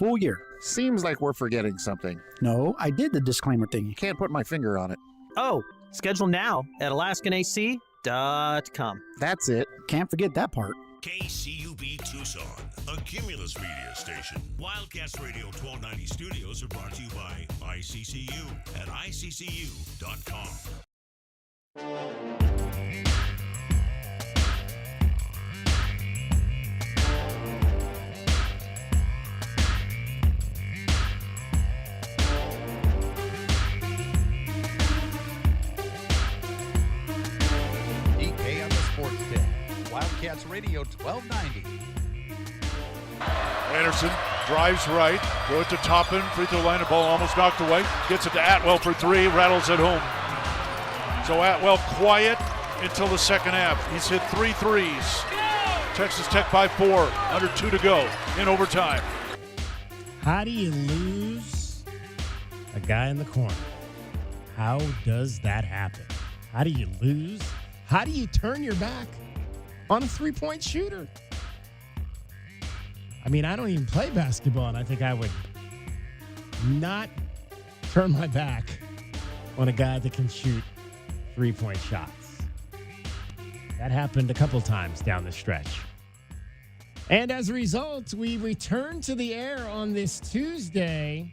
full year. Seems like we're forgetting something. No, I did the disclaimer thingy. Can't put my finger on it. Oh, schedule now at AlaskanAC.com. That's it. Can't forget that part. KCUB Tucson, a Cumulus media station. Wildcats Radio 1290 studios are brought to you by ICCU at ICCU.com. DK on the Sports Day. Wildcats Radio 1290. Anderson drives right, throw it to Toppin, free throw line, the ball almost knocked away, gets it to Atwell for three, rattles it home. So Atwell quiet until the second half. He's hit 3 threes. Texas Tech by 4, under 2 to go in overtime. How do you lose a guy in the corner? How does that happen? How do you lose? How do you turn your back on a three-point shooter? I mean, I don't even play basketball, and I think I would not turn my back on a guy that can shoot three-point shots. That happened a couple times down the stretch. And as a result, we return to the air on this Tuesday,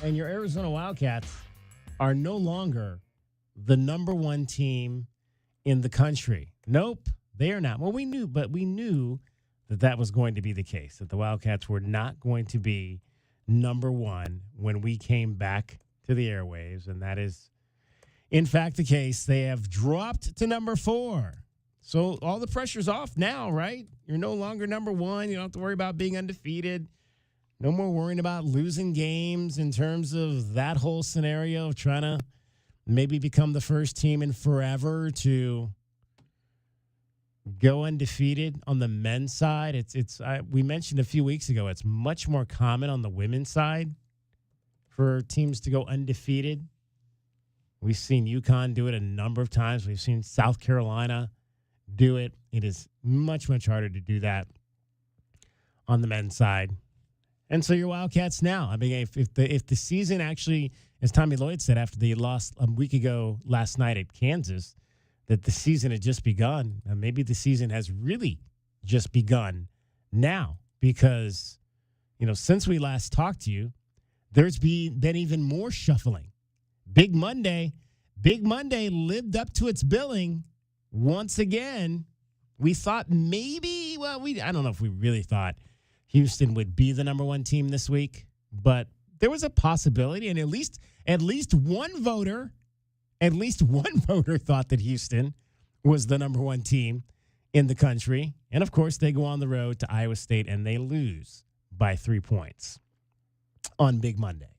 and your Arizona Wildcats are no longer the number one team in the country. Nope, they are not. Well, we knew that was going to be the case, that the Wildcats were not going to be number one when we came back to the airwaves, and that is, in fact, the case. They have dropped to number 4. So all the pressure's off now, right? You're no longer number one. You don't have to worry about being undefeated. No more worrying about losing games in terms of that whole scenario of trying to maybe become the first team in forever to go undefeated on the men's side. We mentioned a few weeks ago, it's much more common on the women's side for teams to go undefeated. We've seen UConn do it a number of times. We've seen South Carolina do it. It is much, much harder to do that on the men's side. And so your Wildcats now, I mean, if the season actually, as Tommy Lloyd said after they lost a week ago last night at Kansas, that the season had just begun. Maybe the season has really just begun now because, since we last talked to you, there's been even more shuffling. Big Monday lived up to its billing once again. We thought maybe, I don't know if we really thought Houston would be the number one team this week, but there was a possibility, and at least one voter thought that Houston was the number one team in the country. And, of course, they go on the road to Iowa State, and they lose by 3 points on Big Monday.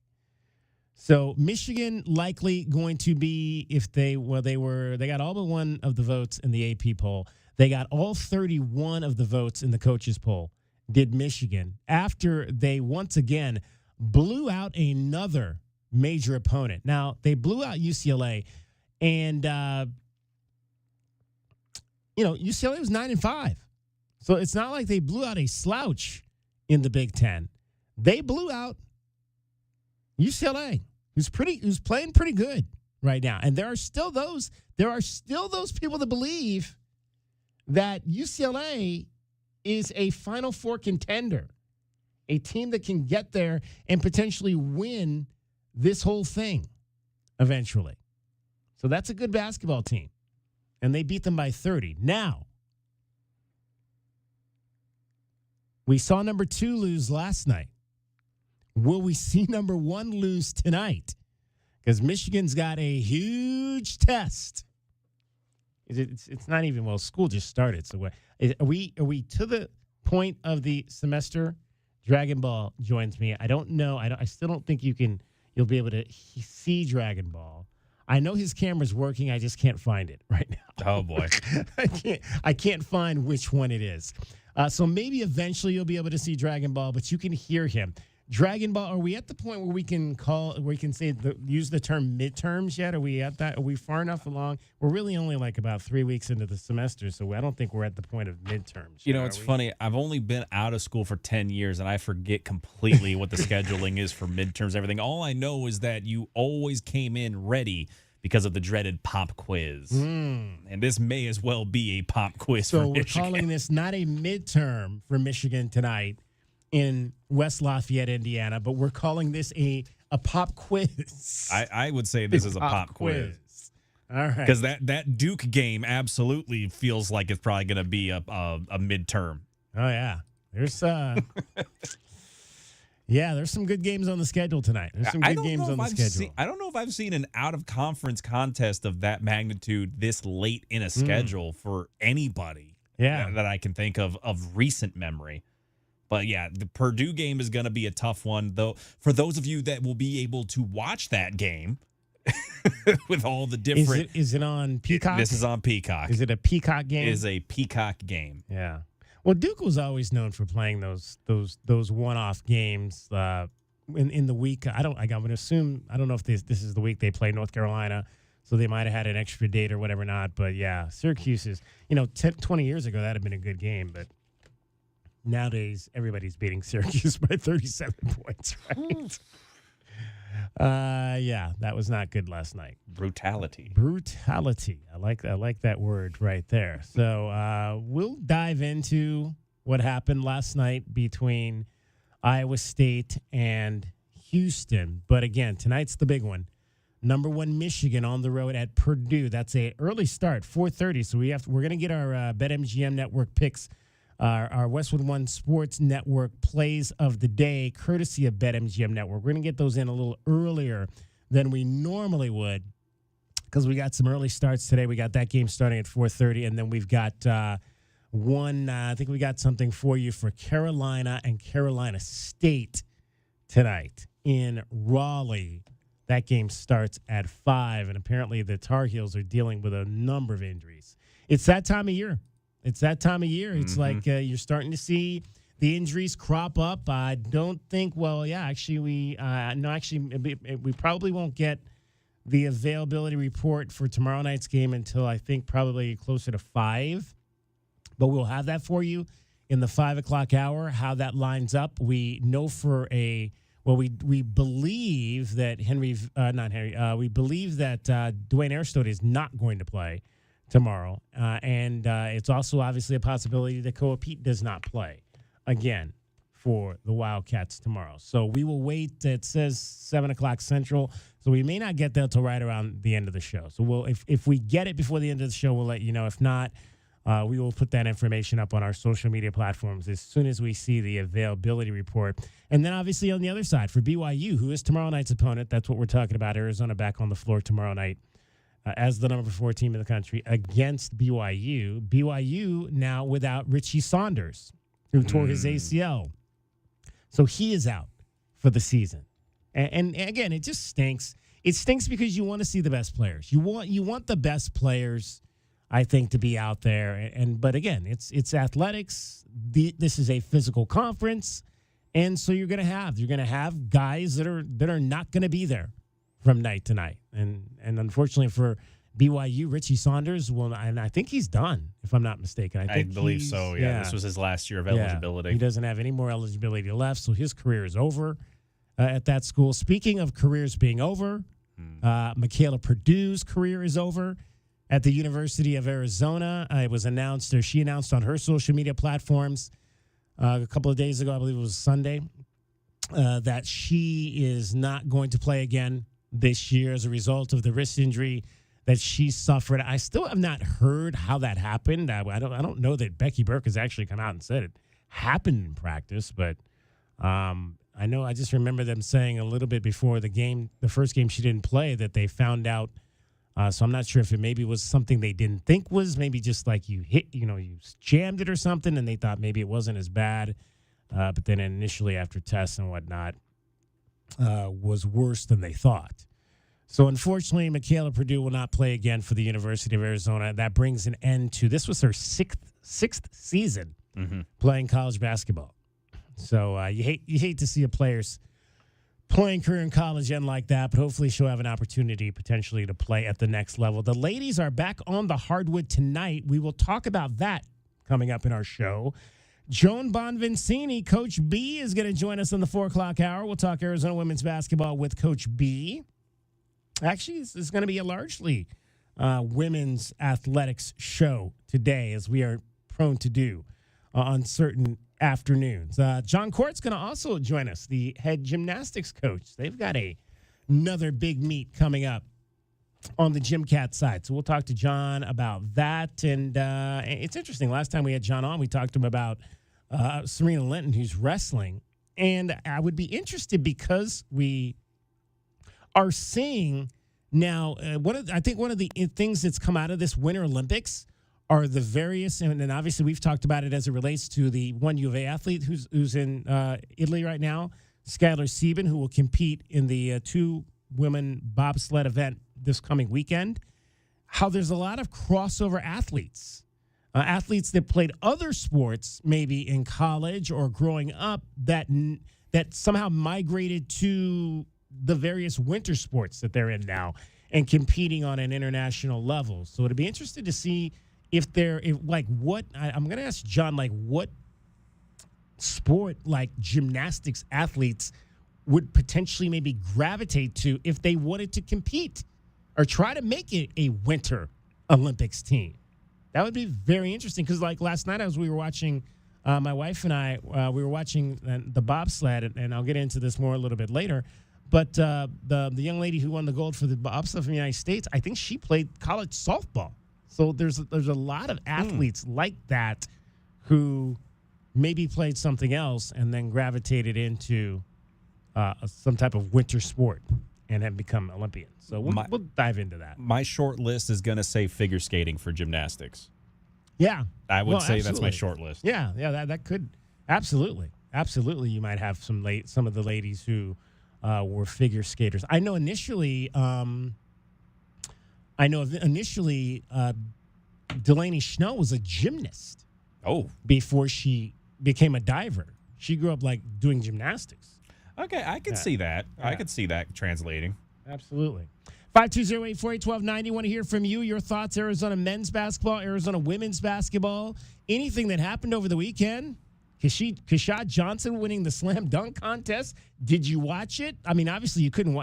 So Michigan likely going to be, they got all but one of the votes in the AP poll. They got all 31 of the votes in the coaches poll, did Michigan, after they once again blew out another major opponent. Now, they blew out UCLA, and, UCLA was 9-5. So it's not like they blew out a slouch in the Big Ten. They blew out UCLA, who's playing pretty good right now. And there are still those people that believe that UCLA is a Final Four contender, a team that can get there and potentially win this whole thing eventually. So that's a good basketball team. And they beat them by 30. Now, we saw number 2 lose last night. Will we see number 1 lose tonight? Because Michigan's got a huge test. It's not even, school just started. So are we to the point of the semester? Dragon Ball joins me. I don't know. I still don't think you'll be able to see Dragon Ball. I know his camera's working. I just can't find it right now. Oh boy. I can't find which one it is. So maybe eventually you'll be able to see Dragon Ball, but you can hear him. Dragon Ball, are we at the point where we can use the term midterms yet? Are we at that? Are we far enough along? We're really only like about 3 weeks into the semester, so I don't think we're at the point of midterms. You know, yet, it's are we? funny. I've only been out of school for 10 years, and I forget completely what the scheduling is for midterms, everything. All I know is that you always came in ready because of the dreaded pop quiz. And this may as well be a pop quiz So for we're Michigan. calling this not a midterm for Michigan tonight in West Lafayette, Indiana, but we're calling this a pop quiz. I would say this is a pop quiz. All right. Because that Duke game absolutely feels like it's probably going to be a midterm. Oh yeah, there's there's some good games on the schedule tonight. There's some good games on the schedule. I don't know if I've seen an out-of-conference contest of that magnitude this late in a schedule for anybody that I can think of recent memory. But, yeah, the Purdue game is going to be a tough one, though. For those of you that will be able to watch that game with all the different... Is it on Peacock? This is on Peacock. Is it a Peacock game? It is a Peacock game. Yeah. Well, Duke was always known for playing those one-off games in the week. I would assume, I don't know if this is the week they play North Carolina, so they might have had an extra date or whatever not. But, yeah, Syracuse is, 20 years ago, that would have been a good game, but... Nowadays, everybody's beating Syracuse by 37 points, right? That was not good last night. Brutality. I like that word right there. So we'll dive into what happened last night between Iowa State and Houston. But again, tonight's the big one. Number 1 Michigan on the road at Purdue. That's a early start, 4:30. So we're going to get our BetMGM Network picks. Our Westwood One Sports Network plays of the day, courtesy of BetMGM Network. We're going to get those in a little earlier than we normally would because we got some early starts today. We got that game starting at 4:30, and then we've got I think we got something for you for Carolina and Carolina State tonight in Raleigh. That game starts at 5, and apparently the Tar Heels are dealing with a number of injuries. It's that time of year. It's like you're starting to see the injuries crop up. I don't think, we probably won't get the availability report for tomorrow night's game until I think probably closer to 5. But we'll have that for you in the 5 o'clock hour, how that lines up. We know we believe that we believe that Dwayne Aristote is not going to play tomorrow. And it's also obviously a possibility that Koa Pete does not play again for the Wildcats tomorrow. So we will wait. It says 7 o'clock Central. So we may not get there till right around the end of the show. So if we get it before the end of the show, we'll let you know. If not, we will put that information up on our social media platforms as soon as we see the availability report. And then obviously on the other side for BYU, who is tomorrow night's opponent, that's what we're talking about. Arizona back on the floor tomorrow night. As the number 4 team in the country against BYU. BYU now without Richie Saunders, who tore his ACL. So he is out for the season. And again, it just stinks. It stinks because you want to see the best players. You want the best players, I think, to be out there. But again, it's athletics. This is a physical conference. And so you're going to have guys that are not going to be there from night to night. And unfortunately for BYU, Richie Saunders, and I think he's done, if I'm not mistaken. I believe so, yeah. This was his last year of eligibility. He doesn't have any more eligibility left, so his career is over at that school. Speaking of careers being over, Michaela Purdue's career is over at the University of Arizona. It was announced, or she announced on her social media platforms a couple of days ago, I believe it was Sunday, that she is not going to play again this year as a result of the wrist injury that she suffered. I still have not heard how that happened. I don't know that Becky Burke has actually come out and said it happened in practice, but I just remember them saying a little bit before the first game she didn't play, that they found out. So I'm not sure if it maybe was something they didn't think was maybe just like you jammed it or something, and they thought maybe it wasn't as bad. But then initially after tests and whatnot, was worse than they thought. So unfortunately, Michaela Purdue will not play again for the University of Arizona. That brings an end to, this was her sixth season playing college basketball. So you hate to see a player's playing career in college end like that, but hopefully she'll have an opportunity potentially to play at the next level. The ladies are back on the hardwood tonight. We will talk about that coming up in our show. Joan Bonvincini, Coach B, is going to join us in the 4 o'clock hour. We'll talk Arizona women's basketball with Coach B. Actually, this is going to be a largely women's athletics show today, as we are prone to do on certain afternoons. John Court's going to also join us, the head gymnastics coach. They've got another big meet coming up on the GymCat side. So we'll talk to John about that. And it's interesting. Last time we had John on, we talked to him about Serena Linton, who's wrestling. And I would be interested because we are seeing now, I think one of the things that's come out of this Winter Olympics are the various, and obviously we've talked about it as it relates to the one U of A athlete who's in Italy right now, Skylar Sieben, who will compete in the 2-women bobsled event this coming weekend, how there's a lot of crossover athletes, athletes that played other sports maybe in college or growing up that somehow migrated to the various winter sports that they're in now and competing on an international level. So it'd be interesting to see I'm going to ask John, what sport like gymnastics athletes would potentially maybe gravitate to if they wanted to compete or try to make it a Winter Olympics team. That would be very interesting because like last night we were watching, my wife and I, we were watching the bobsled, and I'll get into this more a little bit later. But the young lady who won the gold for the bobsled from the United States, I think she played college softball. So there's a lot of athletes like that who maybe played something else and then gravitated into some type of winter sport and have become Olympians. So we'll dive into that. My short list is going to say figure skating for gymnastics. Yeah. I would say absolutely. That's my short list. Yeah, that could absolutely. You might have some of the ladies who were figure skaters. I know initially Delaney Schnell was a gymnast. Oh. Before she became a diver. She grew up doing gymnastics. Okay, I can see that. Yeah. I could see that translating. Absolutely. 520-848-1290. Want to hear from you, your thoughts, Arizona men's basketball, Arizona women's basketball, anything that happened over the weekend. Keshad Johnson winning the slam dunk contest. Did you watch it? I mean, obviously you couldn't.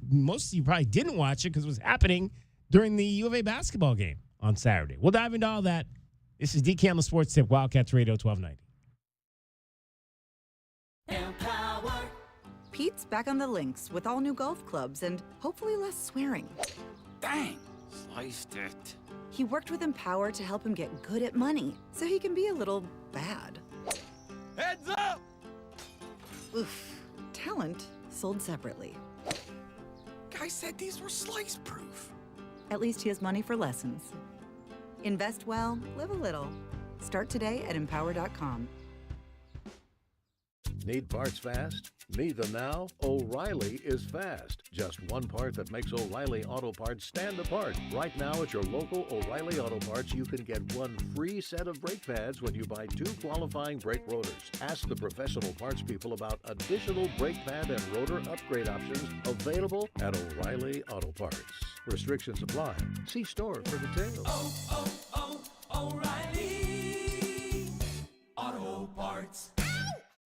Most of you probably didn't watch it because it was happening during the U of A basketball game on Saturday. We'll dive into all that. This is DK on the Sports Tip, Wildcats Radio 1290. Pete's back on the links with all new golf clubs and hopefully less swearing. Dang, sliced it. He worked with Empower to help him get good at money so he can be a little bad. Heads up! Oof. Talent sold separately. Guy said these were slice proof. At least he has money for lessons. Invest well, live a little. Start today at Empower.com. Need parts fast? Need them now? O'Reilly is fast. Just one part that makes O'Reilly Auto Parts stand apart. Right now at your local O'Reilly Auto Parts, you can get one free set of brake pads when you buy 2 qualifying brake rotors. Ask the professional parts people about additional brake pad and rotor upgrade options available at O'Reilly Auto Parts. Restrictions apply. See store for details. O'Reilly Auto Parts.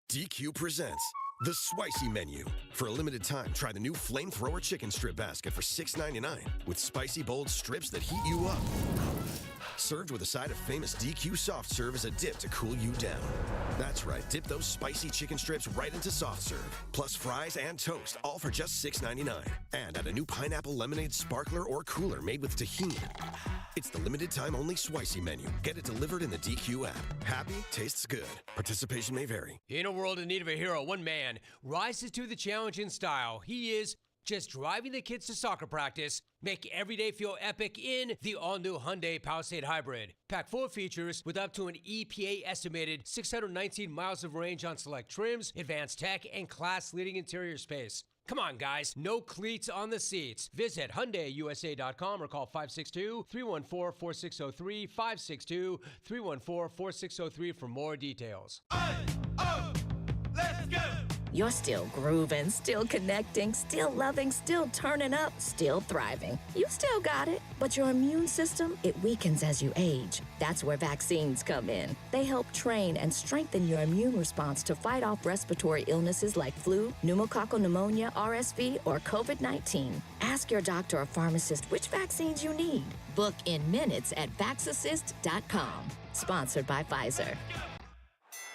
DQ presents The Spicy Menu. For a limited time, try the new Flamethrower Chicken Strip Basket for $6.99 with spicy, bold strips that heat you up. Served with a side of famous DQ Soft Serve as a dip to cool you down. That's right, dip those spicy chicken strips right into Soft Serve, plus fries and toast, all for just $6.99. And add a new pineapple lemonade sparkler or cooler made with tahini. It's the limited time only Spicy Menu. Get it delivered in the DQ app. Happy, tastes good. Participation may vary. In a world in need of a hero, one man rises to the challenge in style. He is just driving the kids to soccer practice, make every day feel epic in the all-new Hyundai Palisade Hybrid. Pack full of features with up to an EPA-estimated 619 miles of range on select trims, advanced tech, and class-leading interior space. Come on, guys. No cleats on the seats. Visit HyundaiUSA.com or call 562-314-4603, 562-314-4603 for more details. You're still grooving, still connecting, still loving, still turning up, still thriving. You still got it, but your immune system, it weakens as you age. That's where vaccines come in. They help train and strengthen your immune response to fight off respiratory illnesses like flu, pneumococcal pneumonia, RSV, or COVID-19. Ask your doctor or pharmacist which vaccines you need. Book in minutes at vaxassist.com. Sponsored by Pfizer.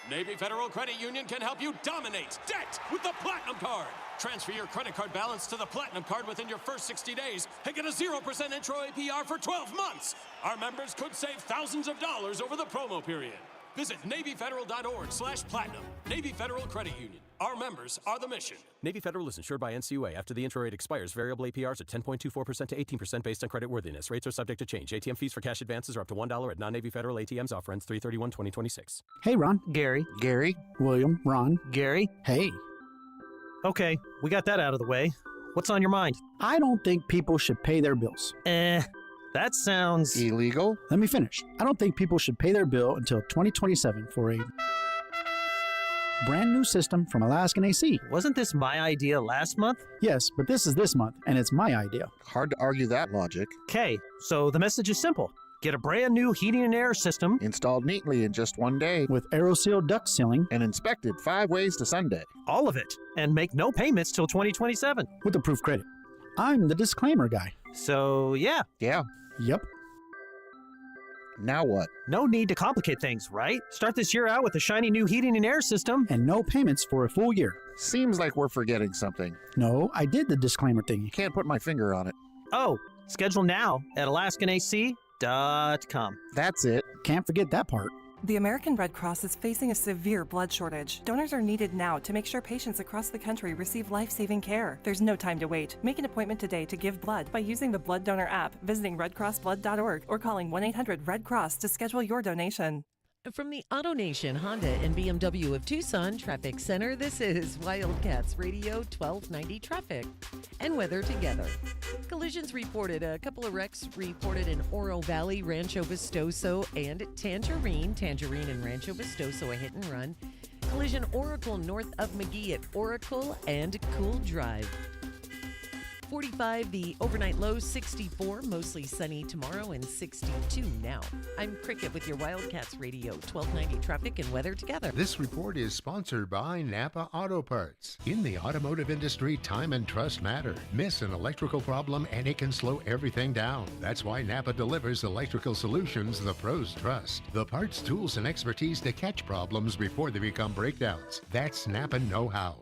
Navy Federal Credit Union can help you dominate debt with the Platinum Card. Transfer your credit card balance to the Platinum Card within your first 60 days and get a 0% intro APR for 12 months. Our members could save thousands of dollars over the promo period. Visit NavyFederal.org/platinum. Navy Federal Credit Union. Our members are the mission. Navy Federal is insured by NCUA. After the intro rate expires, variable APRs are 10.24% to 18% based on credit worthiness. Rates are subject to change. ATM fees for cash advances are up to $1 at non-Navy Federal ATMs. Offer ends 3/31/2026. Hey, Ron. Gary. Gary. William. Ron. Gary. Hey. Okay, we got that out of the way. What's on your mind? I don't think people should pay their bills. That sounds illegal. Let me finish. I don't think people should pay their bill until 2027 for a brand new system from Alaskan AC. Wasn't this my idea last month? Yes, but this is this month, and it's my idea. Hard to argue that logic. Okay, so the message is simple. Get a brand new heating and air system installed neatly in just one day with AeroSeal duct sealing and inspected 5 ways to Sunday. All of it, and make no payments till 2027 with approved credit. I'm the disclaimer guy. So, yeah. Yep. Now what? No need to complicate things, right? Start this year out with a shiny new heating and air system. And no payments for a full year. Seems like we're forgetting something. No, I did the disclaimer thingy. Can't put my finger on it. Oh, schedule now at alaskanac.com. That's it. Can't forget that part. The American Red Cross is facing a severe blood shortage. Donors are needed now to make sure patients across the country receive life-saving care. There's no time to wait. Make an appointment today to give blood by using the Blood Donor app, visiting redcrossblood.org, or calling 1-800-RED-CROSS to schedule your donation. From the AutoNation Honda and BMW of Tucson Traffic Center, this is Wildcats Radio 1290 Traffic and weather together. Collisions reported. A couple of wrecks reported in Oro Valley, Rancho Vistoso, and Tangerine. Tangerine and Rancho Vistoso, a hit and run. Collision Oracle north of McGee at Oracle and Cool Drive. 45, the overnight low, 64, mostly sunny tomorrow, and 62 now. I'm Cricket with your Wildcats Radio 1290 traffic and weather together. This report is sponsored by Napa Auto Parts. In the automotive industry, time and trust matter. Miss an electrical problem and it can slow everything down. That's why Napa delivers electrical solutions the pros trust. The parts, tools, and expertise to catch problems before they become breakdowns. That's Napa know-how.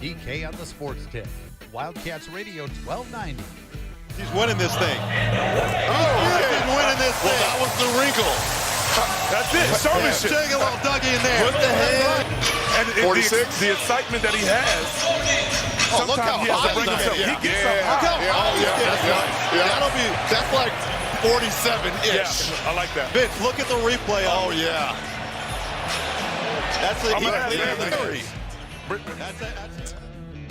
DK on the sports tip. Wildcats Radio 1290. He's winning this thing. He's winning this thing. Well, that was the wrinkle. That's it. Showmanship. Take a little Dougie in there. Put the head. And 46. The excitement that he has. Oh, look how high he gets up Look how high he gets. That's like 47-ish. Yeah, I like that. Vince, look at the replay. Oh, yeah. That's the three.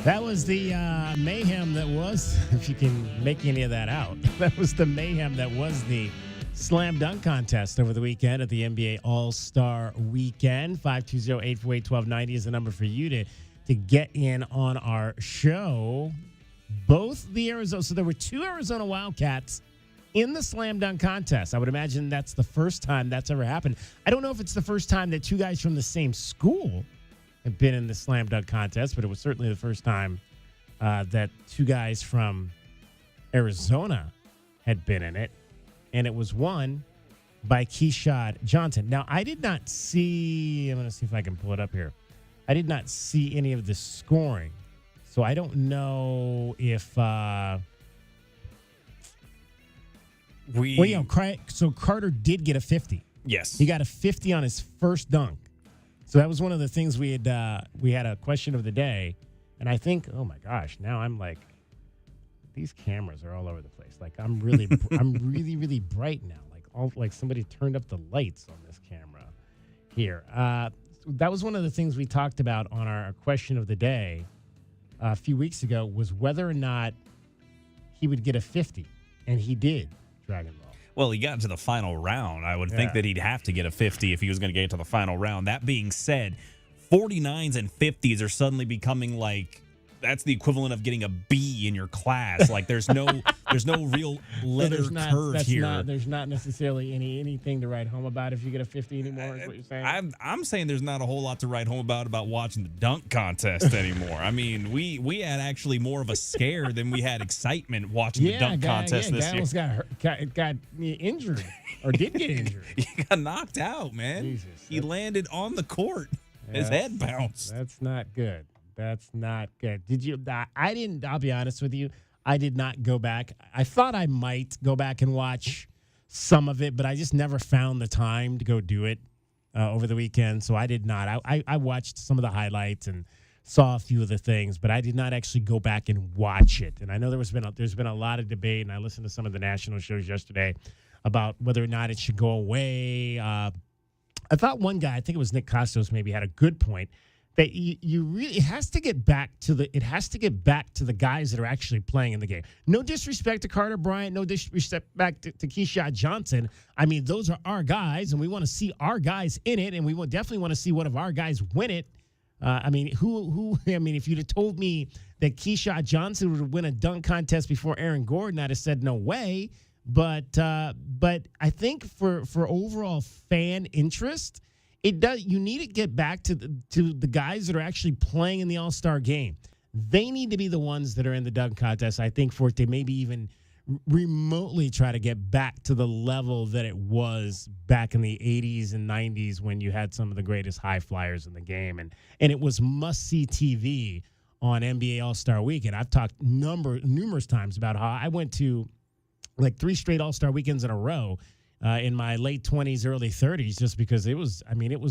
That was the mayhem that was, if you can make any of that out, that was the mayhem that was the slam dunk contest over the weekend at the NBA All-Star Weekend. 520-848-1290 is the number for you to get in on our show. Both the Arizona, so there were 2 Arizona Wildcats in the slam dunk contest. I would imagine that's the first time that's ever happened. I don't know if it's the first time that 2 guys from the same school have been in the slam dunk contest, but it was certainly the first time that 2 guys from Arizona had been in it, and it was won by Keshad Johnson. Now, I did not see, I'm going to see if I can pull it up here. I did not see any of the scoring, so I don't know if so Carter did get a 50. Yes. He got a 50 on his first dunk. So that was one of the things we had a question of the day, and I think, oh my gosh, now I'm like, these cameras are all over the place. Like I'm really really bright now. Like somebody turned up the lights on this camera here. that was one of the things we talked about on our question of the day a few weeks ago, was whether or not he would get a 50, and he did. Dragon Ball. Well, he got to the final round. I would think that he'd have to get a 50 if he was going to get to the final round. That being said, 49s and 50s are suddenly becoming like that's the equivalent of getting a B in your class. Like there's no real letter curve here. There's not necessarily anything to write home about if you get a 50 anymore, is what you're saying? I'm saying there's not a whole lot to write home about watching the dunk contest anymore. I mean, we had actually more of a scare than we had excitement watching the dunk contest this year. Almost got injured or did get injured. He got knocked out, man. Jesus, he landed on the court. His head bounced. That's not good. That's not good. I didn't, I'll be honest with you, I did not go back. I thought I might go back and watch some of it, but I just never found the time to go do it over the weekend, so I did not. I watched some of the highlights and saw a few of the things, but I did not actually go back and watch it. And I know there's been a lot of debate, and I listened to some of the national shows yesterday about whether or not it should go away. I thought one guy, I think it was Nick Costos, maybe had a good point. That you really, it has to get back to the guys that are actually playing in the game. No disrespect to Carter Bryant, no disrespect back to Keyshawn Johnson. I mean, those are our guys, and we want to see our guys in it, and we definitely want to see one of our guys win it. I mean, if you'd have told me that Keyshawn Johnson would win a dunk contest before Aaron Gordon, I'd have said no way. But I think for overall fan interest, it does. You need to get back to the guys that are actually playing in the All-Star game. They need to be the ones that are in the dunk contest, I think, for it to maybe even remotely try to get back to the level that it was back in the 80s and 90s when you had some of the greatest high flyers in the game. And it was must-see TV on NBA All-Star Weekend. I've talked numerous times about how I went to like 3 straight All-Star weekends in a row in my late 20s, early 30s, just because it was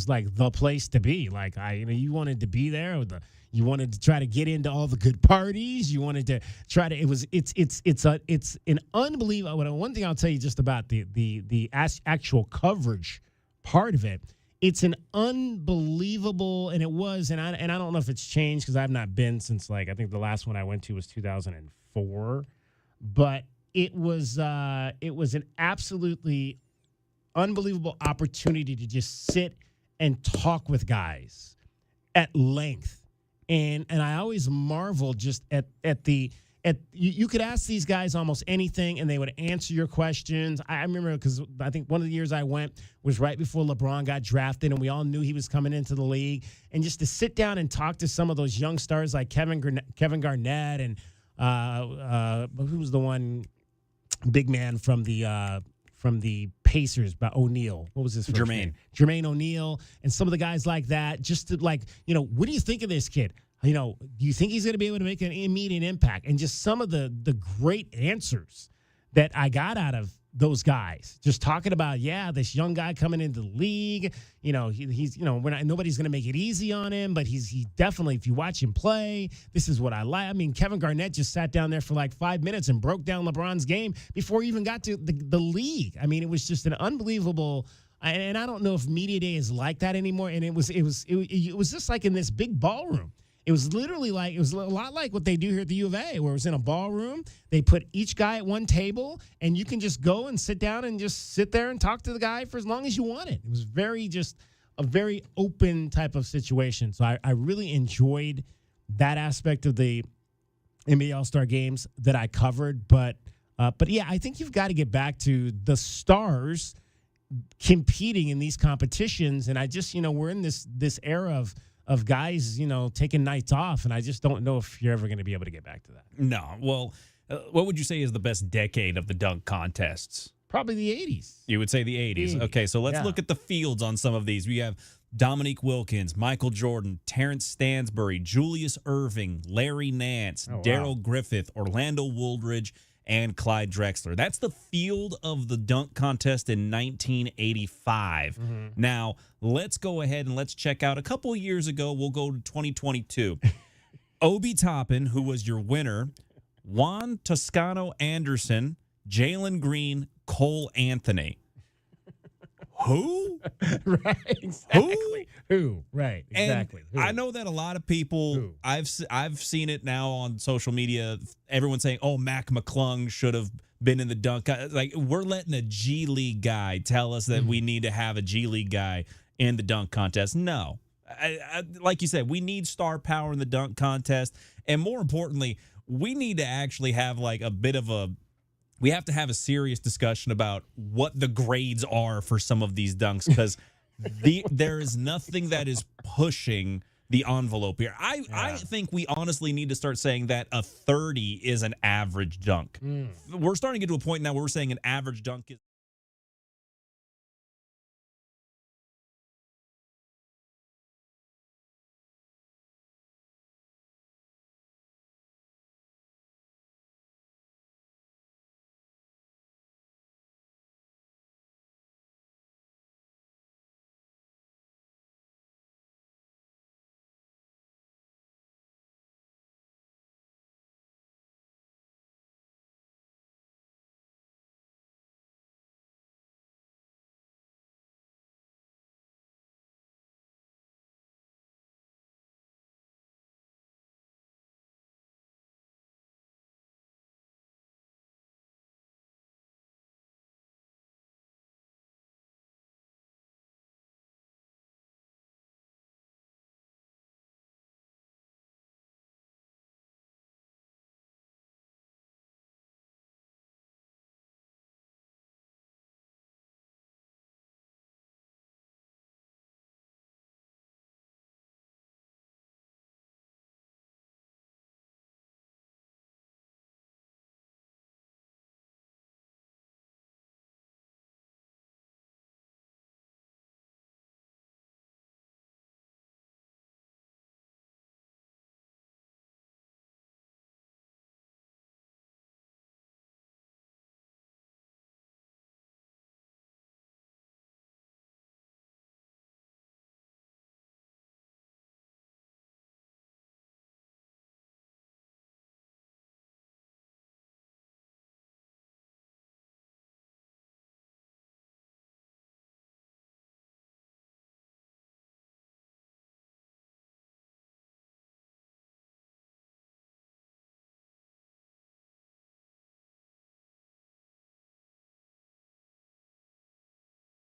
like the place to be. Like you wanted to be there. You wanted to try to get into all the good parties. You wanted to try to. It's an unbelievable. One thing I'll tell you just about the actual coverage part of it. It's an unbelievable, and it was, and I don't know if it's changed because I've not been since I think the last one I went to was 2004, but. It was an absolutely unbelievable opportunity to just sit and talk with guys at length, and I always marvel just at you could ask these guys almost anything and they would answer your questions. I remember because I think one of the years I went was right before LeBron got drafted, and we all knew he was coming into the league, and just to sit down and talk to some of those young stars like Kevin Garnett and who was the one. Big man from the Pacers, by O'Neal. What was his first name? Jermaine O'Neal, and some of the guys like that. Just to what do you think of this kid? Do you think he's going to be able to make an immediate impact? And just some of the great answers that I got out of those guys, just talking about this young guy coming into the league. He's nobody's going to make it easy on him, but he definitely, if you watch him play, this is what I like. I mean, Kevin Garnett just sat down there for like 5 minutes and broke down LeBron's game before he even got to the league. I mean, it was just an unbelievable. And I don't know if media day is like that anymore. And it was just like in this big ballroom. It was literally it was a lot like what they do here at the U of A, where it was in a ballroom. They put each guy at one table, and you can just go and sit down and just sit there and talk to the guy for as long as you want it. It was a very open type of situation. So I really enjoyed that aspect of the NBA All-Star games that I covered. But yeah, I think you've got to get back to the stars competing in these competitions. And I just, we're in this era of guys, taking nights off, and I just don't know if you're ever going to be able to get back to that. No. Well, what would you say is the best decade of the dunk contests? Probably the 80s. You would say the 80s. Okay, so let's look at the fields on some of these. We have Dominique Wilkins, Michael Jordan, Terrence Stansbury, Julius Erving, Larry Nance, Darrell Griffith, Orlando Woolridge, and Clyde Drexler. That's the field of the dunk contest in 1985. Mm-hmm. Now, let's go ahead and let's check out a couple of years ago. We'll go to 2022. Obi Toppin, who was your winner, Juan Toscano Anderson, Jalen Green, Cole Anthony. Who? Right. Exactly. Who? Right. Exactly. And I know that a lot of people, I've seen it now on social media, everyone saying, oh, Mac McClung should have been in the dunk. Like, we're letting a G League guy tell us that we need to have a G League guy in the dunk contest. No. Like you said, we need star power in the dunk contest. And more importantly, we need to actually have like a bit of a, we have to have a serious discussion about what the grades are for some of these dunks, because there is nothing that is pushing the envelope here. I think we honestly need to start saying that a 30 is an average dunk. We're starting to get to a point now where we're saying an average dunk is.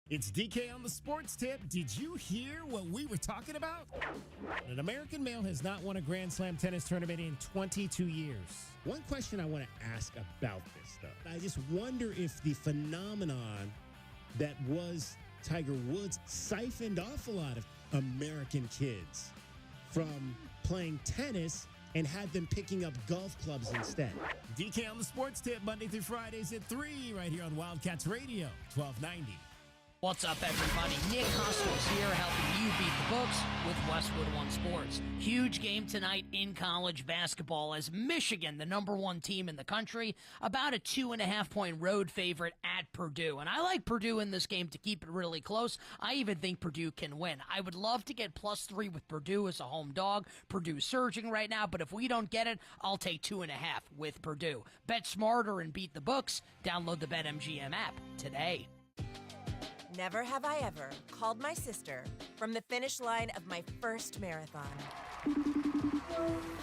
It's DK on the sports tip. Did you hear what we were talking about? An American male has not won a Grand Slam tennis tournament in 22 years. One question I want to ask about this, though, I just wonder if the phenomenon that was Tiger Woods siphoned off a lot of American kids from playing tennis and had them picking up golf clubs instead. DK on the sports tip, Monday through Fridays at 3, right here on Wildcats Radio, 1290. What's up, everybody? Nick Hustles here, helping you beat the books with Westwood One Sports. Huge game tonight in college basketball as Michigan, the #1 team in the country, about a 2.5-point road favorite at Purdue. And I like Purdue in this game to keep it really close. I even think Purdue can win. I would love to get +3 with Purdue as a home dog. Purdue's surging right now, but if we don't get it, I'll take 2.5 with Purdue. Bet smarter and beat the books. Download the BetMGM app today. Never have I ever called my sister from the finish line of my first marathon.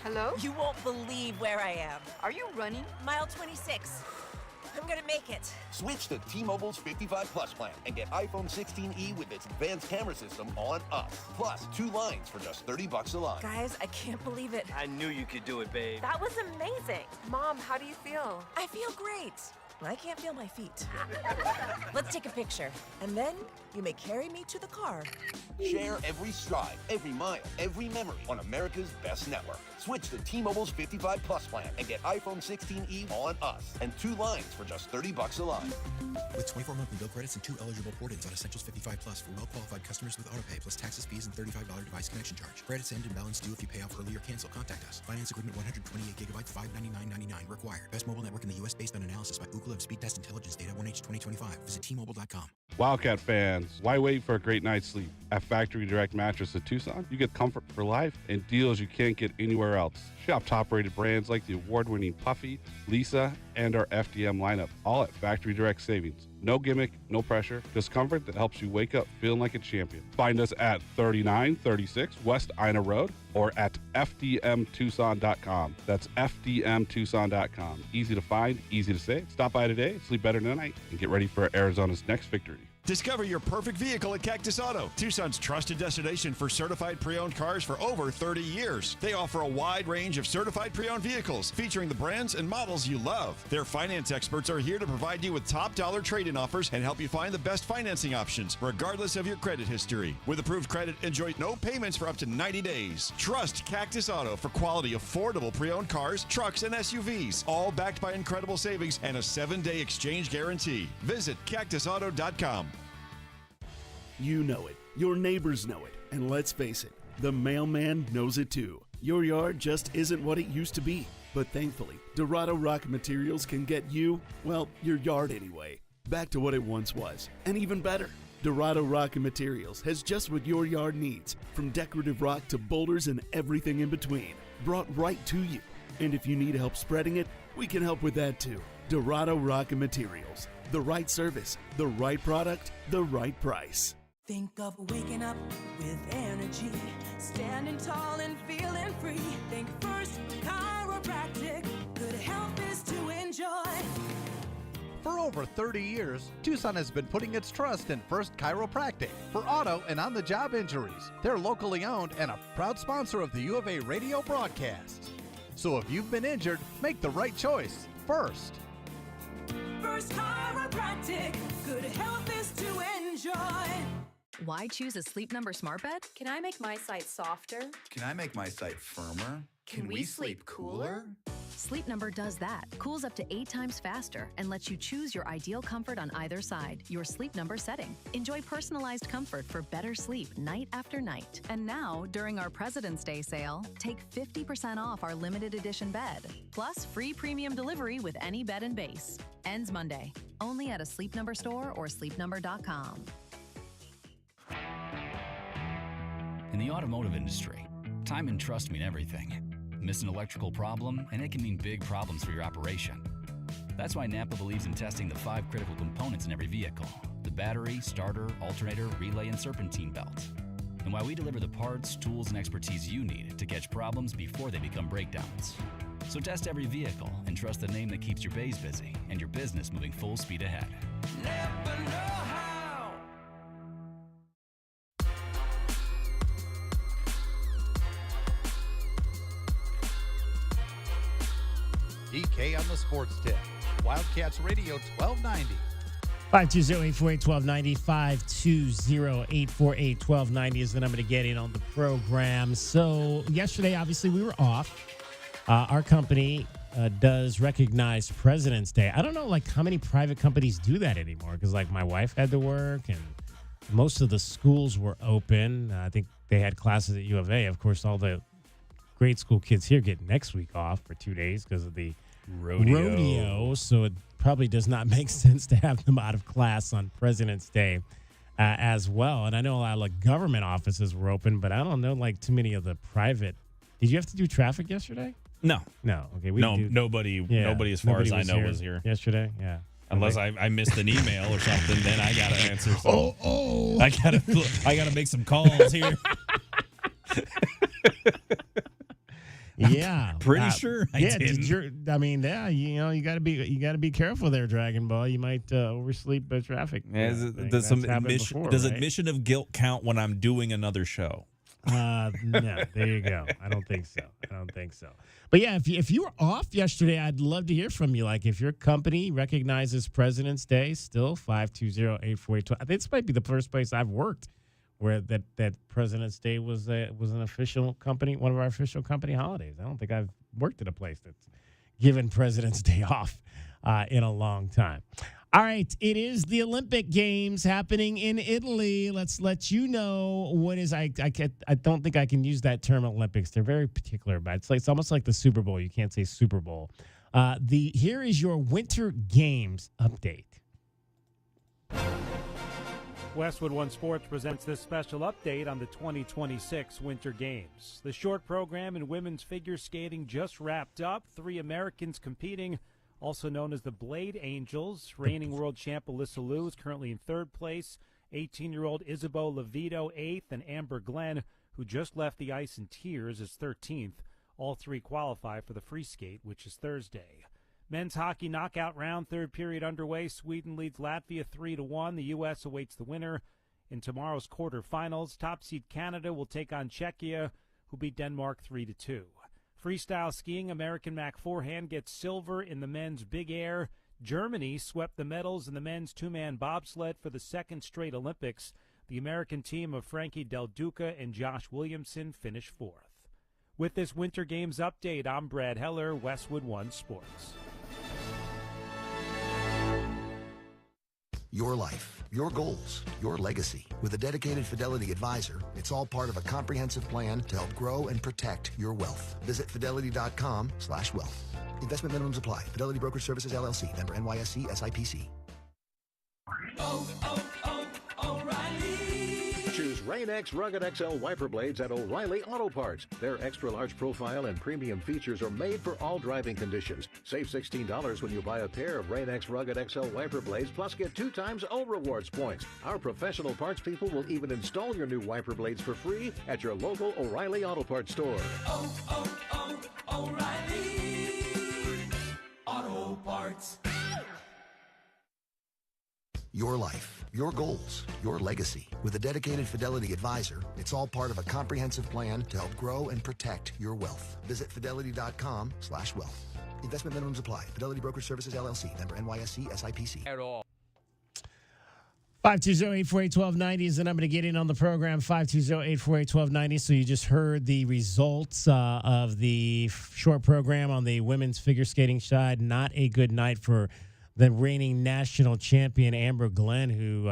Hello? You won't believe where I am. Are you running? Mile 26. I'm gonna make it. Switch to T-Mobile's 55 Plus plan and get iPhone 16e with its advanced camera system on us. Plus, 2 lines for just $30 a line. Guys, I can't believe it. I knew you could do it, babe. That was amazing. Mom, how do you feel? I feel great. I can't feel my feet. Let's take a picture, and then you may carry me to the car. Share every stride, every mile, every memory on America's best network. Switch to T-Mobile's 55 Plus plan and get iPhone 16e on us and 2 lines for just $30 a line. With 24 monthly bill credits and 2 eligible port-ins on Essentials 55 Plus for well-qualified customers with AutoPay plus taxes, fees, and $35 device connection charge. Credits end and balance due if you pay off early or cancel. Contact us. Finance agreement 128 gigabytes, $599.99 required. Best mobile network in the U.S. based on analysis by Ookla of Speed Test Intelligence data 1H 2025. Visit T-Mobile.com. Wildcat fans, why wait for a great night's sleep? At Factory Direct Mattress in Tucson, you get comfort for life and deals you can't get anywhere else. Shop top-rated brands like the award-winning Puffy, Lisa, and our FDM lineup, all at Factory Direct Savings. No gimmick, no pressure, just comfort that helps you wake up feeling like a champion. Find us at 3936 West Ina Road or at FDMTucson.com. That's FDMTucson.com. Easy to find, easy to save. Stop by today, sleep better tonight, and get ready for Arizona's next victory. Discover your perfect vehicle at Cactus Auto, Tucson's trusted destination for certified pre-owned cars for over 30 years. They offer a wide range of certified pre-owned vehicles featuring the brands and models you love. Their finance experts are here to provide you with top dollar trade-in offers and help you find the best financing options, regardless of your credit history. With approved credit, enjoy no payments for up to 90 days. Trust Cactus Auto for quality, affordable pre-owned cars, trucks, and SUVs, all backed by incredible savings and a 7-day exchange guarantee. Visit cactusauto.com. You know it. Your neighbors know it. And let's face it, the mailman knows it too. Your yard just isn't what it used to be. But thankfully, Dorado Rock Materials can get you, well, your yard anyway, back to what it once was, and even better. Dorado Rock Materials has just what your yard needs, from decorative rock to boulders and everything in between, brought right to you. And if you need help spreading it, we can help with that too. Dorado Rock Materials. The right service, the right product, the right price. Think of waking up with energy, standing tall and feeling free. Think First Chiropractic, good health is to enjoy. For over 30 years, Tucson has been putting its trust in First Chiropractic for auto and on-the-job injuries. They're locally owned and a proud sponsor of the U of A radio broadcast. So if you've been injured, make the right choice. First Chiropractic, good health is to enjoy. Why choose a Sleep Number smart bed? Can I make my site softer? Can I make my site firmer? Can we sleep cooler? Sleep Number does that. Cools up to 8 times faster and lets you choose your ideal comfort on either side, your Sleep Number setting. Enjoy personalized comfort for better sleep night after night. And now, during our President's Day sale, take 50% off our limited edition bed, plus free premium delivery with any bed and base. Ends Monday. Only at a Sleep Number store or sleepnumber.com. In the automotive industry, time and trust mean everything. Miss an electrical problem, and it can mean big problems for your operation. That's why Napa believes in testing the 5 critical components in every vehicle: the battery, starter, alternator, relay, and serpentine belt. And why we deliver the parts, tools, and expertise you need to catch problems before they become breakdowns. So test every vehicle and trust the name that keeps your bays busy and your business moving full speed ahead. Never know how. DK on the Sports Tip. Wildcats Radio 1290. 520-848-1290. 520-848-1290 is the number to get in on the program. So yesterday, obviously, we were off. Our company does recognize President's Day. I don't know, like, how many private companies do that anymore, because, like, my wife had to work, and most of the schools were open. I think they had classes at U of A. Of course, all the grade school kids here get next week off for 2 days because of the rodeo. So it probably does not make sense to have them out of class on President's Day as well. And I know a lot of like government offices were open, but I don't know like too many of the private. Did you have to do traffic yesterday? No. Okay. Nobody as far as I know was here yesterday. Yeah. Unless I missed an email or something, then I got to answer. So I got to make some calls here. Yeah, pretty sure I didn't. You got to be careful there, Dragon Ball. You might oversleep traffic. Does admission of guilt count when I'm doing another show? No, there you go. I don't think so. But yeah, if you were off yesterday, I'd love to hear from you. Like if your company recognizes President's Day, still 520-848-12. I think this might be the first place I've worked where that President's Day was an official company, one of our official company holidays. I don't think I've worked at a place that's given President's Day off in a long time. All right, it is the Olympic Games happening in Italy. Let's let you know what is. I don't think I can use that term Olympics. They're very particular about it. It's almost like the Super Bowl. You can't say Super Bowl. Here is your Winter Games update. Westwood One Sports presents this special update on the 2026 Winter Games. The short program in women's figure skating just wrapped up. 3 Americans competing also known as the Blade Angels. Reigning world champ Alyssa Liu is currently in third place. 18-year-old Isabeau Levito, 8th, and Amber Glenn, who just left the ice in tears, is 13th. All three qualify for the free skate, which is Thursday. Men's hockey knockout round, third period underway. Sweden leads Latvia 3-1. The U.S. awaits the winner in tomorrow's quarterfinals. Top seed Canada will take on Czechia, who beat Denmark 3-2. Freestyle skiing, American Mac Forehand gets silver in the men's big air. Germany swept the medals in the men's two-man bobsled for the second straight Olympics. The American team of Frankie Del Duca and Josh Williamson finished fourth. With this Winter Games update, I'm Brad Heller, Westwood One Sports. Your life, your goals, your legacy. With a dedicated Fidelity advisor, it's all part of a comprehensive plan to help grow and protect your wealth. Visit fidelity.com/wealth. Investment minimums apply. Fidelity Brokerage Services, LLC. Member NYSE SIPC. Choose Rain-X Rugged XL wiper blades at O'Reilly Auto Parts. Their extra large profile and premium features are made for all driving conditions. Save $16 when you buy a pair of Rain-X Rugged XL wiper blades, plus get 2 times O Rewards points. Our professional parts people will even install your new wiper blades for free at your local O'Reilly Auto Parts store. O'Reilly Auto Parts. Your life, your goals, your legacy. With a dedicated Fidelity advisor, it's all part of a comprehensive plan to help grow and protect your wealth. Visit fidelity.com/wealth. Investment minimums apply. Fidelity Brokerage Services, LLC. Member NYSE SIPC. At all. 520-848-1290 is the number to get in on the program, 520-848-1290. So you just heard the results of the short program on the women's figure skating side. Not a good night for the reigning national champion, Amber Glenn, who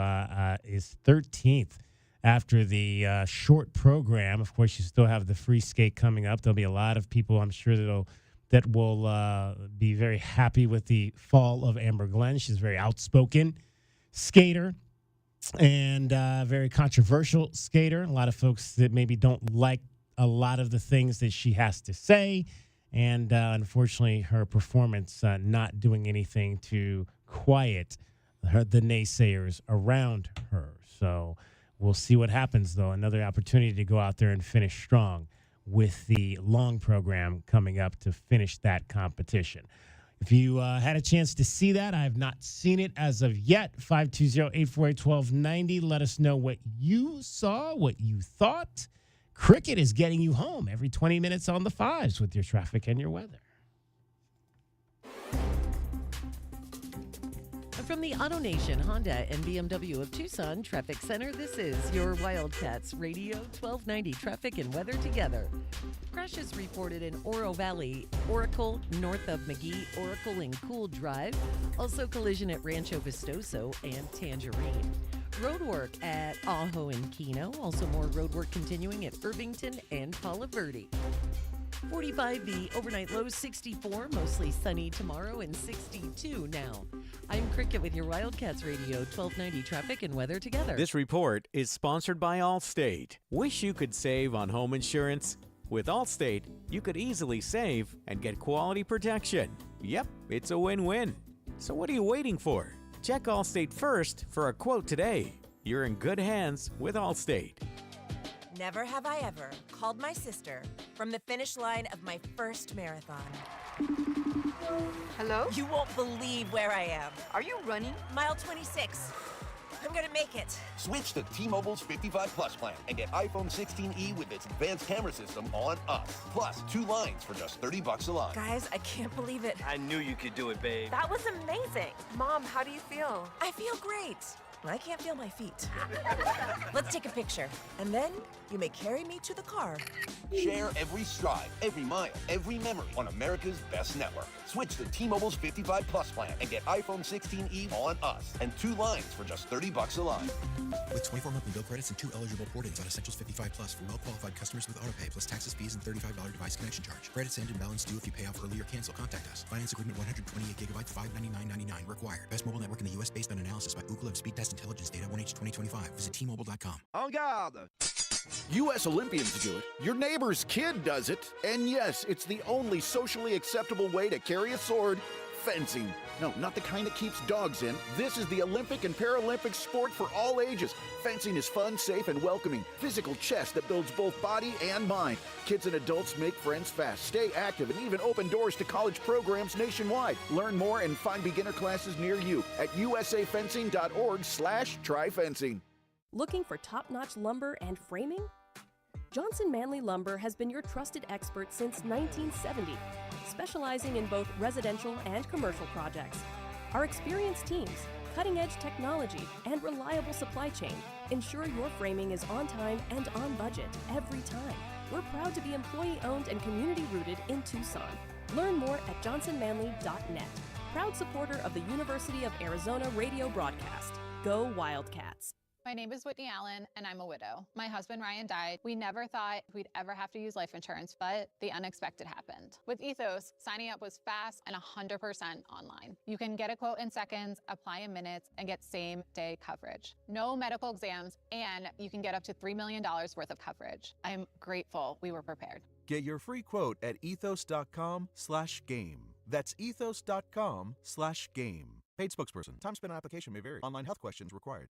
is 13th after the short program. Of course, you still have the free skate coming up. There'll be a lot of people, I'm sure, that will be very happy with the fall of Amber Glenn. She's a very outspoken skater and very controversial skater. A lot of folks that maybe don't like a lot of the things that she has to say. And unfortunately, her performance not doing anything to quiet the naysayers around her. So we'll see what happens, though. Another opportunity to go out there and finish strong with the long program coming up to finish that competition. If you had a chance to see that, I have not seen it as of yet. 520-848-1290. Let us know what you saw, what you thought. Cricket is getting you home every 20 minutes on the fives with your traffic and your weather. From the Auto Nation Honda and BMW of Tucson Traffic Center, this is your Wildcats Radio 1290 traffic and weather together. Crashes reported in Oro Valley, Oracle, north of McGee, Oracle and Cool Drive. Also collision at Rancho Vistoso and Tangerine. Road work at Ajo and Keno. Also more road work continuing at Irvington and Palo Verde. 45, the overnight low 64, mostly sunny tomorrow and 62 now. I'm Cricket with your Wildcats Radio 1290 traffic and weather together. This report is sponsored by Allstate. Wish you could save on home insurance? With Allstate, you could easily save and get quality protection. Yep, it's a win-win. So what are you waiting for? Check Allstate first for a quote today. You're in good hands with Allstate. Never have I ever called my sister from the finish line of my first marathon. Hello? You won't believe where I am. Are you running? Mile 26. I'm gonna make it. Switch to T-Mobile's 55 Plus plan and get iPhone 16e with its advanced camera system on us. Plus, 2 lines for just $30 a line. Guys, I can't believe it. I knew you could do it, babe. That was amazing. Mom, how do you feel? I feel great. I can't feel my feet. Let's take a picture, and then you may carry me to the car. Share every stride, every mile, every memory on America's best network. Switch to T-Mobile's 55 Plus plan and get iPhone 16e on us and 2 lines for just $30 a line. With 24 monthly bill credits and 2 eligible port-ins on Essentials 55 Plus for well-qualified customers with AutoPay, plus taxes, fees, and $35 device connection charge. Credits end and balance due if you pay off early or cancel. Contact us. Finance agreement 128 gigabytes, $599.99 required. Best mobile network in the U.S. based on analysis by Ookla of Speed Test Intelligence Data 1H 2025. Visit T-Mobile.com. En garde! U.S. Olympians do it, your neighbor's kid does it, and yes, it's the only socially acceptable way to carry a sword fencing. No, not the kind that keeps dogs in. This is the Olympic and Paralympic sport for all ages. Fencing is fun, safe, and welcoming. Physical chess that builds both body and mind. Kids and adults make friends fast, stay active, and even open doors to college programs nationwide. Learn more and find beginner classes near you at usafencing.org/tryfencing. Looking for top-notch lumber and framing? Johnson Manley Lumber has been your trusted expert since 1970, specializing in both residential and commercial projects. Our experienced teams, cutting-edge technology, and reliable supply chain ensure your framing is on time and on budget every time. We're proud to be employee-owned and community-rooted in Tucson. Learn more at johnsonmanley.net. Proud supporter of the University of Arizona radio broadcast. Go Wildcats. My name is Whitney Allen, and I'm a widow. My husband, Ryan, died. We never thought we'd ever have to use life insurance, but the unexpected happened. With Ethos, signing up was fast and 100% online. You can get a quote in seconds, apply in minutes, and get same-day coverage. No medical exams, and you can get up to $3 million worth of coverage. I'm grateful we were prepared. Get your free quote at ethos.com/game. That's ethos.com/game. Paid spokesperson. Time spent on application may vary. Online health questions required.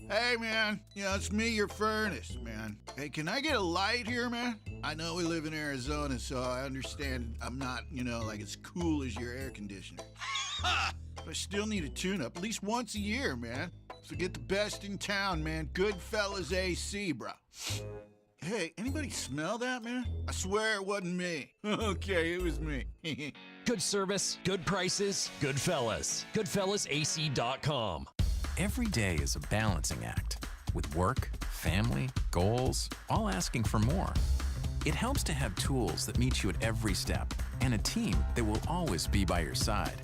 Hey, man. Yeah, it's me, your furnace, man. Hey, can I get a light here, man? I know we live in Arizona, so I understand I'm not, like as cool as your air conditioner. But I still need a tune-up at least once a year, man. So get the best in town, man. Goodfellas AC, bro. Hey, anybody smell that, man? I swear it wasn't me. Okay, it was me. Good service, good prices, Goodfellas. GoodfellasAC.com. Every day is a balancing act, with work, family, goals, all asking for more. It helps to have tools that meet you at every step and a team that will always be by your side.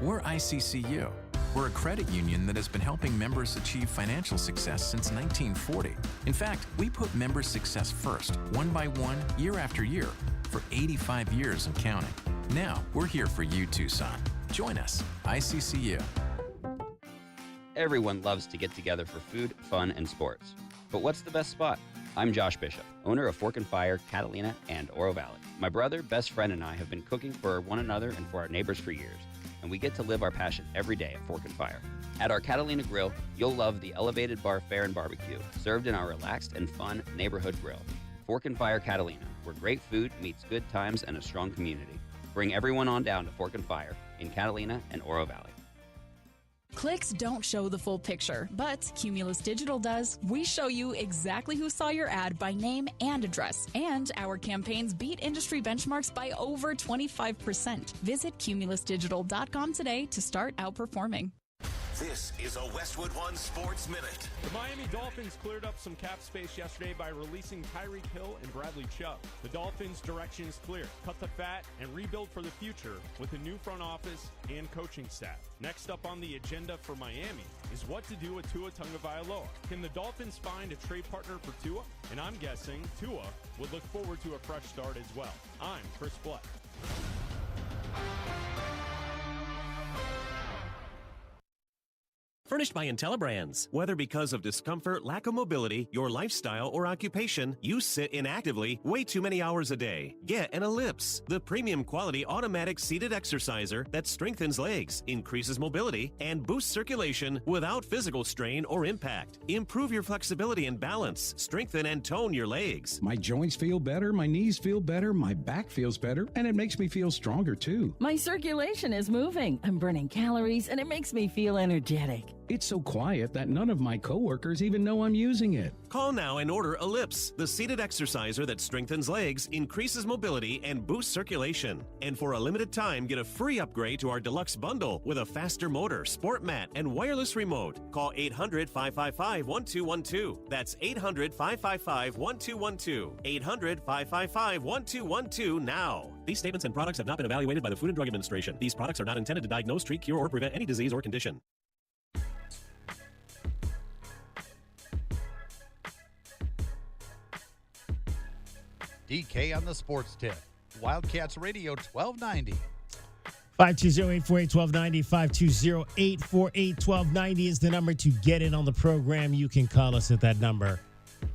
We're ICCU. We're a credit union that has been helping members achieve financial success since 1940. In fact, we put members' success first, one by one, year after year, for 85 years and counting. Now, we're here for you, Tucson. Join us, ICCU. Everyone loves to get together for food, fun, and sports. But what's the best spot? I'm Josh Bishop, owner of Fork and Fire, Catalina, and Oro Valley. My brother, best friend, and I have been cooking for one another and for our neighbors for years, and we get to live our passion every day at Fork and Fire. At our Catalina Grill, you'll love the elevated bar fare and barbecue, served in our relaxed and fun neighborhood grill. Fork and Fire Catalina, where great food meets good times and a strong community. Bring everyone on down to Fork and Fire in Catalina and Oro Valley. Clicks don't show the full picture, but Cumulus Digital does. We show you exactly who saw your ad by name and address, and our campaigns beat industry benchmarks by over 25%. Visit cumulusdigital.com today to start outperforming. This is a Westwood One Sports Minute. The Miami Dolphins cleared up some cap space yesterday by releasing Tyreek Hill and Bradley Chubb. The Dolphins' direction is clear. Cut the fat and rebuild for the future with a new front office and coaching staff. Next up on the agenda for Miami is what to do with Tua Tagovailoa. Can the Dolphins find a trade partner for Tua? And I'm guessing Tua would look forward to a fresh start as well. I'm Chris Black. Furnished by IntelliBrands. Whether because of discomfort, lack of mobility, your lifestyle, or occupation, you sit inactively way too many hours a day. Get an Ellipse, the premium quality automatic seated exerciser that strengthens legs, increases mobility, and boosts circulation without physical strain or impact. Improve your flexibility and balance, strengthen and tone your legs. My joints feel better, my knees feel better, my back feels better, and it makes me feel stronger too. My circulation is moving. I'm burning calories, and it makes me feel energetic. It's so quiet that none of my coworkers even know I'm using it. Call now and order Ellipse, the seated exerciser that strengthens legs, increases mobility, and boosts circulation. And for a limited time, get a free upgrade to our deluxe bundle with a faster motor, sport mat, and wireless remote. Call 800-555-1212. That's 800-555-1212. 800-555-1212 now. These statements and products have not been evaluated by the Food and Drug Administration. These products are not intended to diagnose, treat, cure, or prevent any disease or condition. DK on the sports tip. Wildcats Radio 1290. 520-848-1290. 520-848-1290 is the number to get in on the program. You can call us at that number.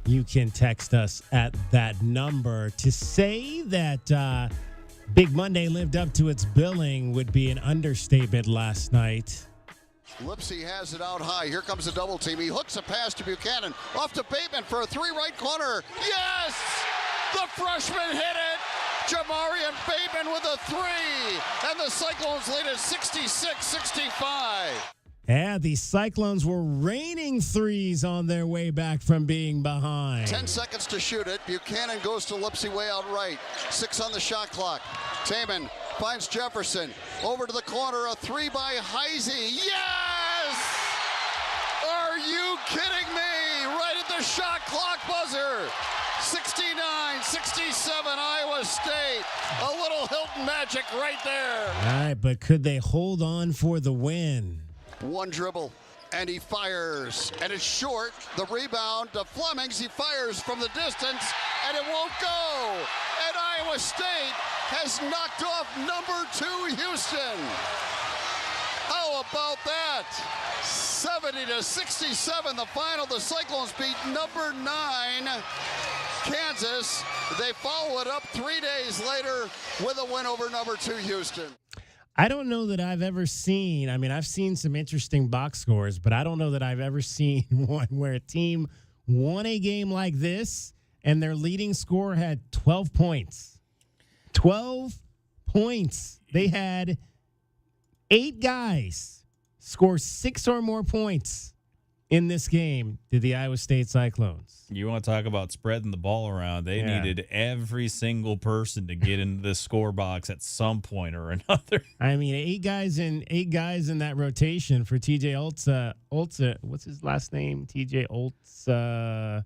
You can text us at that number. To say that Big Monday lived up to its billing would be an understatement last night. Lipsy has it out high. Here comes a double team. He hooks a pass to Buchanan. Off to Bateman for a three right corner. Yes! The freshman hit it! Jamarian Bateman with a three! And the Cyclones lead at 66-65. Yeah, the Cyclones were raining threes on their way back from being behind. 10 seconds to shoot it. Buchanan goes to Lipsy way out right. 6 on the shot clock. Taman finds Jefferson. Over to the corner. A three by Heisey. Yes! Are you kidding me? Right at the shot clock buzzer. 69-67 Iowa State. A little Hilton magic right there. All right, but could they hold on for the win? One dribble, and he fires, and it's short. The rebound to Flemings. He fires from the distance, and it won't go. And Iowa State has knocked off number 2 Houston. How about that? 70-67, the final. The Cyclones beat number 9 Kansas. They follow it up 3 days later with a win over number 2 Houston. I don't know that I've ever seen, I've seen some interesting box scores, but I don't know that I've ever seen one where a team won a game like this and their leading scorer had 12 points. 12 points. They had 8 guys score 6 or more points in this game to the Iowa State Cyclones. You want to talk about spreading the ball around. They needed every single person to get into the score box at some point or another. 8 guys in that rotation for TJ Oltza. What's his last name? TJ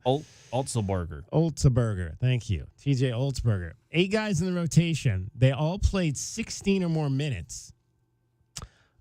Oltzelberger. Oltzelberger. Thank you. TJ Oltzelberger. 8 guys in the rotation. They all played 16 or more minutes.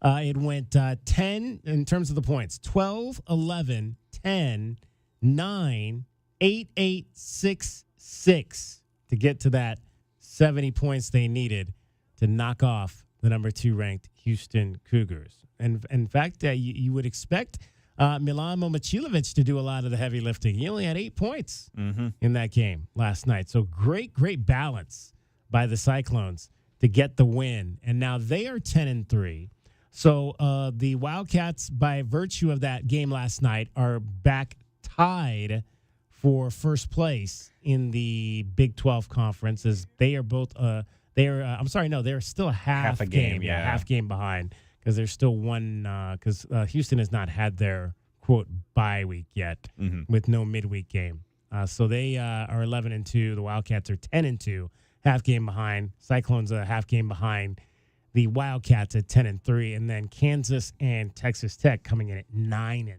It went 10 in terms of the points. 12, 11, 10, 9, 8, 8, 6, 6 to get to that 70 points they needed to knock off the number 2 ranked Houston Cougars. And in fact, you would expect Milan Momcilovic to do a lot of the heavy lifting. He only had 8 points in that game last night. So great balance by the Cyclones to get the win. And now they are 10-3. So the Wildcats, by virtue of that game last night, are back tied for first place in the Big 12 conference, as they are both they're still a half a game, half game behind, because there's still one, because Houston has not had their quote bye week yet with no midweek game. So they are 11-2. The Wildcats are 10-2, half game behind. Cyclones a half game behind the Wildcats at 10-3, and then Kansas and Texas Tech coming in at 9-3.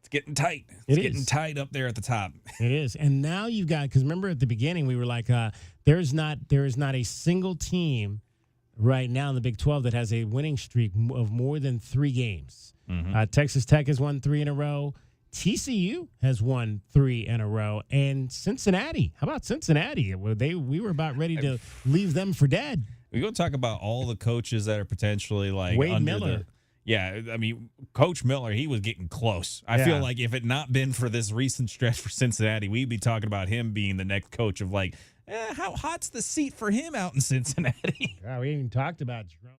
Getting tight. It's getting tight up there at the top. It is. And now you've got, because remember at the beginning we were like, there is not a single team right now in the Big 12 that has a winning streak of more than 3 games. Texas Tech has won 3 in a row. TCU has won 3 in a row. And Cincinnati. How about Cincinnati? We were about ready to leave them for dead. We're going to talk about all the coaches that are potentially like Wade Miller. Coach Miller, he was getting close. I feel like if it not been for this recent stretch for Cincinnati, we'd be talking about him being the next coach of how hot's the seat for him out in Cincinnati? Yeah, we even talked about Jerome.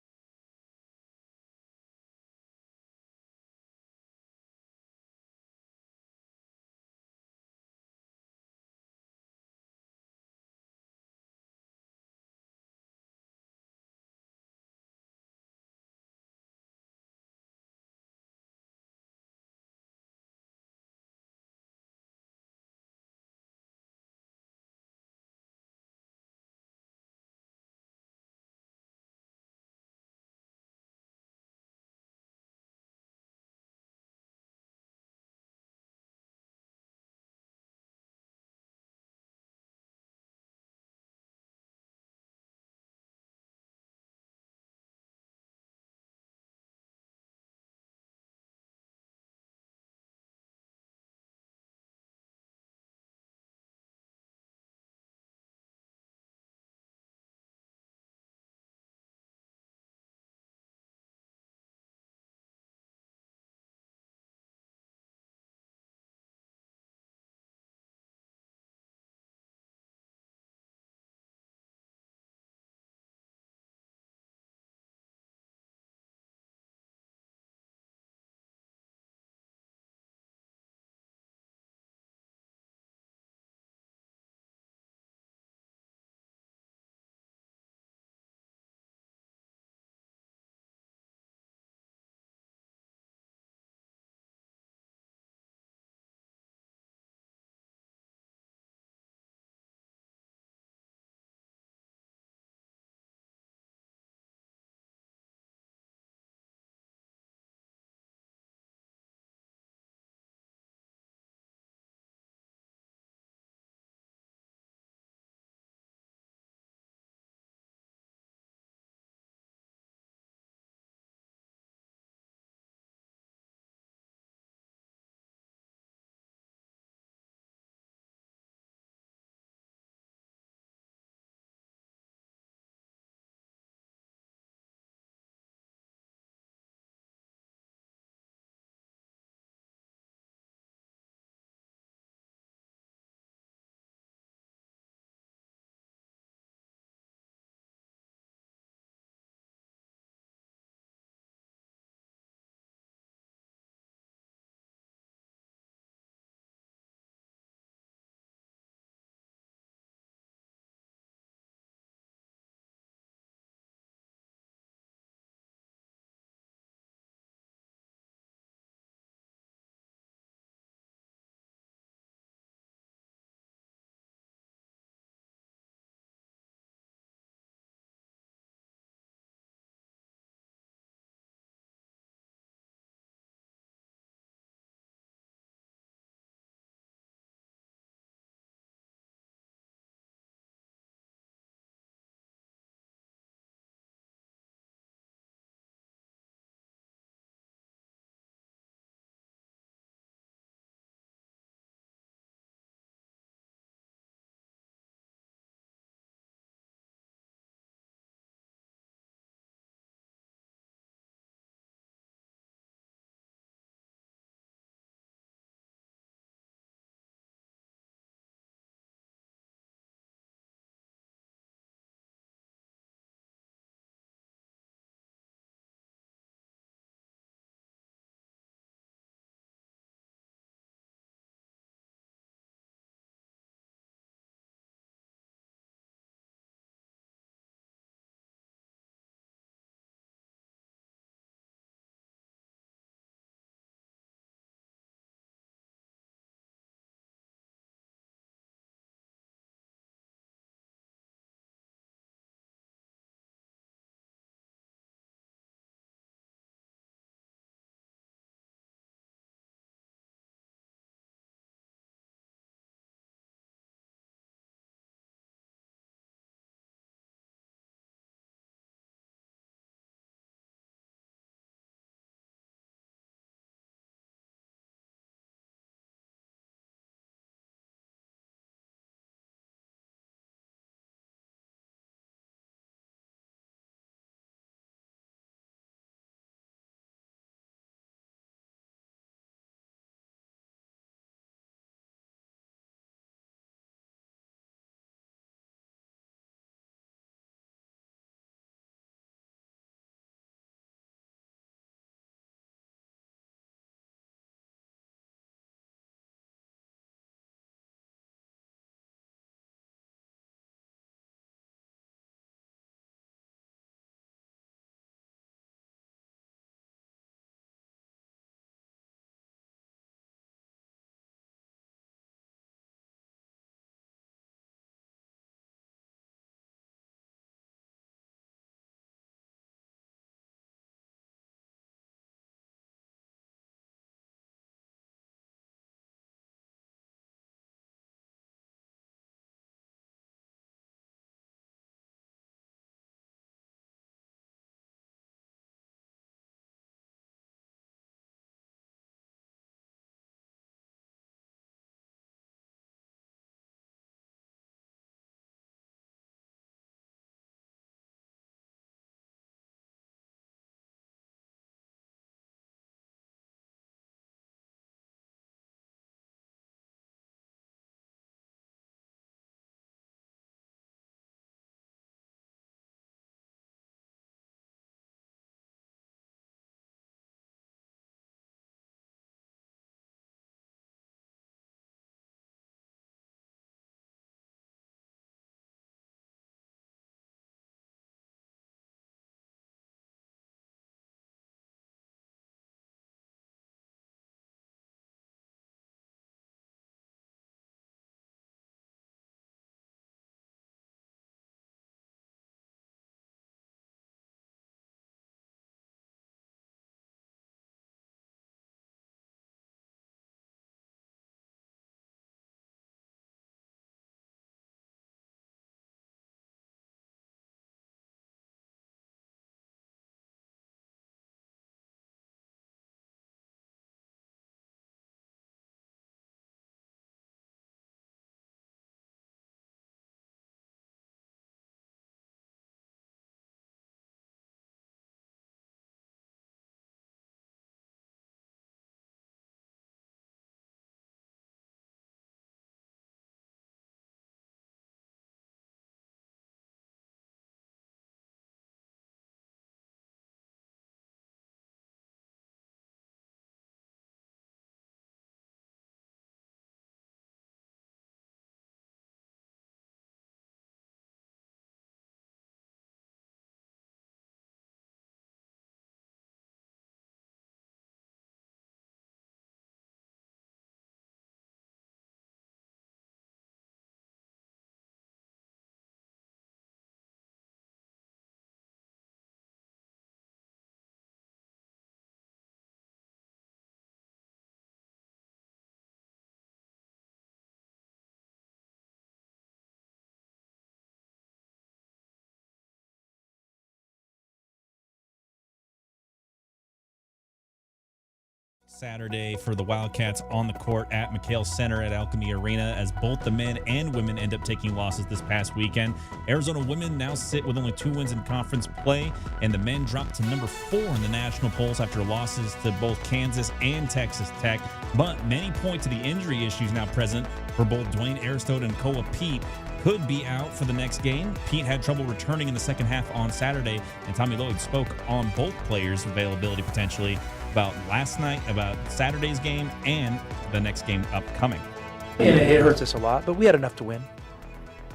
Saturday for the Wildcats on the court at McHale Center at Alchemy Arena as both the men and women end up taking losses this past weekend. Arizona women now sit with only 2 wins in conference play, and the men dropped to number 4 in the national polls after losses to both Kansas and Texas Tech. But many point to the injury issues now present for both Dwayne Aristote and Koa Pete. Could be out for the next game. Pete had trouble returning in the second half on Saturday, and Tommy Lloyd spoke on both players' availability potentially about last night, about Saturday's game, and the next game upcoming. And it hurts us a lot, but we had enough to win.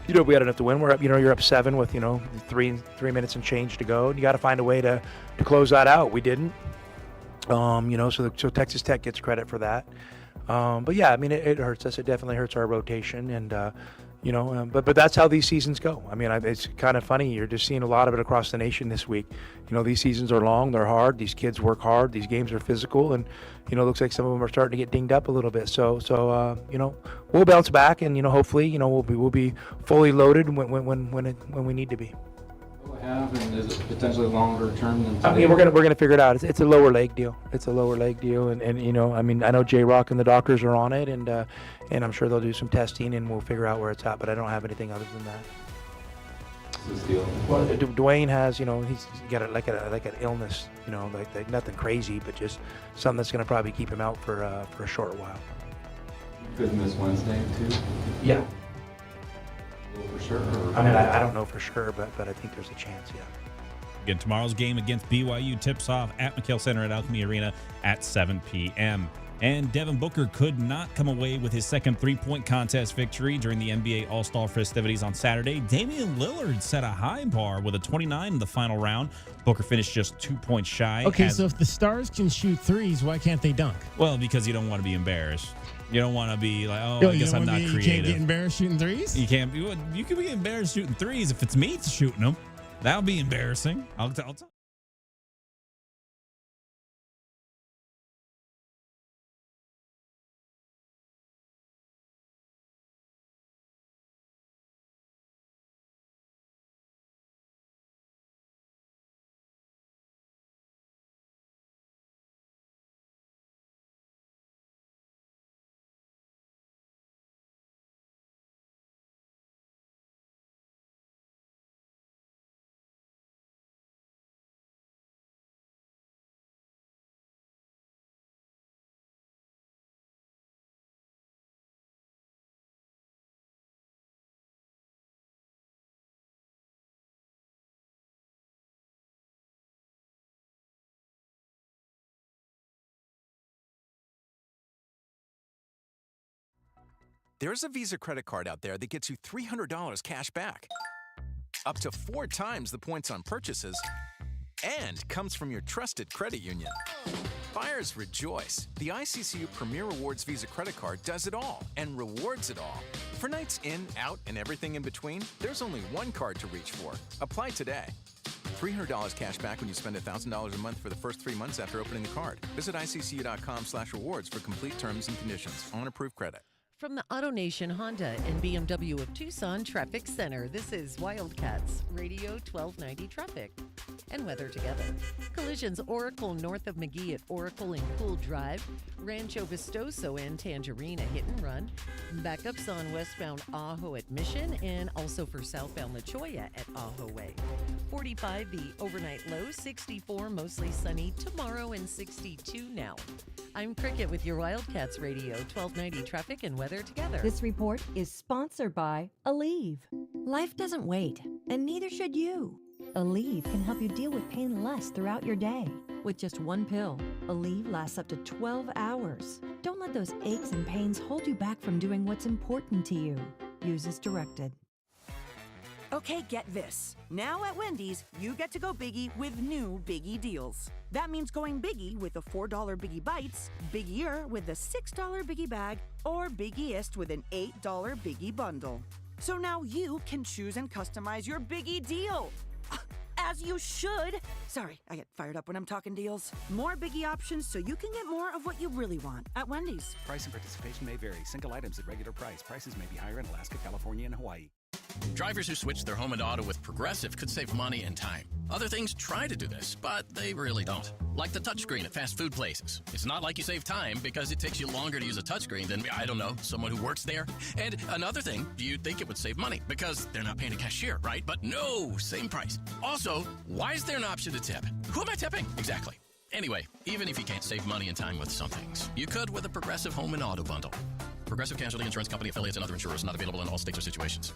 We had enough to win. We're up, you're up 7 with, 3 minutes and change to go, and you got to find a way to close that out. We didn't. So Texas Tech gets credit for that. But yeah, it hurts us. It definitely hurts our rotation, and but that's how these seasons go. It's kind of funny. You're just seeing a lot of it across the nation this week. These seasons are long, they're hard. These kids work hard. These games are physical, and it looks like some of them are starting to get dinged up a little bit. So we'll bounce back, and hopefully, we'll be fully loaded when we need to be. And is it potentially longer term than today? We're gonna figure it out. It's a lower leg deal. And I know J-Rock and the doctors are on it, and I'm sure they'll do some testing and we'll figure out where it's at. But I don't have anything other than that. What's the deal? Well, Dwayne has, he's got an illness, like nothing crazy, but just something that's gonna probably keep him out for a short while. Could miss Wednesday too. Yeah. For sure? I don't know for sure, but I think there's a chance, yeah. Again, tomorrow's game against BYU tips off at McHale Center at Alchemy Arena at 7 p.m. And Devin Booker could not come away with his second three-point contest victory during the NBA All-Star festivities on Saturday. Damian Lillard set a high bar with a 29 in the final round. Booker finished just 2 points shy. Okay, so if the stars can shoot threes, why can't they dunk? Well, because you don't want to be embarrassed. You don't want to be like, I guess I'm not creative. You can't get embarrassed shooting threes? You can't. You can be embarrassed shooting threes if it's me shooting them. That'll be embarrassing. I'll tell. There's a Visa credit card out there that gets you $300 cash back, up to 4 times the points on purchases, and comes from your trusted credit union. Buyers rejoice. The ICCU Premier Rewards Visa credit card does it all and rewards it all. For nights in, out, and everything in between, there's only one card to reach for. Apply today. $300 cash back when you spend $1,000 a month for the first 3 months after opening the card. Visit ICCU.com/rewards for complete terms and conditions on approved credit. From the AutoNation Honda and BMW of Tucson Traffic Center, this is Wildcats Radio 1290 Traffic and weather together. Collisions Oracle north of McGee at Oracle and Cool Drive, Rancho Vistoso and Tangerine, a hit and run. Backups on westbound Ajo at Mission and also for southbound La Cholla at Ajo Way. 45 the overnight low, 64 mostly sunny tomorrow and 62 now. I'm Cricket with your Wildcats Radio 1290 Traffic and weather together. This report is sponsored by Aleve. Life doesn't wait, and neither should you. Aleve can help you deal with pain less throughout your day. With just one pill, Aleve lasts up to 12 hours. Don't let those aches and pains hold you back from doing what's important to you. Use as directed. Okay, get this. Now at Wendy's, you get to go biggie with new Biggie deals. That means going biggie with the $4 Biggie Bites, biggier with the $6 Biggie Bag, or biggiest with an $8 Biggie Bundle. So now you can choose and customize your Biggie deal. As you should. Sorry, I get fired up when I'm talking deals. More Biggie options so you can get more of what you really want at Wendy's. Price and participation may vary. Single items at regular price. Prices may be higher in Alaska, California, and Hawaii. Drivers who switch their home and auto with Progressive could save money and time. Other things try to do this, but they really don't. Like the touchscreen at fast food places. It's not like you save time because it takes you longer to use a touchscreen than, I don't know, someone who works there. And another thing, you'd think it would save money because they're not paying a cashier, right? But no, same price. Also, why is there an option to tip? Who am I tipping? Exactly. Anyway, even if you can't save money and time with some things, you could with a Progressive Home and Auto Bundle. Progressive Casualty Insurance Company affiliates and other insurers, not available in all states or situations.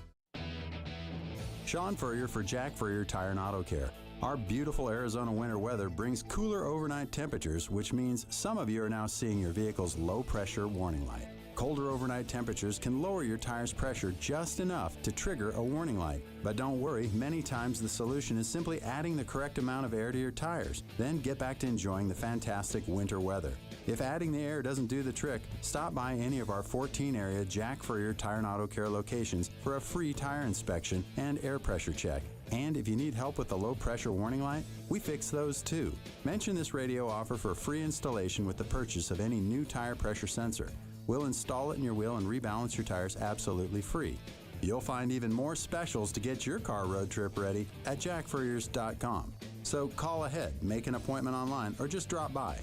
Sean Furrier for Jack Furrier Tire and Auto Care. Our beautiful Arizona winter weather brings cooler overnight temperatures, which means some of you are now seeing your vehicle's low pressure warning light. Colder overnight temperatures can lower your tire's pressure just enough to trigger a warning light. But don't worry, many times the solution is simply adding the correct amount of air to your tires. Then get back to enjoying the fantastic winter weather. If adding the air doesn't do the trick, stop by any of our 14 area Jack Furrier Tire and Auto Care locations for a free tire inspection and air pressure check. And if you need help with the low pressure warning light, we fix those too. Mention this radio offer for free installation with the purchase of any new tire pressure sensor. We'll install it in your wheel and rebalance your tires absolutely free. You'll find even more specials to get your car road trip ready at jackfurriers.com. So call ahead, make an appointment online, or just drop by.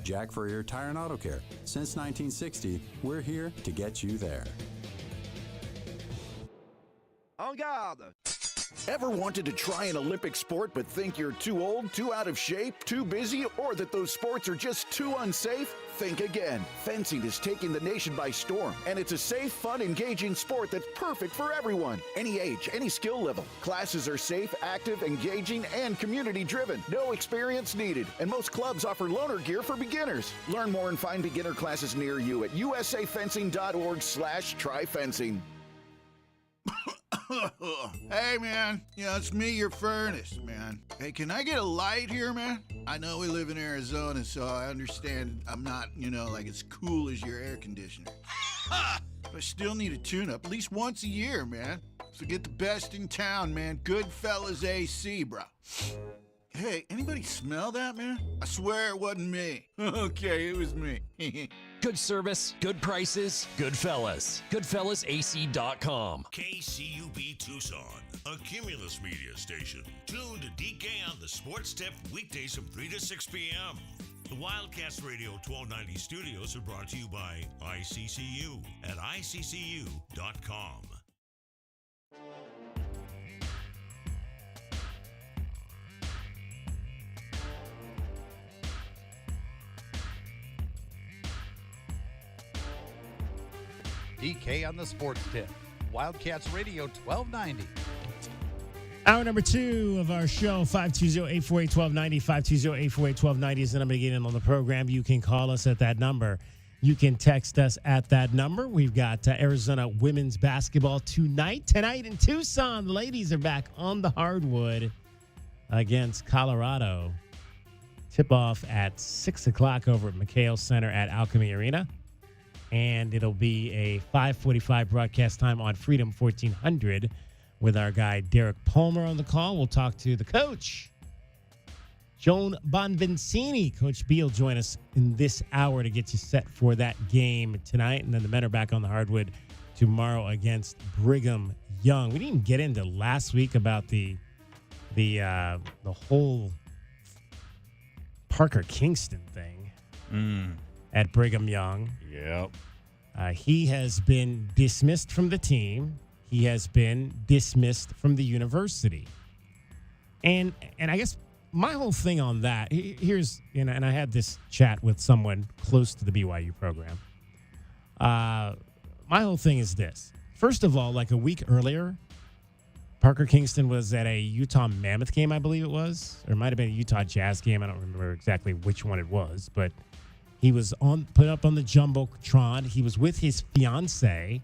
Jack Furrier Tire and Auto Care. Since 1960, we're here to get you there. En garde! Ever wanted to try an Olympic sport but think you're too old, too out of shape, too busy, or that those sports are just too unsafe? Think again. Fencing is taking the nation by storm, and it's a safe, fun, engaging sport that's perfect for everyone. Any age, any skill level. Classes are safe, active, engaging, and community-driven. No experience needed, and most clubs offer loaner gear for beginners. Learn more and find beginner classes near you at usafencing.org/tryfencing. Hey, man. It's me, your furnace, man. Hey, can I get a light here, man? I know we live in Arizona, so I understand I'm not, like as cool as your air conditioner. But I still need a tune-up at least once a year, man. So get the best in town, man. Goodfellas AC, bro. Hey, anybody smell that, man? I swear it wasn't me. Okay, it was me. Good service, good prices, Goodfellas. GoodfellasAC.com. KCUB Tucson, a Cumulus media station. Tuned to DK on the Sports Tip weekdays from 3 to 6 p.m. The Wildcats Radio 1290 studios are brought to you by ICCU at ICCU.com. DK on the Sports Tip. Wildcats Radio 1290. Hour number 2 of our show, 520-848-1290. 520-848-1290 is the number to get in on the program. You can call us at that number. You can text us at that number. We've got Arizona women's basketball tonight in Tucson. The ladies are back on the hardwood against Colorado. Tip-off at 6 o'clock over at McHale Center at Alchemy Arena. And it'll be a 5:45 broadcast time on Freedom 1400 with our guy Derek Palmer on the call. We'll talk to the coach, Joan Bonvincini. Coach B will join us in this hour to get you set for that game tonight. And then the men are back on the hardwood tomorrow against Brigham Young. We didn't even get into last week about the whole Parker Kingston thing at Brigham Young. Yep. He has been dismissed from the team. He has been dismissed from the university. And I guess my whole thing on that, here's, and I had this chat with someone close to the BYU program. My whole thing is this. First of all, like a week earlier, Parker Kingston was at a Utah Mammoth game, I believe it was. Or it might have been a Utah Jazz game. I don't remember exactly which one it was, but he was put up on the Jumbotron. He was with his fiance,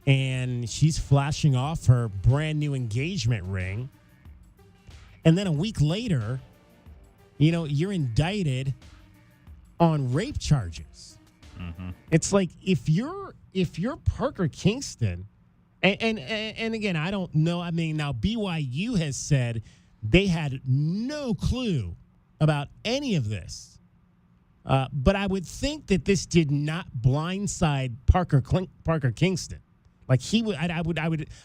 and she's flashing off her brand new engagement ring. And then a week later, you're indicted on rape charges. Mm-hmm. It's like if you're Parker Kingston, and again, I don't know. I mean, now BYU has said they had no clue about any of this. But I would think that this did not blindside Parker Kingston. Like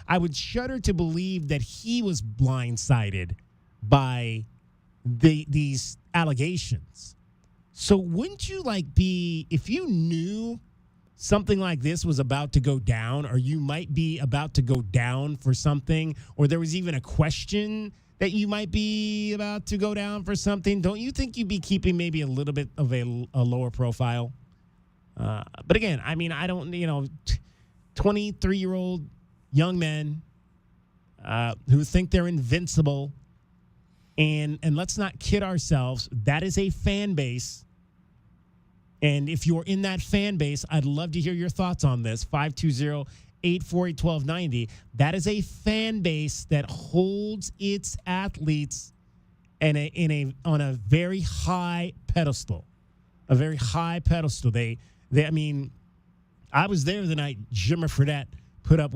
I would shudder to believe that he was blindsided by these allegations. So wouldn't you be, if you knew something like this was about to go down, or you might be about to go down for something, or there was even a question that you might be about to go down for something, don't you think you'd be keeping maybe a little bit of a lower profile? But again, I mean, I don't, 23-year-old young men who think they're invincible. And let's not kid ourselves. That is a fan base. And if you're in that fan base, I'd love to hear your thoughts on this. 520-848-1290. That is a fan base that holds its athletes on a very high pedestal. A very high pedestal. I mean, I was there the night Jimmer Fredette put up,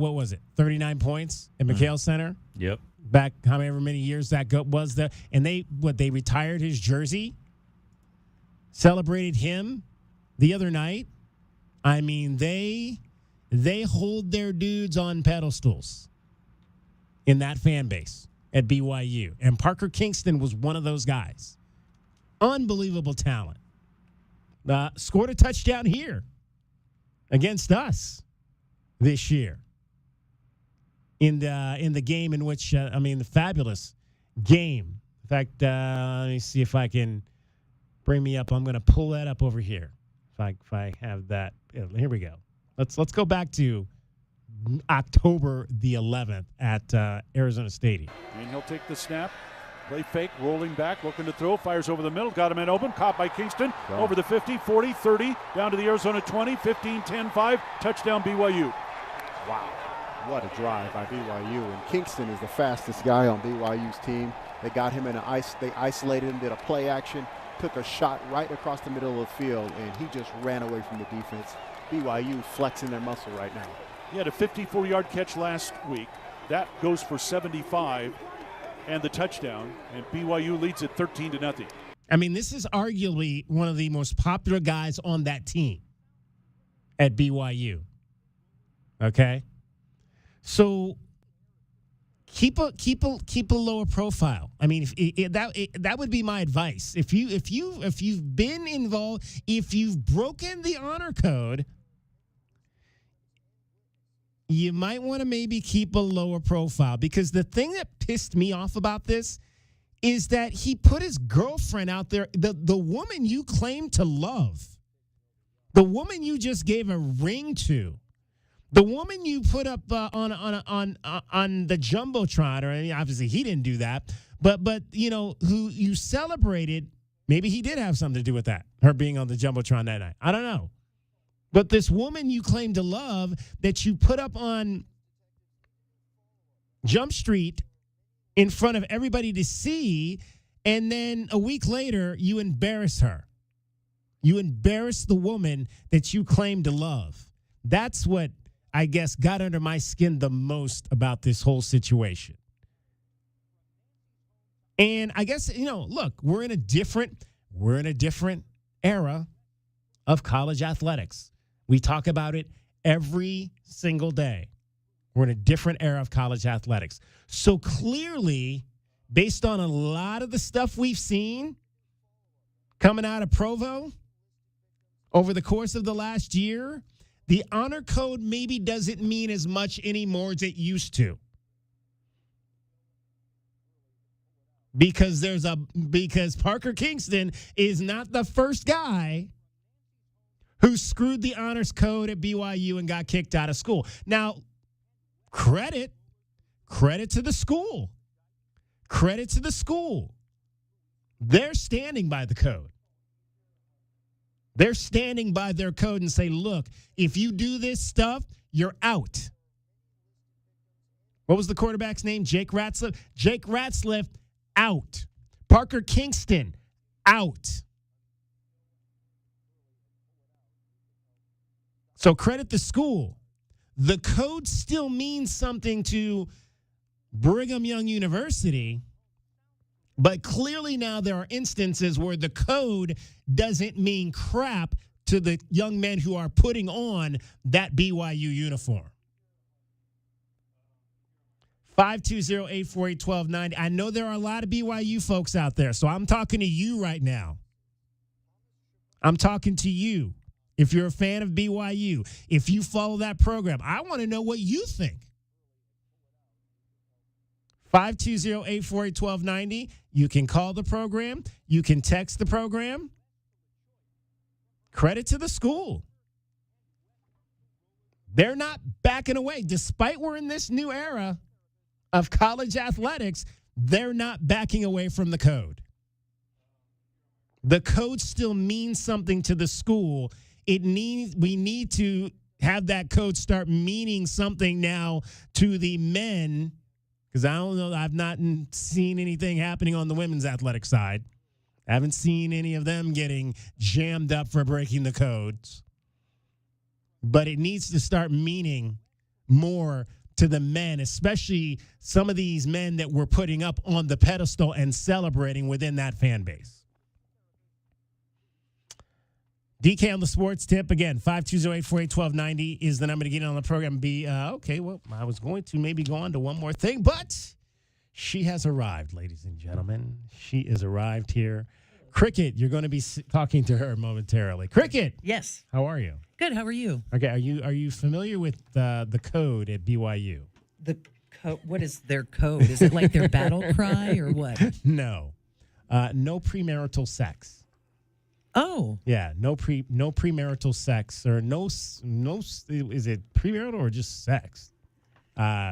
39 points at McHale Center? Yep. Back however many years that was there. And they retired his jersey, celebrated him the other night. I mean, they hold their dudes on pedestals in that fan base at BYU. And Parker Kingston was one of those guys. Unbelievable talent. Scored a touchdown here against us this year in the game in which, the fabulous game. In fact, let me see if I can bring me up. I'm going to pull that up over here. If I have that. Here we go. Let's go back to October the 11th at Arizona Stadium. And he'll take the snap. Play fake, rolling back, looking to throw, fires over the middle, got him in open, caught by Kingston, over the 50, 40, 30, down to the Arizona 20, 15, 10, 5, touchdown BYU. Wow, what a drive by BYU, and Kingston is the fastest guy on BYU's team. They got him they isolated him, did a play action, took a shot right across the middle of the field, and he just ran away from the defense. BYU flexing their muscle right now. He had a 54-yard catch last week. That goes for 75. And the touchdown, and BYU leads it 13-0. I mean, this is arguably one of the most popular guys on that team at BYU. Okay, so keep a lower profile. I mean, that would be my advice. If you've been involved, if you've broken the honor code, you might want to maybe keep a lower profile, because the thing that pissed me off about this is that he put his girlfriend out there, the woman you claim to love, the woman you just gave a ring to, the woman you put up on the Jumbotron, or obviously he didn't do that, but who you celebrated, maybe he did have something to do with that, her being on the Jumbotron that night. I don't know. But this woman you claim to love that you put up on Jump Street in front of everybody to see, and then a week later you embarrass her. You embarrass the woman that you claim to love. That's what, I guess, got under my skin the most about this whole situation. And I guess, look, we're in a different era of college athletics. We talk about it every single day. We're in a different era of college athletics. So clearly, based on a lot of the stuff we've seen coming out of Provo over the course of the last year, the honor code maybe doesn't mean as much anymore as it used to. Because Parker Kingston is not the first guy who screwed the honors code at BYU and got kicked out of school. Now, credit to the school. Credit to the school. They're standing by the code. They're standing by their code and say, look, if you do this stuff, you're out. What was the quarterback's name? Jake Ratzliff? Jake Ratzliff, out. Parker Kingston, out. So credit the school. The code still means something to Brigham Young University, but clearly now there are instances where the code doesn't mean crap to the young men who are putting on that BYU uniform. 520-848-1290. I know there are a lot of BYU folks out there, so I'm talking to you right now. I'm talking to you. If you're a fan of BYU, if you follow that program, I want to know what you think. 520-848-1290. You can call the program. You can text the program. Credit to the school. They're not backing away. Despite we're in this new era of college athletics, they're not backing away from the code. The code still means something to the school. We need to have that code start meaning something now to the men, because I don't know, I've not seen anything happening on the women's athletic side. I haven't seen any of them getting jammed up for breaking the codes. But it needs to start meaning more to the men, especially some of these men that we're putting up on the pedestal and celebrating within that fan base. DK on the sports tip. Again, 520-848-1290 is the number to get on the program. Okay, well, I was going to maybe go on to one more thing, but she has arrived, ladies and gentlemen. She has arrived here. Cricket, you're going to be talking to her momentarily. Cricket. Yes. How are you? Good. How are you? Okay. Are you familiar with the code at BYU? The code. What is their code? Is it like their battle cry or what? No. No premarital sex. Oh. Yeah. No premarital sex or no. Is it premarital or just sex?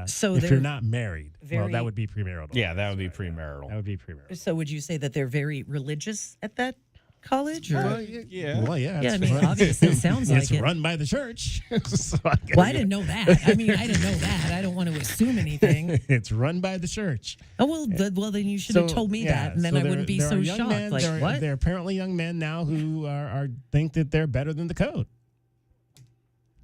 So if you're not married, well, that would be premarital. Yeah, that would be premarital. That would be premarital. So would you say that they're very religious at that college? Or? Yeah. Well, yeah. Yeah, I mean, obviously it sounds like it's it. run by the church. Well, I didn't know that. I mean, I didn't know that. I don't want to assume anything. It's run by the church. Oh, well, then you should have told me that, and then I wouldn't be so shocked. Men, like, what? There are apparently young men now who think that they're better than the code.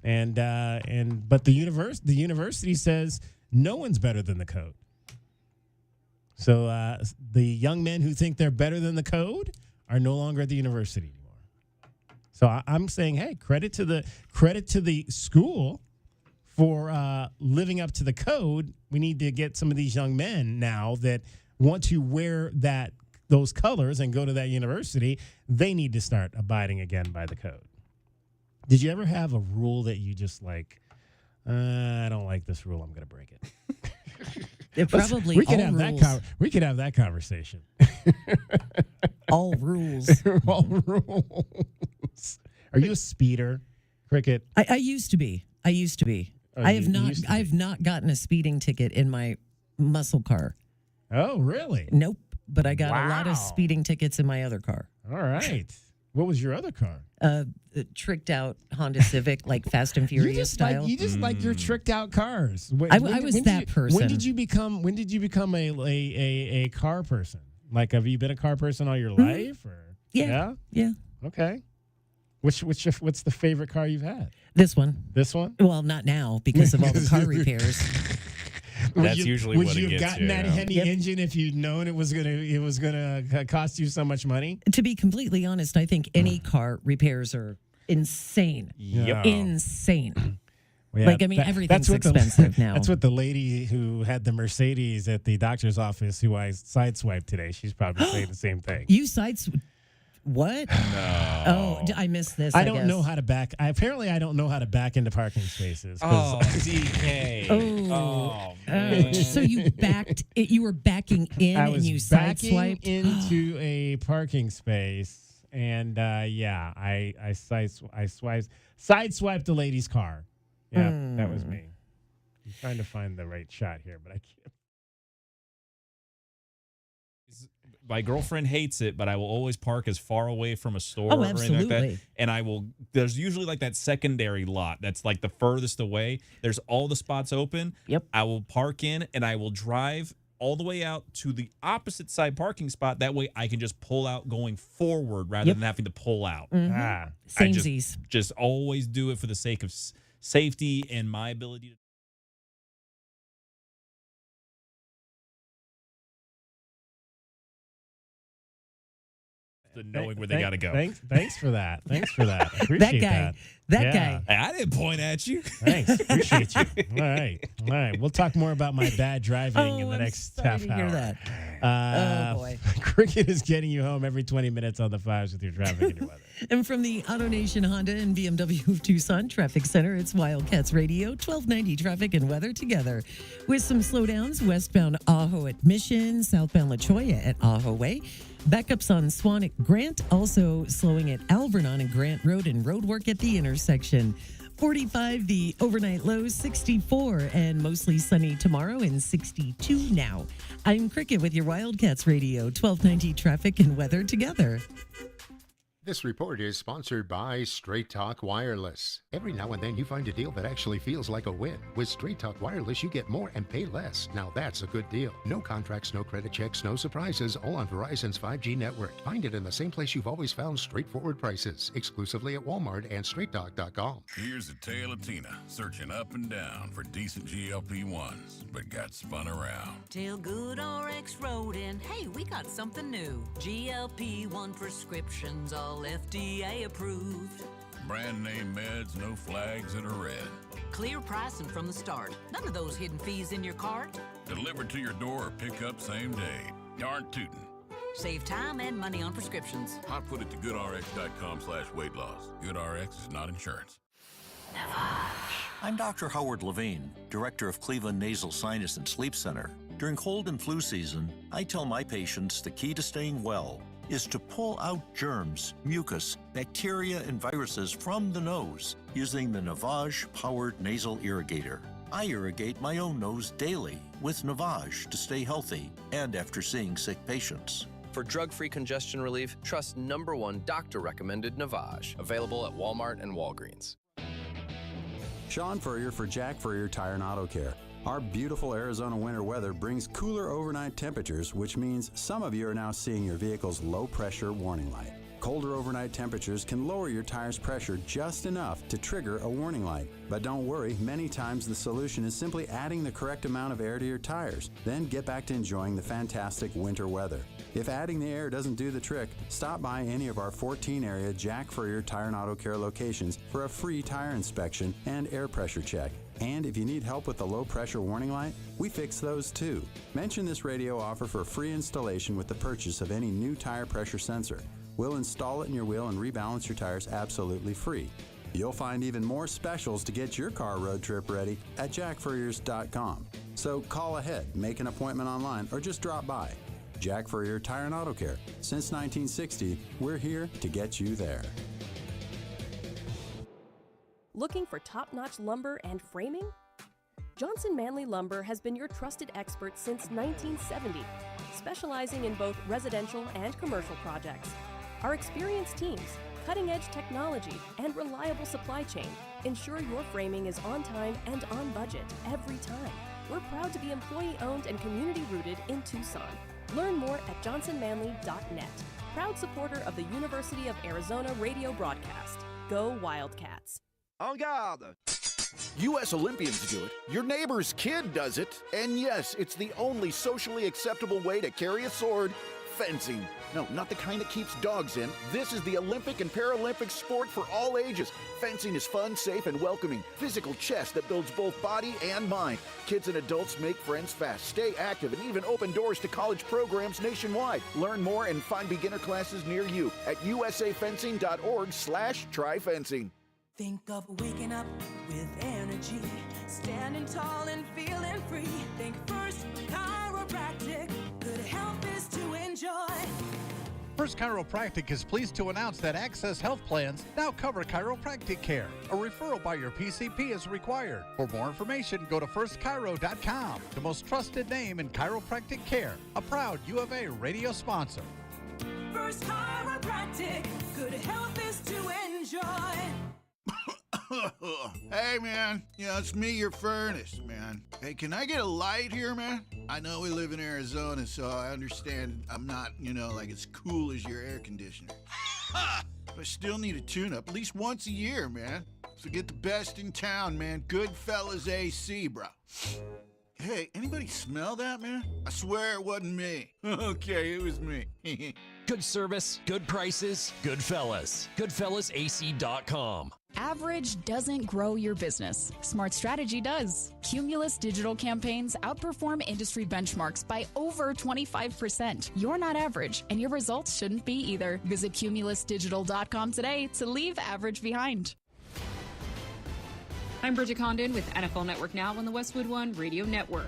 But the university says no one's better than the code. So the young men who think they're better than the code are no longer at the university anymore. So I'm saying, hey, credit to the school for living up to the code. We need to get some of these young men now that want to wear those colors and go to that university. They need to start abiding again by the code. Did you ever have a rule that you just like? I don't like this rule. I'm going to break it. We could have that conversation. All rules. All rules. Are you a speeder, Cricket? I used to be. Oh, I have not gotten a speeding ticket in my muscle car. Oh, really? Nope. But I got a lot of speeding tickets in my other car. All right. What was your other car? A tricked out Honda Civic, like Fast and Furious style. You just like your tricked out cars. I was that person. When did you become a car person? Like, have you been a car person all your life? Or Yeah. Okay. What's the favorite car you've had? This one. This one? Well, not now because of all the car repairs. That's usually what it gets. Would you have gotten that heavy engine if you'd known it was gonna cost you so much money? To be completely honest, I think any car repairs are insane. Yep. Insane. Well, yeah, like, I mean, everything's expensive now. That's what the lady who had the Mercedes at the doctor's office, who I sideswiped today, she's probably saying the same thing. You sideswiped? What? No. Oh, I missed this. I don't know how to back. Apparently, I don't know how to back into parking spaces. Oh, DK. Oh, so you backed it. You were backing in, I was and you backing sideswiped into a parking space, and I sideswiped the lady's car. Yeah, that was me. I'm trying to find the right shot here, but I can't. My girlfriend hates it, but I will always park as far away from a store Oh, or anything like that. absolutely. And there's usually like that secondary lot that's like the furthest away. There's all the spots open. Yep. I will park in and I will drive all the way out to the opposite side parking spot. That way I can just pull out going forward rather than having to pull out. Mhm. I Samesies. just always do it for the sake of safety and my ability to. Knowing where they got to go. Thanks for that. Thanks for that. I appreciate That guy, That guy. I didn't point at you. Thanks. Appreciate you. All right. We'll talk more about my bad driving in the next half to hour. hear that. Oh, boy. Cricket is getting you home every 20 minutes on the fives with your traffic and your weather. And from the Auto Nation Honda and BMW of Tucson Traffic Center, it's Wildcats Radio, 1290 traffic and weather together. With some slowdowns, westbound Ajo at Mission, southbound La Cholla at Ajo Way. Backups on Swanwick Grant, also slowing at Alvernon and Grant Road and road work at the intersection. 45, the overnight low, 64, and mostly sunny tomorrow and 62 now. I'm Cricket with your Wildcats Radio, 1290 traffic and weather together. This report is sponsored by Straight Talk Wireless. Every now and then you find a deal that actually feels like a win. With Straight Talk Wireless, you get more and pay less. Now that's a good deal. No contracts, no credit checks, no surprises, all on Verizon's 5G network. Find it in the same place you've always found straightforward prices, exclusively at Walmart and StraightTalk.com. Here's the tale of Tina, searching up and down for decent GLP-1s, but got spun around. Till Good RX wrote in, hey, we got something new. GLP-1 prescriptions, all FDA approved. Brand name meds, no flags that are red. Clear pricing from the start. None of those hidden fees in your cart. Delivered to your door or pick up same day. Darn tootin'. Save time and money on prescriptions. Hot put it to goodrx.com/weight loss. GoodRx is not insurance. I'm Dr. Howard Levine, Director of Cleveland Nasal Sinus and Sleep Center. During cold and flu season, I tell my patients the key to staying well is to pull out germs, mucus, bacteria, and viruses from the nose using the Navage-powered nasal irrigator. I irrigate my own nose daily with Navage to stay healthy and after seeing sick patients. For drug-free congestion relief, trust #1 doctor-recommended Navage. Available at Walmart and Walgreens. Sean Furrier for Jack Furrier Tire and Auto Care. Our beautiful Arizona winter weather brings cooler overnight temperatures, which means some of you are now seeing your vehicle's low-pressure warning light. Colder overnight temperatures can lower your tire's pressure just enough to trigger a warning light. But don't worry, many times the solution is simply adding the correct amount of air to your tires. Then get back to enjoying the fantastic winter weather. If adding the air doesn't do the trick, stop by any of our 14-area Jack Furrier Tire and Auto Care locations for a free tire inspection and air pressure check. And if you need help with the low-pressure warning light, we fix those too. Mention this radio offer for free installation with the purchase of any new tire pressure sensor. We'll install it in your wheel and rebalance your tires absolutely free. You'll find even more specials to get your car road trip ready at jackfurriers.com. So call ahead, make an appointment online, or just drop by. Jack Furrier Tire and Auto Care. Since 1960, we're here to get you there. Looking for top-notch lumber and framing? Johnson Manley Lumber has been your trusted expert since 1970, specializing in both residential and commercial projects. Our experienced teams, cutting-edge technology, and reliable supply chain ensure your framing is on time and on budget every time. We're proud to be employee-owned and community-rooted in Tucson. Learn more at johnsonmanley.net. Proud supporter of the University of Arizona radio broadcast. Go Wildcats. En garde! U.S. Olympians do it. Your neighbor's kid does it. And yes, it's the only socially acceptable way to carry a sword. Fencing. No, not the kind that keeps dogs in. This is the Olympic and Paralympic sport for all ages. Fencing is fun, safe, and welcoming. Physical chess that builds both body and mind. Kids and adults make friends fast, stay active, and even open doors to college programs nationwide. Learn more and find beginner classes near you at usafencing.org/tryfencing. Think of waking up with energy, standing tall and feeling free. Think First Chiropractic, good health is to enjoy. First Chiropractic is pleased to announce that Access Health Plans now cover chiropractic care. A referral by your PCP is required. For more information, go to firstchiro.com, the most trusted name in chiropractic care. A proud U of A radio sponsor. First Chiropractic, good health is to enjoy. Hey, man. It's me, your furnace, man. Hey, can I get a light here, man? I know we live in Arizona, so I understand I'm not, like as cool as your air conditioner. But I still need a tune-up at least once a year, man. So get the best in town, man. Goodfellas AC, bro. Hey, anybody smell that, man? I swear it wasn't me. Okay, it was me. Good service, good prices, good fellas. GoodfellasAC.com. Average doesn't grow your business. Smart Strategy does. Cumulus digital campaigns outperform industry benchmarks by over 25%. You're not average, and your results shouldn't be either. Visit cumulusdigital.com today to leave average behind. I'm Bridget Condon with NFL Network Now on the Westwood One Radio Network.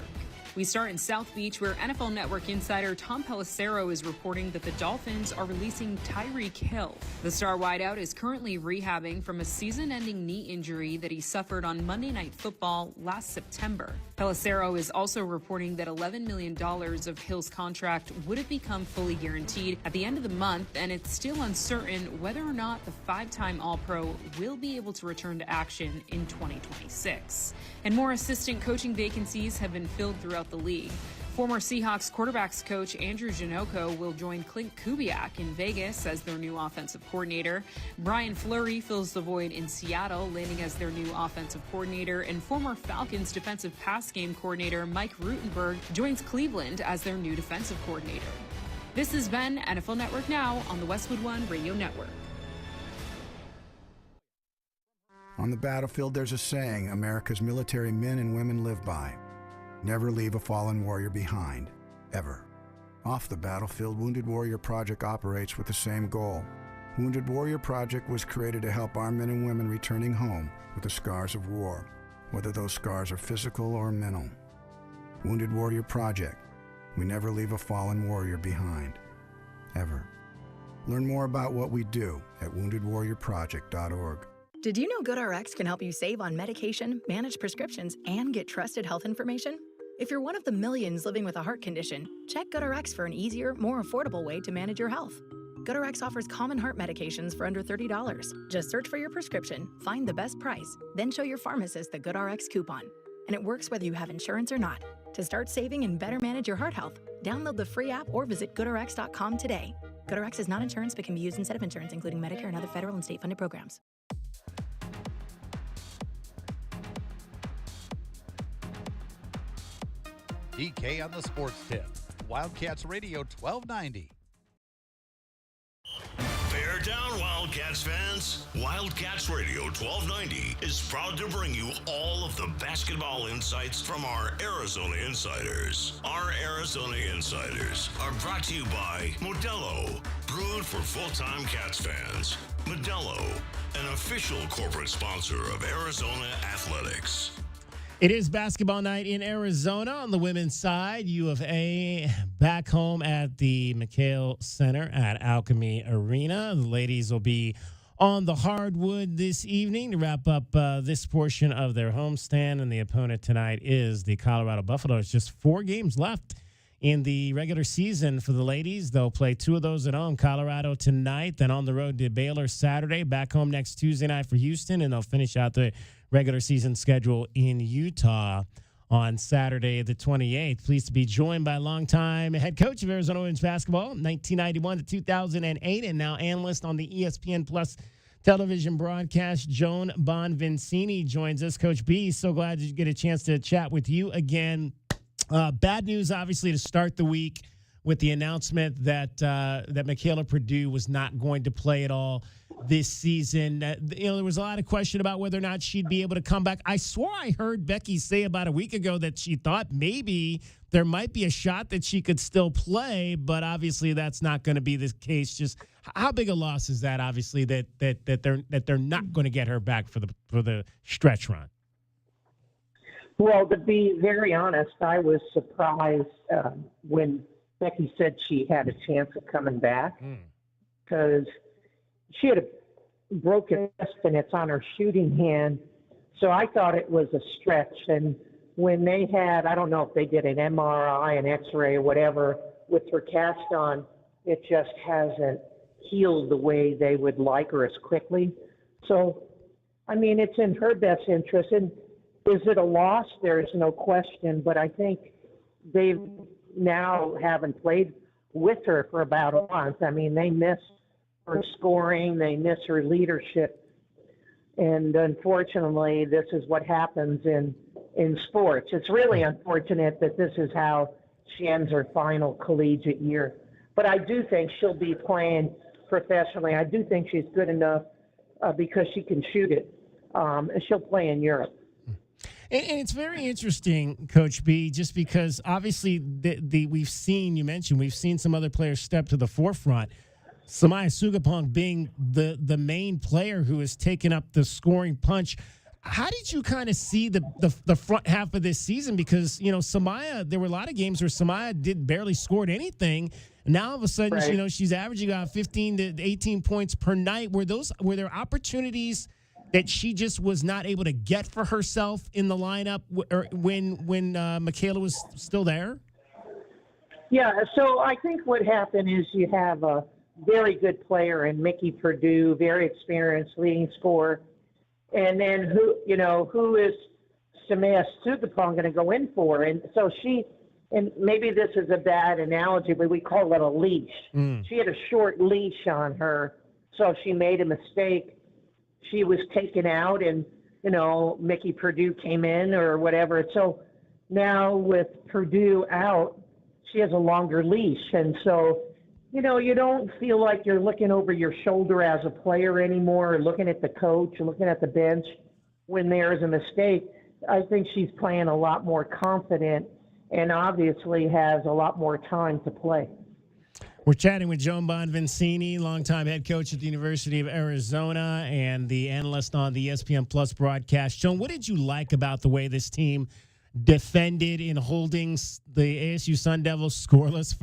We start in South Beach, where NFL Network insider Tom Pelissero is reporting that the Dolphins are releasing Tyreek Hill. The star wideout is currently rehabbing from a season-ending knee injury that he suffered on Monday Night Football last September. Pelissero is also reporting that $11 million of Hill's contract would have become fully guaranteed at the end of the month, and it's still uncertain whether or not the five-time All-Pro will be able to return to action in 2026. And more assistant coaching vacancies have been filled throughout the league. Former Seahawks quarterbacks coach Andrew Janocko will join Clint Kubiak in Vegas as their new offensive coordinator. Brian Fleury fills the void in Seattle, landing as their new offensive coordinator. And former Falcons defensive pass game coordinator Mike Rutenberg joins Cleveland as their new defensive coordinator. This has been NFL Network Now on the Westwood One Radio Network. On the battlefield, there's a saying America's military men and women live by. Never leave a fallen warrior behind, ever. Off the battlefield, Wounded Warrior Project operates with the same goal. Wounded Warrior Project was created to help our men and women returning home with the scars of war, whether those scars are physical or mental. Wounded Warrior Project. We never leave a fallen warrior behind, ever. Learn more about what we do at woundedwarriorproject.org. Did you know GoodRx can help you save on medication, manage prescriptions, and get trusted health information? If you're one of the millions living with a heart condition, check GoodRx for an easier, more affordable way to manage your health. GoodRx offers common heart medications for under $30. Just search for your prescription, find the best price, then show your pharmacist the GoodRx coupon. And it works whether you have insurance or not. To start saving and better manage your heart health, download the free app or visit GoodRx.com today. GoodRx is not insurance but can be used instead of insurance, including Medicare and other federal and state-funded programs. DK on the Sports Tip. Wildcats Radio 1290. Bear down, Wildcats fans. Wildcats Radio 1290 is proud to bring you all of the basketball insights from our Arizona Insiders. Our Arizona Insiders are brought to you by Modelo, brewed for full-time Cats fans. Modelo, an official corporate sponsor of Arizona Athletics. It is basketball night in Arizona on the women's side. U of A back home at the McHale Center at Alchemy Arena. The ladies will be on the hardwood this evening to wrap up this portion of their homestand. And the opponent tonight is the Colorado Buffaloes. Just 4 games left in the regular season for the ladies. They'll play 2 of those at home. Colorado tonight, then on the road to Baylor Saturday, back home next Tuesday night for Houston, and they'll finish out the regular season schedule in Utah on Saturday the 28th. Pleased to be joined by longtime head coach of Arizona women's basketball, 1991 to 2008, and now analyst on the ESPN Plus television broadcast, Joan Bonvincini joins us. Coach B, so glad to get a chance to chat with you again. Bad news, obviously, to start the week with the announcement that Michaela Purdue was not going to play at all this season. There was a lot of question about whether or not she'd be able to come back. I swore I heard Becky say about a week ago that she thought maybe there might be a shot that she could still play, but obviously that's not going to be the case. Just how big a loss is that? Obviously that they're not going to get her back for the stretch run. Well, to be very honest, I was surprised when Becky said she had a chance of coming back because she had a broken wrist and it's on her shooting hand. So I thought it was a stretch. And when they had, I don't know if they did an MRI, an X-ray, or whatever with her cast on, it just hasn't healed the way they would like or as quickly. So, I mean, it's in her best interest. And is it a loss? There is no question. But I think they now haven't played with her for about a month. I mean, they miss her scoring. They miss her leadership. And unfortunately, this is what happens in in sports. It's really unfortunate that this is how she ends her final collegiate year. But I do think she'll be playing professionally. I do think she's good enough because she can shoot it. And she'll play in Europe. And it's very interesting, Coach B, just because obviously we've seen some other players step to the forefront. Samaya Sugapong being the main player who has taken up the scoring punch. How did you kind of see the front half of this season? Because, Samaya, there were a lot of games where Samaya barely scored anything. And now all of a sudden, right. She's averaging about 15 to 18 points per night. Were there opportunities that she just was not able to get for herself in the lineup when Michaela was still there? Yeah, so I think what happened is you have a very good player in Mickey Purdue, very experienced leading scorer. And then who is Samaya Sugapong going to go in for? And so and maybe this is a bad analogy, but we call it a leash. She had a short leash on her, so if she made a mistake, she was taken out and, Mickey Purdue came in or whatever. So now with Purdue out, she has a longer leash. And so, you don't feel like you're looking over your shoulder as a player anymore, or looking at the coach or looking at the bench when there's a mistake. I think she's playing a lot more confident and obviously has a lot more time to play. We're chatting with Joan Bonvincini, longtime head coach at the University of Arizona and the analyst on the ESPN Plus broadcast. Joan, what did you like about the way this team defended in holding the ASU Sun Devils scoreless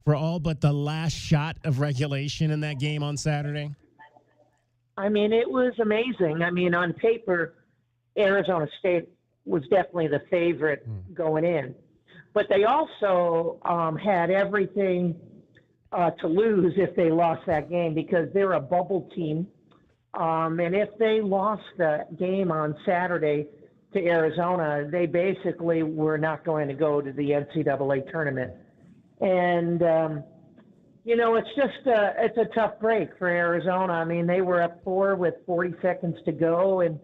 for all but the last shot of regulation in that game on Saturday? I mean, it was amazing. I mean, on paper, Arizona State was definitely the favorite going in. But they also had everything to lose if they lost that game because they're a bubble team. And if they lost the game on Saturday to Arizona, they basically were not going to go to the NCAA tournament. And, it's a tough break for Arizona. I mean, they were up 4 with 40 seconds to go, and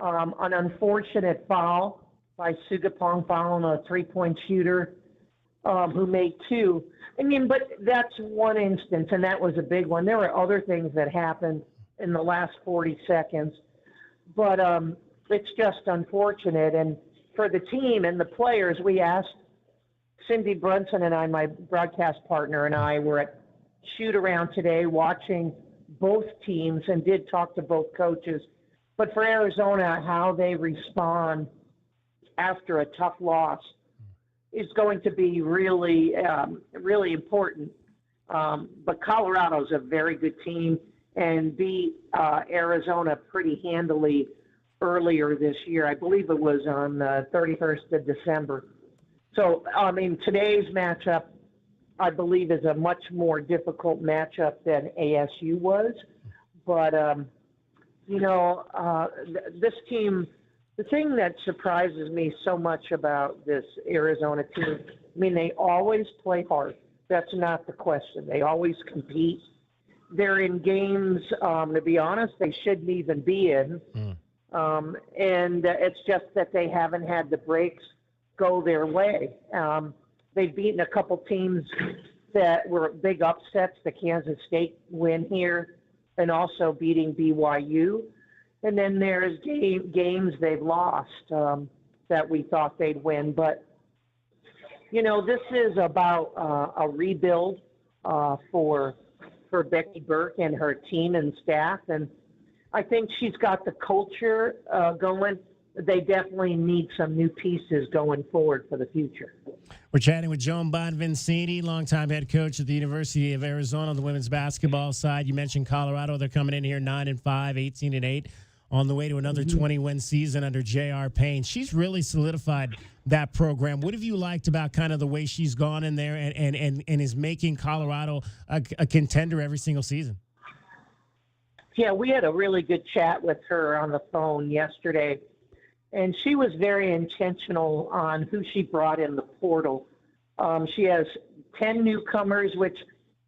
an unfortunate foul by Sugapong fouling a three-point shooter who made 2. I mean, but that's one instance, and that was a big one. There were other things that happened in the last 40 seconds, but it's just unfortunate. And for the team and the players, we asked Cindy Brunson and I, my broadcast partner, and I were at shoot-around today watching both teams and did talk to both coaches. But for Arizona, how they respond after a tough loss is going to be really, really important. But Colorado's a very good team and beat Arizona pretty handily earlier this year. I believe it was on the 31st of December. So, I mean, today's matchup, I believe, is a much more difficult matchup than ASU was. But, this team, the thing that surprises me so much about this Arizona team, I mean, they always play hard. That's not the question. They always compete. They're in games, to be honest, they shouldn't even be in. And it's just that they haven't had the breaks go their way. They've beaten a couple teams that were big upsets, the Kansas State win here, and also beating BYU. And then there's games they've lost that we thought they'd win. But, this is about a rebuild for Becky Burke and her team and staff. And I think she's got the culture going. They definitely need some new pieces going forward for the future. We're chatting with Joan Bonvincini, longtime head coach at the University of Arizona on the women's basketball side. You mentioned Colorado. They're coming in here 9-5, 18-8, on the way to another 20-win season under J.R. Payne. She's really solidified that program. What have you liked about kind of the way she's gone in there and is making Colorado a contender every single season? Yeah, we had a really good chat with her on the phone yesterday. And she was very intentional on who she brought in the portal. She has 10 newcomers, which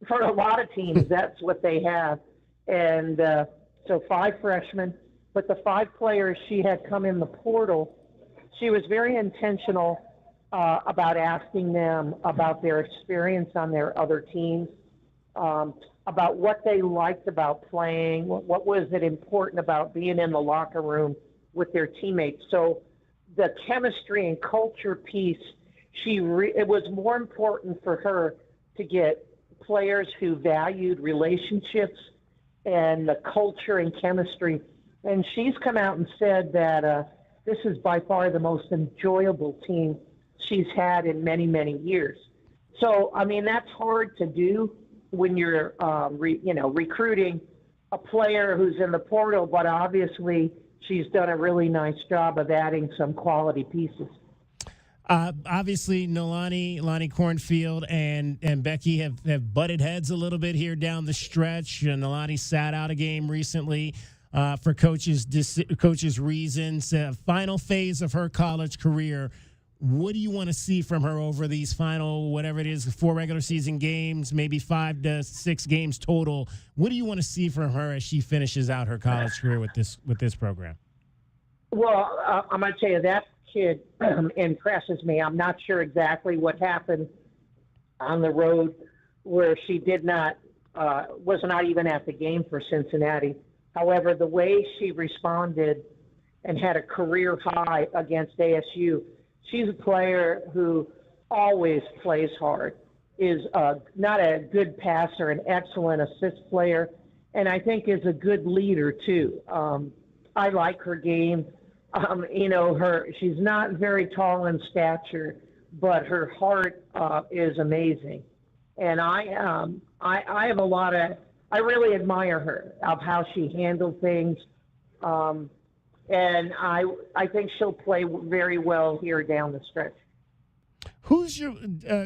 for a lot of teams, that's what they have. And so 5 freshmen. But the 5 players she had come in the portal she was very intentional about asking them about their experience on their other teams, about what they liked about playing, what was it important about being in the locker room with their teammates. So the chemistry and culture piece, it was more important for her to get players who valued relationships and the culture and chemistry. And she's come out and said that this is by far the most enjoyable team she's had in many, many years. So, I mean, that's hard to do when you're, recruiting a player who's in the portal, but obviously she's done a really nice job of adding some quality pieces. Obviously, Lonnie Cornfield and Becky have butted heads a little bit here down the stretch. Nolani sat out a game recently for coaches' reasons. Final phase of her college career. What do you want to see from her over these final, whatever it is, 4 regular season games, maybe 5 to 6 games total? What do you want to see from her as she finishes out her college career with this program? Well, I'm going to tell you, that kid impresses me. I'm not sure exactly what happened on the road where she was not even at the game for Cincinnati. However, the way she responded and had a career high against ASU, she's a player who always plays hard, is not a good passer, an excellent assist player, and I think is a good leader too. I like her game. She's not very tall in stature, but her heart is amazing. And I really admire her of how she handled things. And I think she'll play very well here down the stretch. Who's your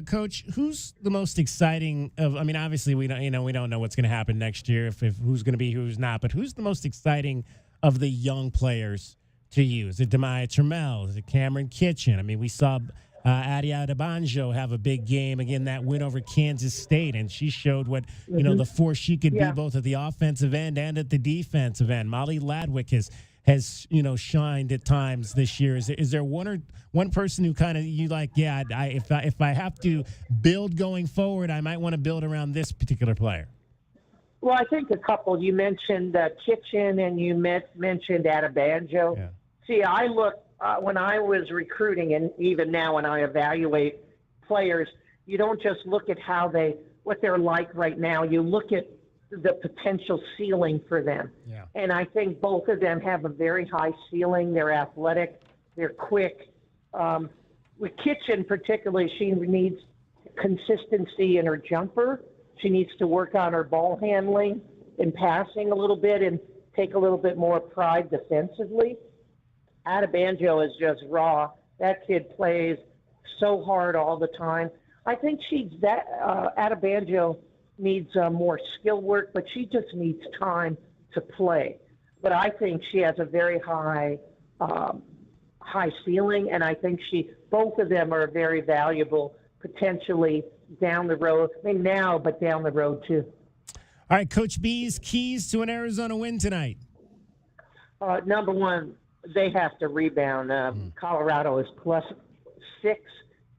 coach? Who's the most exciting of? I mean, obviously we don't know what's going to happen next year if who's going to be who's not. But who's the most exciting of the young players to you? Is it Demaya Trammell? Is it Cameron Kitchen? I mean, we saw Adi Adebanjo have a big game again, that win over Kansas State, and she showed what the force she could be both at the offensive end and at the defensive end. Molly Ladwick has shined at times this year. Is there one person who kind of you like? Yeah, if I have to build going forward, I might want to build around this particular player. Well, I think a couple. You mentioned Kitchen and you mentioned Adebanjo. Yeah. See, I look when I was recruiting, and even now when I evaluate players, you don't just look at what they're like right now. You look at the potential ceiling for them. Yeah. And I think both of them have a very high ceiling. They're athletic. They're quick. With Kitchen particularly, she needs consistency in her jumper. She needs to work on her ball handling and passing a little bit and take a little bit more pride defensively. Adebanjo is just raw. That kid plays so hard all the time. I think Adebanjo needs more skill work, but she just needs time to play. But I think she has a very high ceiling, and I think both of them are very valuable potentially down the road. I mean now, but down the road too. All right, Coach B's keys to an Arizona win tonight. Number one, they have to rebound. Colorado is +6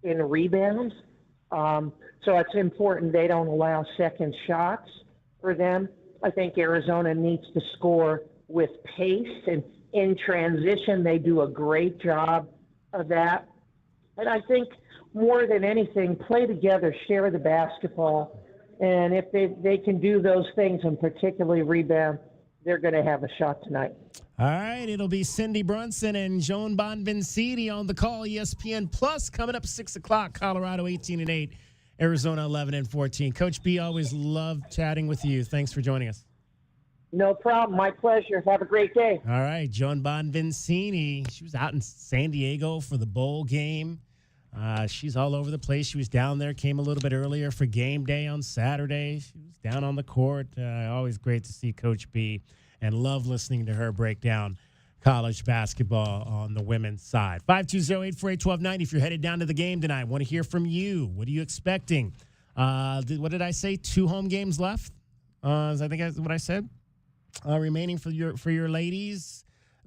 in rebounds. So it's important they don't allow second shots for them. I think Arizona needs to score with pace, and in transition they do a great job of that. And I think more than anything, play together, share the basketball, and if they can do those things and particularly rebound, they're going to have a shot tonight. All right, it'll be Cindy Brunson and Joan Bonvincini on the call. ESPN Plus coming up 6 o'clock. Colorado 18-8, Arizona 11-14. Coach B, always love chatting with you. Thanks for joining us. No problem. My pleasure. Have a great day. All right, Joan Bonvincini. She was out in San Diego for the bowl game. She's all over the place. She was down there, came a little bit earlier for game day on Saturday. She was down on the court. Always great to see Coach B, and love listening to her break down college basketball on the women's side. 520-848-1290 if you're headed down to the game tonight. Want to hear from you. What are you expecting? What did I say? 2 home games left? I think that's what I said. Remaining for your ladies.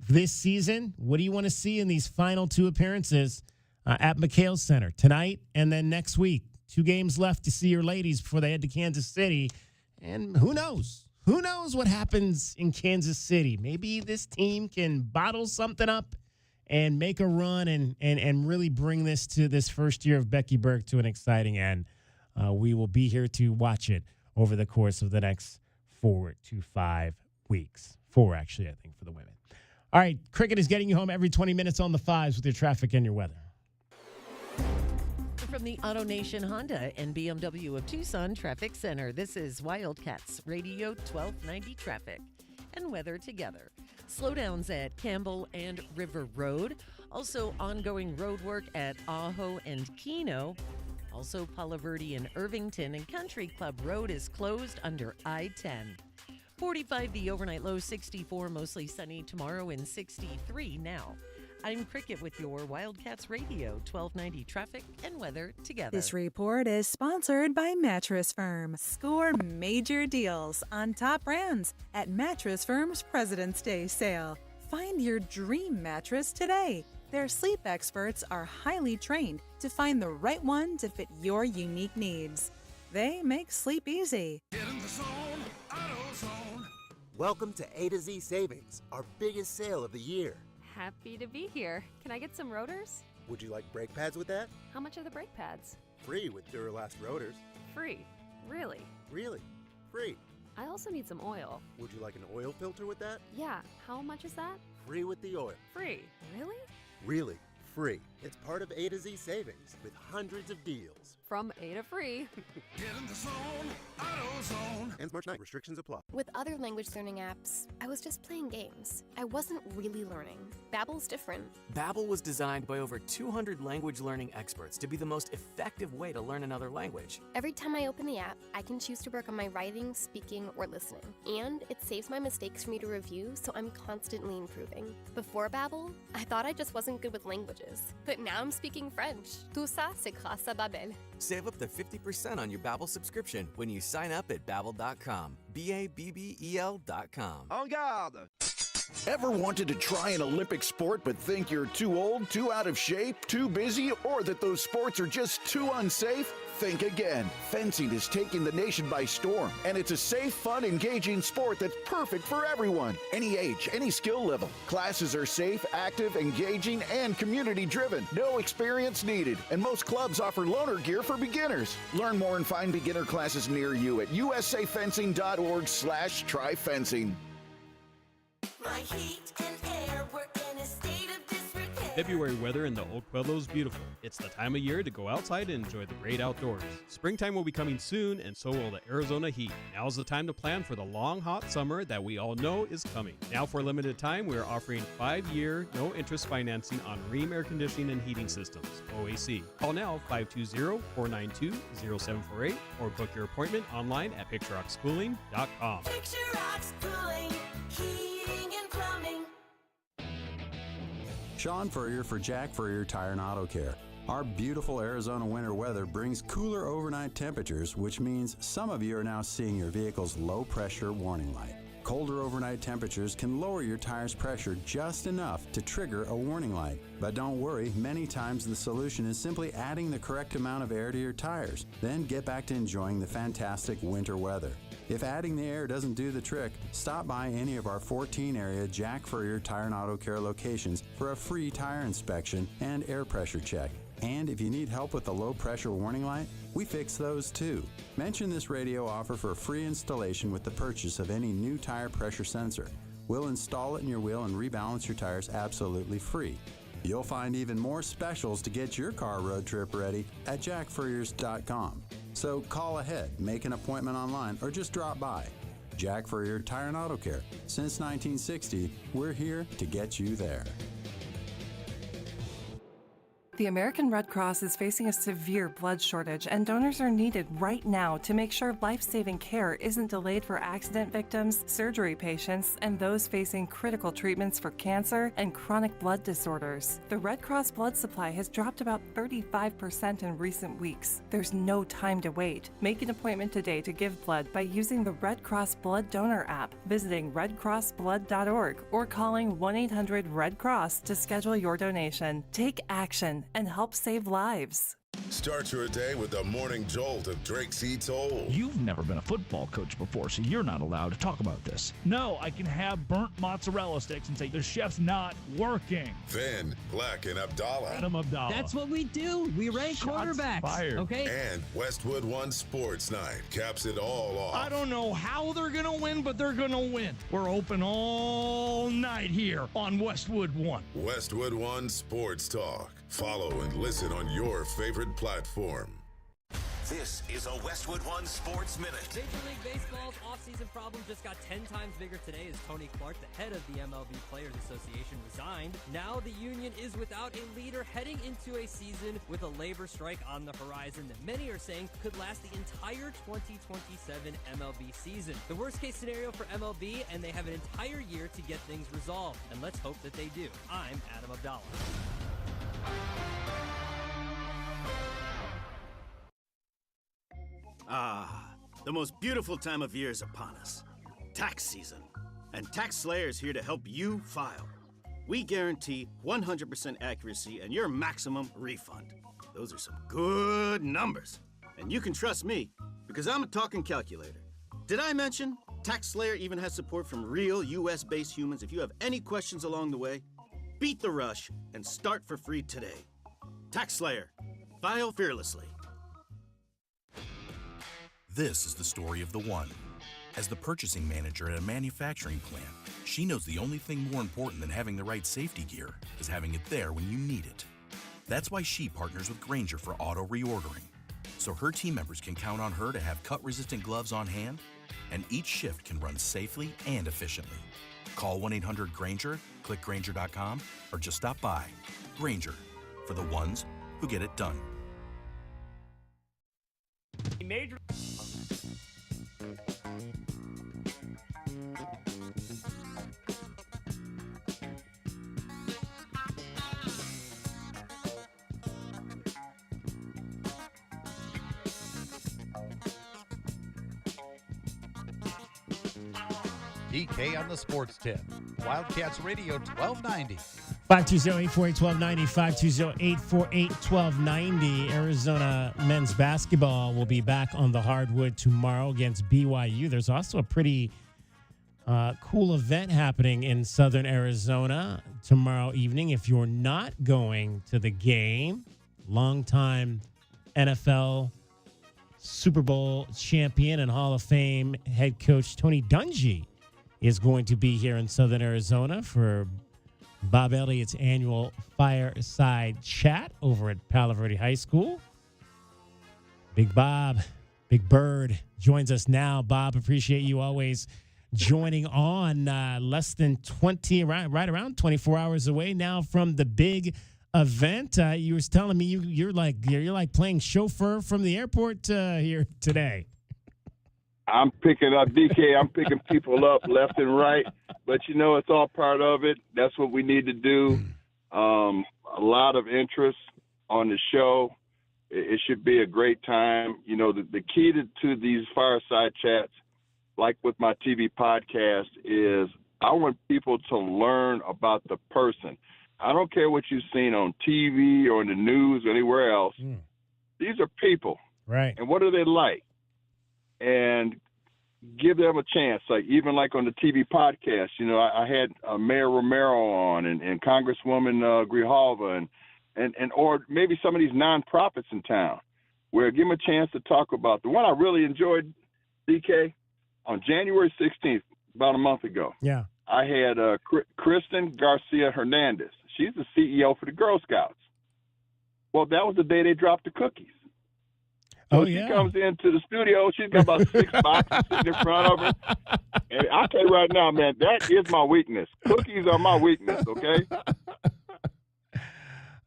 this season? What do you want to see in these final 2 appearances at McHale Center tonight and then next week? 2 games left to see your ladies before they head to Kansas City. And who knows? Who knows what happens in Kansas City? Maybe this team can bottle something up and make a run and really bring this to this first year of Becky Burke to an exciting end. We will be here to watch it over the course of the next 4 to 5 weeks. 4, actually, I think, for the women. All right, Cricket is getting you home every 20 minutes on the 5s with your traffic and your weather. From the Auto Nation Honda and BMW of Tucson Traffic Center, this is Wildcats Radio 1290 Traffic and weather together. Slowdowns at Campbell and River Road. Also ongoing road work at Ajo and Keno. Also Palo Verde and Irvington, and Country Club Road is closed under I-10. 45 the overnight low, 64 mostly sunny tomorrow, and 63 now. I'm Cricket with your Wildcats Radio 1290 traffic and weather together. This report is sponsored by Mattress Firm. Score major deals on top brands at Mattress Firm's President's Day sale. Find your dream mattress today. Their sleep experts are highly trained to find the right one to fit your unique needs. They make sleep easy. Get in the zone, AutoZone. Welcome to A to Z Savings, our biggest sale of the year. Happy to be here. Can I get some rotors? Would you like brake pads with that? How much are the brake pads? Free with Duralast rotors. Free. Really? Really? Free. I also need some oil. Would you like an oil filter with that? Yeah. How much is that? Free with the oil. Free. Really? Really free. It's part of A to Z Savings with hundreds of deals. From A to free. Get in the zone, AutoZone. Ends March 9. Restrictions apply. With other language learning apps, I was just playing games. I wasn't really learning. Babbel's different. Babbel was designed by over 200 language learning experts to be the most effective way to learn another language. Every time I open the app, I can choose to work on my writing, speaking, or listening. And it saves my mistakes for me to review, so I'm constantly improving. Before Babbel, I thought I just wasn't good with languages. But now I'm speaking French. Tout ça, c'est grâce à Babbel. Save up to 50% on your Babbel subscription when you sign up at Babbel.com. BABBEL.com. En garde! Ever wanted to try an Olympic sport but think you're too old, too out of shape, too busy, or that those sports are just too unsafe? Think again. Fencing is taking the nation by storm, and it's a safe, fun, engaging sport that's perfect for everyone. Any age, any skill level. Classes are safe, active, engaging, and community-driven. No experience needed, and most clubs offer loaner gear for beginners. Learn more and find beginner classes near you at usafencing.org/tryfencing. My heat and air were in a state of disrepair. February weather in the Old Pueblo is beautiful. It's the time of year to go outside and enjoy the great outdoors. Springtime will be coming soon, and so will the Arizona heat. Now's the time to plan for the long, hot summer that we all know is coming. Now, for a limited time, we are offering 5-year, no-interest financing on Rheem Air Conditioning and Heating Systems, OAC. Call now, 520-492-0748, or book your appointment online at PictureRocksCooling.com. Picture Rocks Cooling, heating and plumbing. Sean Furrier for Jack Furrier Tire and Auto Care. Our beautiful Arizona winter weather brings cooler overnight temperatures, which means some of you are now seeing your vehicle's low pressure warning light. Colder overnight temperatures can lower your tire's pressure just enough to trigger a warning light. But don't worry, many times the solution is simply adding the correct amount of air to your tires. Then get back to enjoying the fantastic winter weather. If adding the air doesn't do the trick, stop by any of our 14 area Jack Furrier Tire and Auto Care locations for a free tire inspection and air pressure check. And if you need help with the low pressure warning light, we fix those too. Mention this radio offer for a free installation with the purchase of any new tire pressure sensor. We'll install it in your wheel and rebalance your tires absolutely free. You'll find even more specials to get your car road trip ready at jackfurriers.com. So call ahead, make an appointment online, or just drop by. Jack Furrier Tire and Auto Care. Since 1960, we're here to get you there. The American Red Cross is facing a severe blood shortage, and donors are needed right now to make sure life-saving care isn't delayed for accident victims, surgery patients, and those facing critical treatments for cancer and chronic blood disorders. The Red Cross blood supply has dropped about 35% in recent weeks. There's no time to wait. Make an appointment today to give blood by using the Red Cross Blood Donor app, visiting redcrossblood.org, or calling 1-800-RED-CROSS to schedule your donation. Take action and help save lives. Start your day with the morning jolt of Drake C. Toll. You've never been a football coach before, so you're not allowed to talk about this. No, I can have burnt mozzarella sticks and say the chef's not working. Then Black and Abdallah. Adam Abdallah. That's what we do. We rank quarterbacks. Fired. Okay. And Westwood One Sports Night caps it all off. I don't know how they're going to win, but they're going to win. We're open all night here on Westwood One. Westwood One Sports Talk. Follow and listen on your favorite platform. This is a Westwood One Sports Minute. Major League Baseball's offseason problem just got 10 times bigger today as Tony Clark, the head of the MLB Players Association, resigned. Now the union is without a leader heading into a season with a labor strike on the horizon that many are saying could last the entire 2027 MLB season. The worst case scenario for MLB, and they have an entire year to get things resolved. And let's hope that they do. I'm Adam Abdallah. The most beautiful time of year is upon us. Tax season. And TaxSlayer is here to help you file. We guarantee 100% accuracy and your maximum refund. Those are some good numbers. And you can trust me, because I'm a talking calculator. Did I mention TaxSlayer even has support from real US-based humans? If you have any questions along the way, beat the rush and start for free today. TaxSlayer. File fearlessly. This is the story of the one. As the purchasing manager at a manufacturing plant, she knows the only thing more important than having the right safety gear is having it there when you need it. That's why she partners with Grainger for auto reordering, so her team members can count on her to have cut-resistant gloves on hand, and each shift can run safely and efficiently. Call 1-800-GRAINGER, click Grainger.com, or just stop by. Grainger, for the ones who get it done. Major. DK on the Sports Tip. Wildcats Radio 1290. 520-848-1290, 520-848-1290. Arizona men's basketball will be back on the hardwood tomorrow against BYU. There's also a pretty cool event happening in southern Arizona tomorrow evening. If you're not going to the game, longtime NFL Super Bowl champion and Hall of Fame head coach Tony Dungy is going to be here in southern Arizona for Bob Elliott's annual fireside chat over at Palo Verde High School. Big Bob, Big Bird joins us now. Bob, appreciate you always joining on less than 20, right around 24 hours away now from the big event. You were telling me you're like playing chauffeur from the airport here today. I'm picking up DK. I'm picking people up left and right, but it's all part of it. That's what we need to do. A lot of interest on the show. It should be a great time. The key to these fireside chats, like with my TV podcast, is I want people to learn about the person. I don't care what you've seen on TV or in the news or anywhere else. These are people. Right. And what are they like? And give them a chance. Even on the TV podcast, I had Mayor Romero on and Congresswoman Grijalva and or maybe some of these nonprofits in town, where give them a chance to talk about. The one I really enjoyed, DK, on January 16th, about a month ago. Yeah. I had Kristen Garcia Hernandez. She's the CEO for the Girl Scouts. Well, that was the day they dropped the cookies. So she comes into the studio. She's got about 6 boxes sitting in front of her. And I'll tell you right now, man, that is my weakness. Cookies are my weakness, okay?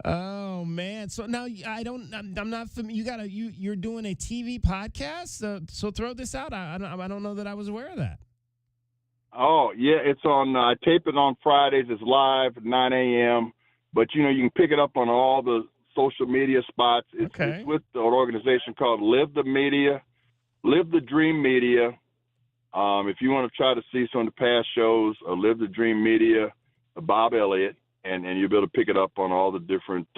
Oh man! So now I'm not familiar. You're doing a TV podcast. So throw this out. I don't know that I was aware of that. Oh yeah, it's on. I tape it on Fridays. It's live at 9 a.m. But you can pick it up on all the social media spots. It's with an organization called Live the Dream Media. If you want to try to see some of the past shows, Live the Dream Media, Bob Elliott, and you'll be able to pick it up on all the different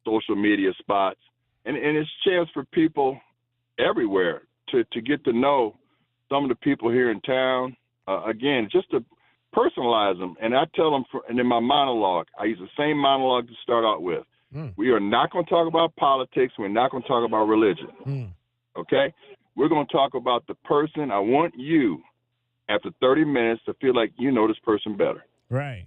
social media spots. And it's a chance for people everywhere to get to know some of the people here in town. Again, just to personalize them. And I tell them, and in my monologue, I use the same monologue to start out with. We are not going to talk about politics. We're not going to talk about religion. Okay? We're going to talk about the person. I want you, after 30 minutes, to feel like you know this person better. Right.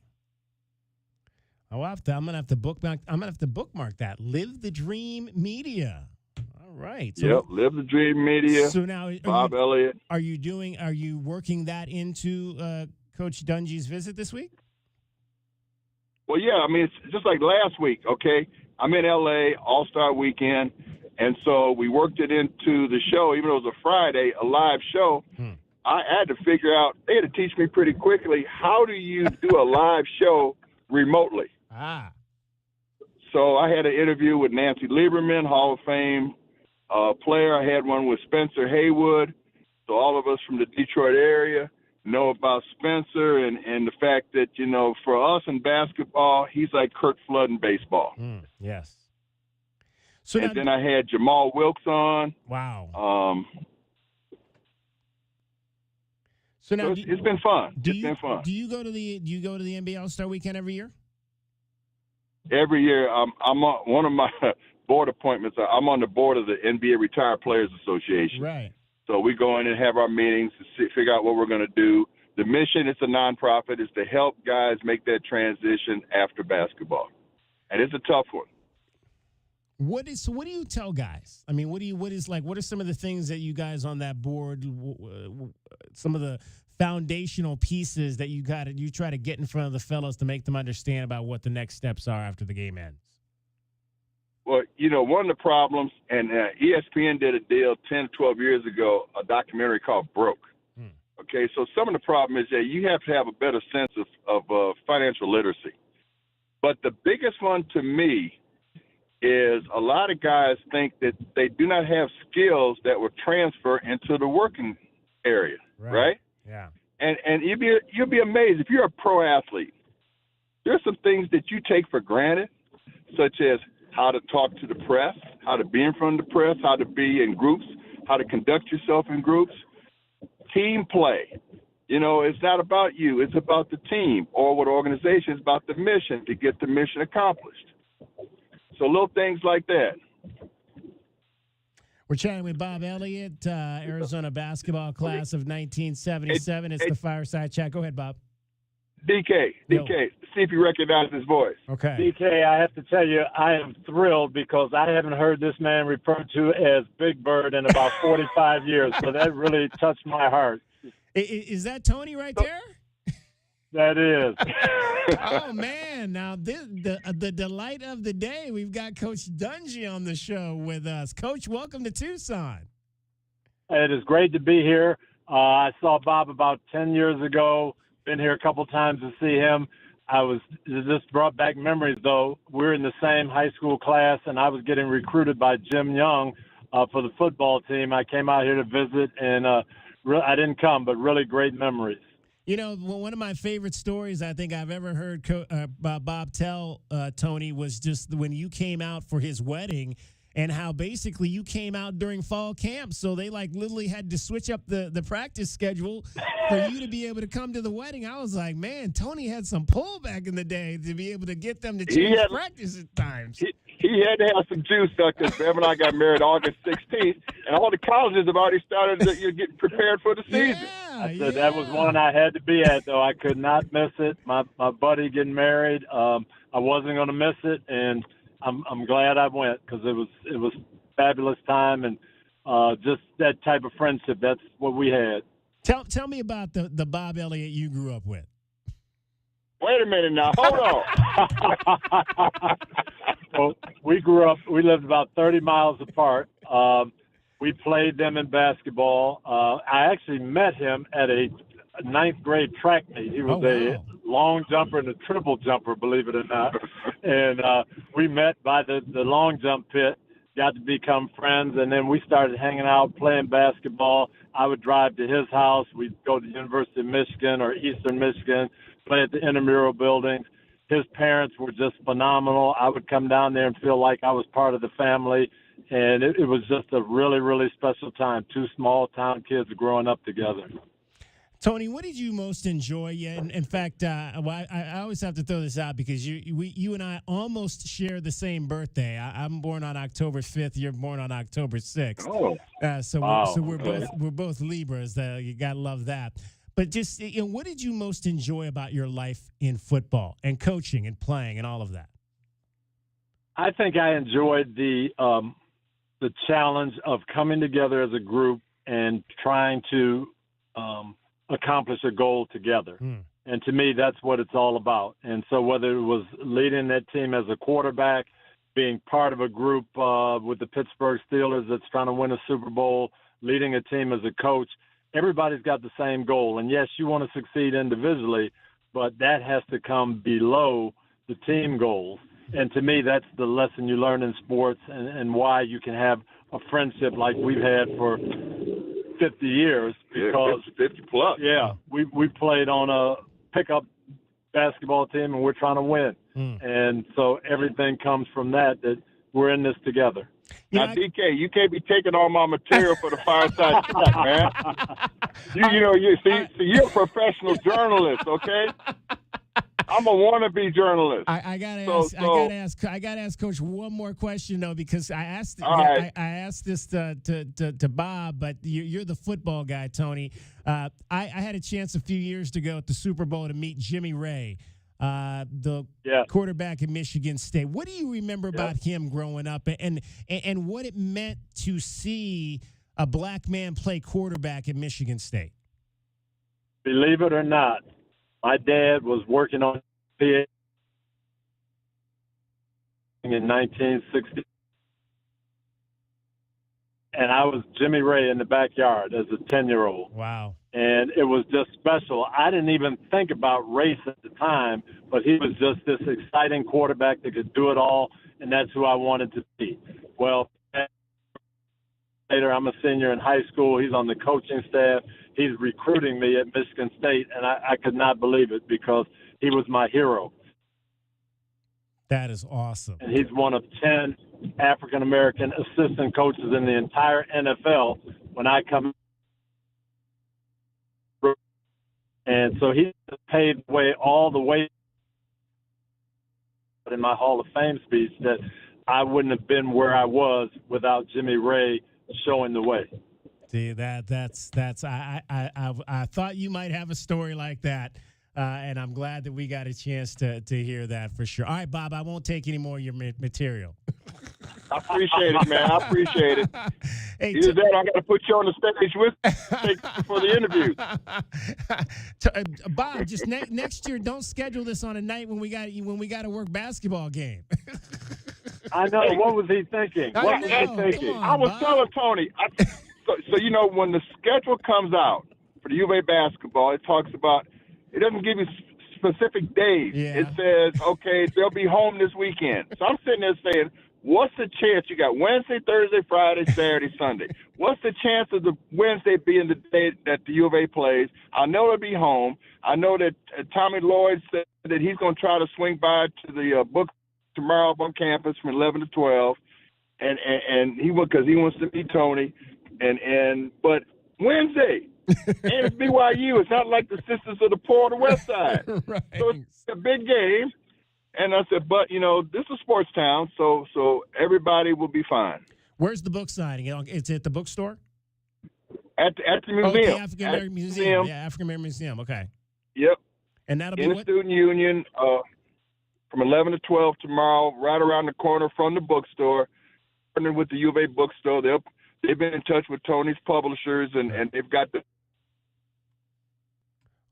I'm gonna have to bookmark that. Live the Dream Media. All right. So, Live the Dream Media. So now, Bob Elliott. Are you working that into Coach Dungy's visit this week? Well, yeah. I mean, it's just like last week. Okay, I'm in LA All-Star Weekend, and so we worked it into the show, even though it was a Friday, a live show. I had to figure out. They had to teach me pretty quickly how do you do a live show remotely. So I had an interview with Nancy Lieberman, Hall of Fame player. I had one with Spencer Haywood. So all of us from the Detroit area know about Spencer and the fact that, for us in basketball, he's like Curt Flood in baseball. Yes. So then I had Jamal Wilkes on. Wow. So now it's been fun. Do you go to the NBA All-Star Weekend every year? Every year, I'm on one of my board appointments. I'm on the board of the NBA Retired Players Association. Right. So we go in and have our meetings to figure out what we're going to do. The mission, it's a nonprofit, is to help guys make that transition after basketball, and it's a tough one. What do you tell guys? I mean, what are some of the things that you guys on that board, some of the foundational pieces that you try to get in front of the fellows to make them understand about what the next steps are after the game ends? Well, one of the problems, and ESPN did a deal 10 to 12 years ago, a documentary called Broke. Okay, so some of the problem is that you have to have a better sense of financial literacy. But the biggest one to me is a lot of guys think that they do not have skills that will transfer into the working area, right? Yeah. And you'll be amazed if you're a pro athlete. There's some things that you take for granted, such as how to talk to the press, how to be in front of the press, how to be in groups, how to conduct yourself in groups. Team play. It's not about you. It's about the team or what organization is about the mission to get the mission accomplished. So little things like that. We're chatting with Bob Elliott, Arizona basketball class of 1977. It's the Fireside Chat. Go ahead, Bob. DK, see if you recognize his voice. Okay. DK, I have to tell you, I am thrilled because I haven't heard this man referred to as Big Bird in about 45 years. So that really touched my heart. Is that Tony right there? That is. Oh, man. Now, the delight of the day, we've got Coach Dungy on the show with us. Coach, welcome to Tucson. It is great to be here. I saw Bob about 10 years ago. Been here a couple times to see him. Just brought back memories, though. We're in the same high school class, and I was getting recruited by Jim Young for the football team. I came out here to visit, and I didn't come, but really great memories. One of my favorite stories I think I've ever heard Bob tell, Tony, was just when you came out for his wedding and how basically you came out during fall camp. So they literally had to switch up the practice schedule for you to be able to come to the wedding. I was like, man, Tony had some pull back in the day to be able to get them to change practice at times. He had to have some juice because Bev and I got married August 16th, and all the colleges have already started to get prepared for the season. So that was one I had to be at, though. I could not miss it. My buddy getting married, I wasn't going to miss it, and I'm glad I went because it was fabulous time and just that type of friendship. That's what we had. Tell me about the Bob Elliott you grew up with. Wait a minute now. Hold on. Well, we lived about 30 miles apart. We played them in basketball. I actually met him at a ninth grade track meet. He was a long jumper and a triple jumper, believe it or not. And we met by the long jump pit, got to become friends, and then we started hanging out, playing basketball. I would drive to his house. We'd go to the University of Michigan or Eastern Michigan, play at the intramural buildings. His parents were just phenomenal. I would come down there and feel like I was part of the family, and it was just a really, really special time. Two small-town kids growing up together. Tony, what did you most enjoy? Yeah, in fact, I always have to throw this out because you and I almost share the same birthday. I'm born on October 5th. You're born on October 6th. Oh, so we're both Libras. You gotta love that. But just what did you most enjoy about your life in football and coaching and playing and all of that? I think I enjoyed the challenge of coming together as a group and trying to accomplish a goal together. And to me, that's what it's all about. And so whether it was leading that team as a quarterback, being part of a group with the Pittsburgh Steelers that's trying to win a Super Bowl, leading a team as a coach, everybody's got the same goal. And yes, you want to succeed individually, but that has to come below the team goals. And to me, that's the lesson you learn in sports and why you can have a friendship like we've had for 50 years. Because 50 plus. Yeah, we played on a pickup basketball team, and we're trying to win. And so everything comes from that we're in this together. Now, DK, you can't be taking all my material for the fireside chat, man. You're a professional journalist, okay? I'm a wannabe journalist. I gotta ask Coach one more question though, because I asked this to Bob, but you're the football guy, Tony. I had a chance a few years ago at the Super Bowl to meet Jimmy Ray, the quarterback at Michigan State. What do you remember about him growing up, and what it meant to see a black man play quarterback at Michigan State? Believe it or not, my dad was working on PA in 1960, and I was Jimmy Ray in the backyard as a 10-year-old. Wow. And it was just special. I didn't even think about race at the time, but he was just this exciting quarterback that could do it all, and that's who I wanted to be. Well, later I'm a senior in high school. He's on the coaching staff. He's recruiting me at Michigan State, and I could not believe it because he was my hero. That is awesome. And he's one of 10 African-American assistant coaches in the entire NFL when I come. And so he paved the way all the way in my Hall of Fame speech that I wouldn't have been where I was without Jimmy Ray showing the way. See, that's I thought you might have a story like that, and I'm glad that we got a chance to hear that for sure. All right, Bob, I won't take any more of your material. I appreciate it, man. I appreciate it. Hey, either that, I got to put you on the stage with for the interview. Bob, just next year, don't schedule this on a night when we got to work basketball game. I know. What was he thinking? What was he thinking? I was telling Tony. So, when the schedule comes out for the U of A basketball, it talks about, it doesn't give you specific days. Yeah. It says, okay, they'll be home this weekend. So I'm sitting there saying, what's the chance? You got Wednesday, Thursday, Friday, Saturday, Sunday. What's the chance of the Wednesday being the day that the U of A plays? I know they'll be home. I know that Tommy Lloyd said that he's going to try to swing by to the book tomorrow on campus from 11 to 12. And he wants to meet Tony. But Wednesday, and it's BYU. It's not like the Sisters of the Poor on the West Side. Right. So it's a big game. And I said, but, this is a sports town, so everybody will be fine. Where's the book signing? It's at the bookstore? At the museum. Oh, the African American Museum. Yeah, African American Museum. Okay. Yep. And that'll be in the Student Union from 11 to 12 tomorrow, right around the corner from the bookstore. Partnering with the U of A bookstore. They've been in touch with Tony's publishers, and they've got the.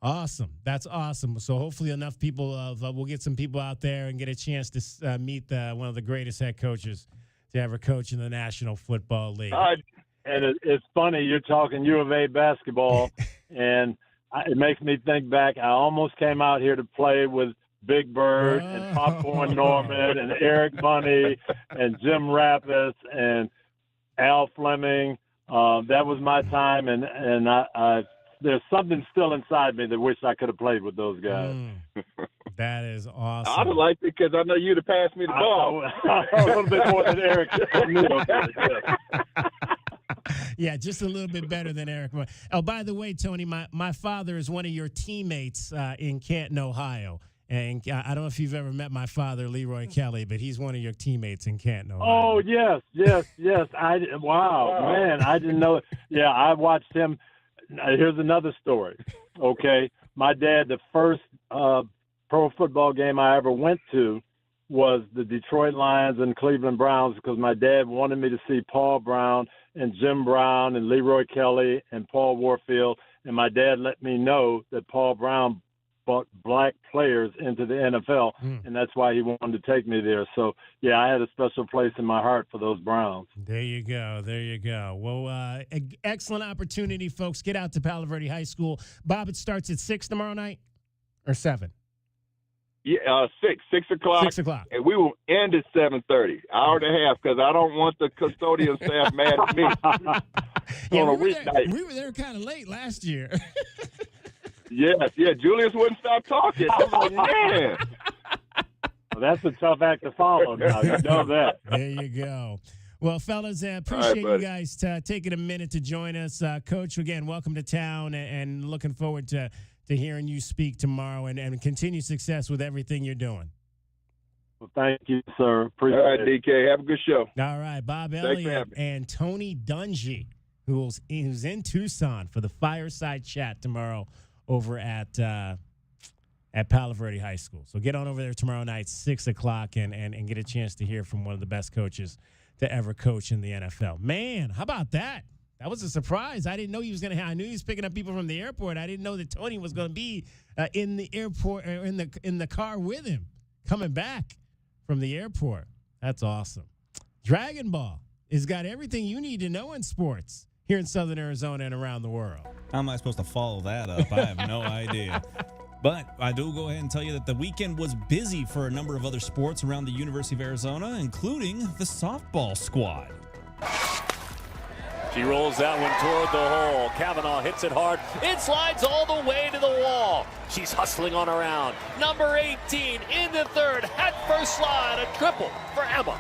Awesome. That's awesome. So hopefully enough people, we'll get some people out there and get a chance to meet one of the greatest head coaches to ever coach in the National Football League. And it's funny, you're talking U of A basketball, and it makes me think back. I almost came out here to play with Big Bird and Popcorn Norman and Eric Bunny and Jim Rappis and Al Fleming. That was my time, and I there's something still inside me that wish I could have played with those guys. That is awesome. I would like it because I know you'd have passed me the ball. A little bit more than Eric. Yeah, just a little bit better than Eric. Oh, by the way, Tony, my father is one of your teammates in Canton, Ohio. And I don't know if you've ever met my father, Leroy Kelly, but he's one of your teammates in Canton, Ohio. Oh, yes. Wow, man, I didn't know. Yeah, I watched him. Here's another story, okay? My dad, the first pro football game I ever went to was the Detroit Lions and Cleveland Browns because my dad wanted me to see Paul Brown and Jim Brown and Leroy Kelly and Paul Warfield, and my dad let me know that Paul Brown brought black players into the NFL, and that's why he wanted to take me there. So, yeah, I had a special place in my heart for those Browns. There you go. Well, excellent opportunity, folks. Get out to Palo Verde High School. Bob, it starts at 6 tomorrow night or 7? Yeah, 6 o'clock. 6 o'clock. And we will end at 7:30, hour and a half, because I don't want the custodial staff mad at me. We were there kind of late last year. Yes, Julius wouldn't stop talking. I was like, man. Well, that's a tough act to follow now. You know that. There you go. Well, fellas, appreciate you guys taking a minute to join us. Coach, again, welcome to town, and looking forward to hearing you speak tomorrow, and continue success with everything you're doing. Well, thank you, sir. Appreciate it. All right, DK. Have a good show. All right, Bob Elliott and Tony Dungy, who's in Tucson for the fireside chat tomorrow over at Palo Verde High School. So get on over there tomorrow night, 6 o'clock, and get a chance to hear from one of the best coaches to ever coach in the NFL. Man, how about that? That was a surprise. I didn't know he was going to. I knew he was picking up people from the airport. I didn't know that Tony was going to be in the airport, or in the car with him, coming back from the airport. That's awesome. Dragon Ball has got everything you need to know in sports here in Southern Arizona and around the world. How am I supposed to follow that up? I have no idea. But I do go ahead and tell you that the weekend was busy for a number of other sports around the University of Arizona, including the softball squad. She rolls that one toward the hole. Kavanaugh hits it hard. It slides all the way to the wall. She's hustling on around. Number 18 in the third. Head first slide. A triple for Emma.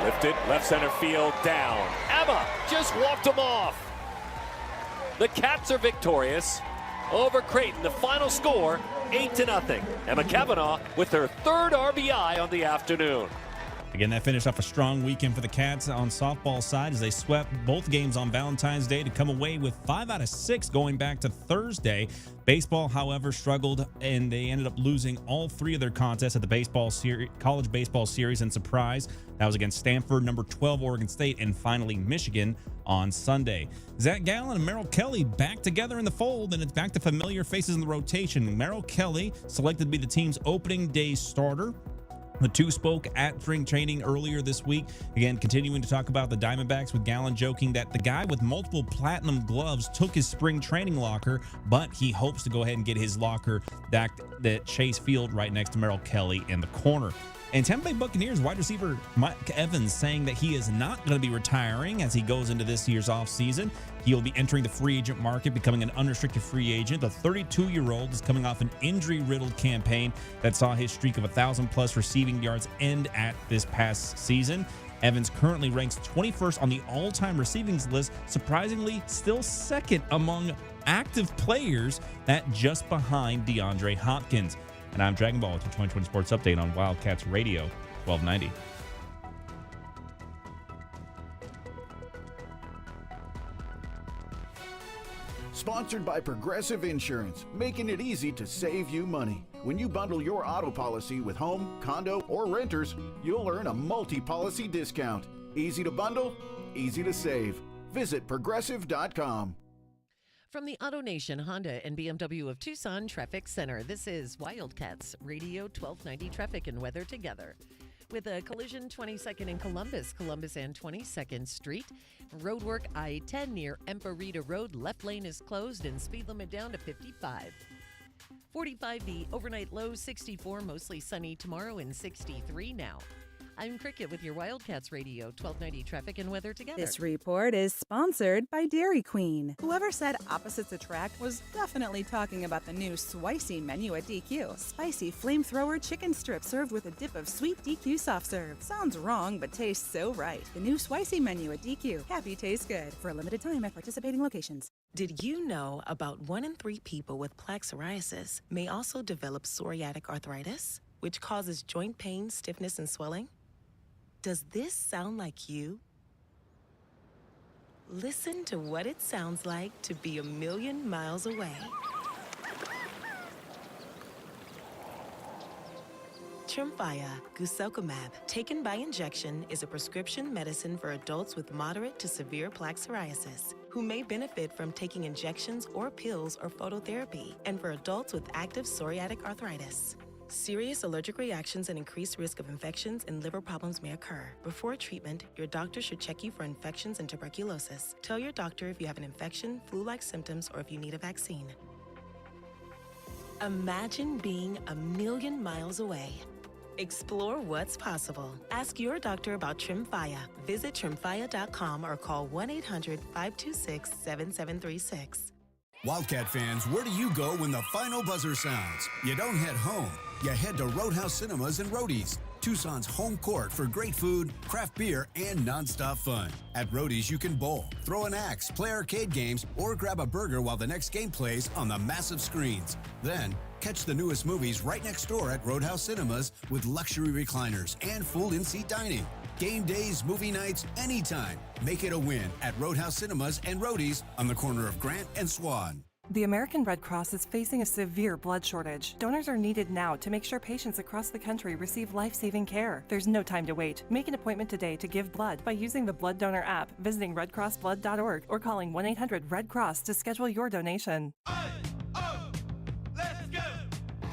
Lifted, left center field, down. Emma just walked him off. The Cats are victorious over Creighton. The final score, 8-0. Emma Kavanaugh with her third RBI on the afternoon. Again, that finished off a strong weekend for the Cats on softball side as they swept both games on Valentine's Day to come away with 5 out of 6 going back to Thursday. Baseball, however, struggled, and they ended up losing all 3 of their contests at the college baseball series in surprise. That was against Stanford, number 12 Oregon State, and finally Michigan on Sunday. Zach Gallen and Merrill Kelly back together in the fold, and it's back to familiar faces in the rotation. Merrill Kelly selected to be the team's opening day starter. The two spoke at spring training earlier this week. Again, continuing to talk about the Diamondbacks, with Gallen joking that the guy with multiple platinum gloves took his spring training locker, but he hopes to go ahead and get his locker back at Chase Field right next to Merrill Kelly in the corner. And Tampa Bay Buccaneers wide receiver Mike Evans saying that he is not going to be retiring as he goes into this year's offseason. He'll be entering the free agent market, becoming an unrestricted free agent. The 32-year-old is coming off an injury-riddled campaign that saw his streak of 1,000-plus receiving yards end at this past season. Evans currently ranks 21st on the all-time receivings list, surprisingly still second among active players, that just behind DeAndre Hopkins. And I'm Dragon Ball with your 2020 Sports Update on Wildcats Radio 1290. Sponsored by Progressive Insurance, making it easy to save you money. When you bundle your auto policy with home, condo, or renters, you'll earn a multi-policy discount. Easy to bundle, easy to save. Visit Progressive.com. From the AutoNation Honda and BMW of Tucson Traffic Center, this is Wildcats Radio 1290 Traffic and Weather together. With a collision 22nd in Columbus and 22nd Street. Roadwork I-10 near Emparita Road. Left lane is closed and speed limit down to 55. 45, the overnight low 64, mostly sunny tomorrow and 63 now. I'm Cricket with your Wildcats Radio 1290 Traffic and Weather together. This report is sponsored by Dairy Queen. Whoever said opposites attract was definitely talking about the new Spicy menu at DQ. Spicy flamethrower chicken strips served with a dip of sweet DQ soft serve. Sounds wrong, but tastes so right. The new Spicy menu at DQ. Happy tastes good. For a limited time at participating locations. Did you know about 1 in 3 people with plaque psoriasis may also develop psoriatic arthritis, which causes joint pain, stiffness, and swelling? Does this sound like you? Listen to what it sounds like to be 1,000,000 miles away. Tremfya guselkumab, taken by injection, is a prescription medicine for adults with moderate to severe plaque psoriasis who may benefit from taking injections or pills or phototherapy, and for adults with active psoriatic arthritis. Serious allergic reactions and increased risk of infections and liver problems may occur. Before treatment, your doctor should check you for infections and tuberculosis. Tell your doctor if you have an infection, flu-like symptoms, or if you need a vaccine. Imagine being 1,000,000 miles away. Explore what's possible. Ask your doctor about Tremfya. Visit Tremfya.com or call 1-800-526-7736. Wildcat fans, where do you go when the final buzzer sounds? You don't head home. You head to Roadhouse Cinemas and Roadies, Tucson's home court for great food, craft beer, and nonstop fun. At Roadies, you can bowl, throw an axe, play arcade games, or grab a burger while the next game plays on the massive screens. Then, catch the newest movies right next door at Roadhouse Cinemas with luxury recliners and full in-seat dining. Game days, movie nights, anytime. Make it a win at Roadhouse Cinemas and Roadies on the corner of Grant and Swan. The American Red Cross is facing a severe blood shortage. Donors are needed now to make sure patients across the country receive life-saving care. There's no time to wait. Make an appointment today to give blood by using the Blood Donor app, visiting redcrossblood.org, or calling 1-800-RED-CROSS to schedule your donation.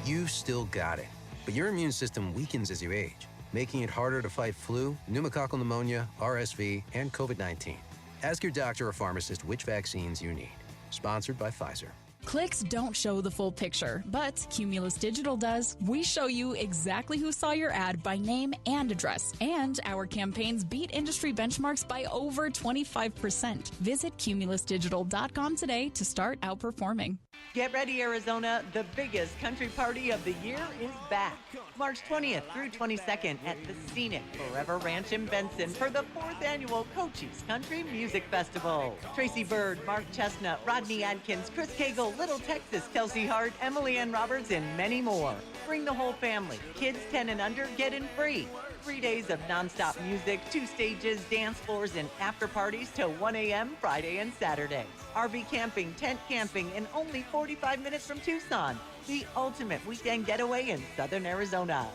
You've still got it, but your immune system weakens as you age, making it harder to fight flu, pneumococcal pneumonia, RSV, and COVID-19. Ask your doctor or pharmacist which vaccines you need. Sponsored by Pfizer. Clicks don't show the full picture, but Cumulus Digital does. We show you exactly who saw your ad by name and address, and our campaigns beat industry benchmarks by over 25%. Visit cumulusdigital.com today to start outperforming. Get ready, Arizona. The biggest country party of the year is back. March 20th through 22nd at the scenic Forever Ranch in Benson for the 4th annual Cochise Country Music Festival. Tracy Bird, Mark Chestnut, Rodney Adkins, Chris Cagle, Little Texas, Kelsey Hart, Emily Ann Roberts, and many more. Bring the whole family. Kids 10 and under get in free. 3 days of nonstop music, 2 stages, dance floors, and after parties till 1 a.m. Friday and Saturday. RV camping, tent camping, and only 45 minutes from Tucson. The ultimate weekend getaway in southern Arizona.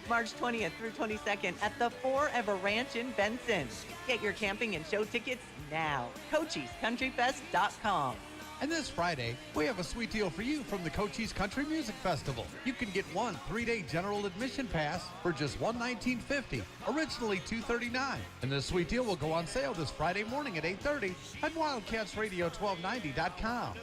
March 20th through 22nd at the Forever Ranch in Benson. Get your camping and show tickets now. CochisCountryFest.com. And this Friday, we have a sweet deal for you from the Cochise Country Music Festival. You can get one 3-day general admission pass for just $119.50, originally $239. And this sweet deal will go on sale this Friday morning at 8:30 at WildcatsRadio1290.com.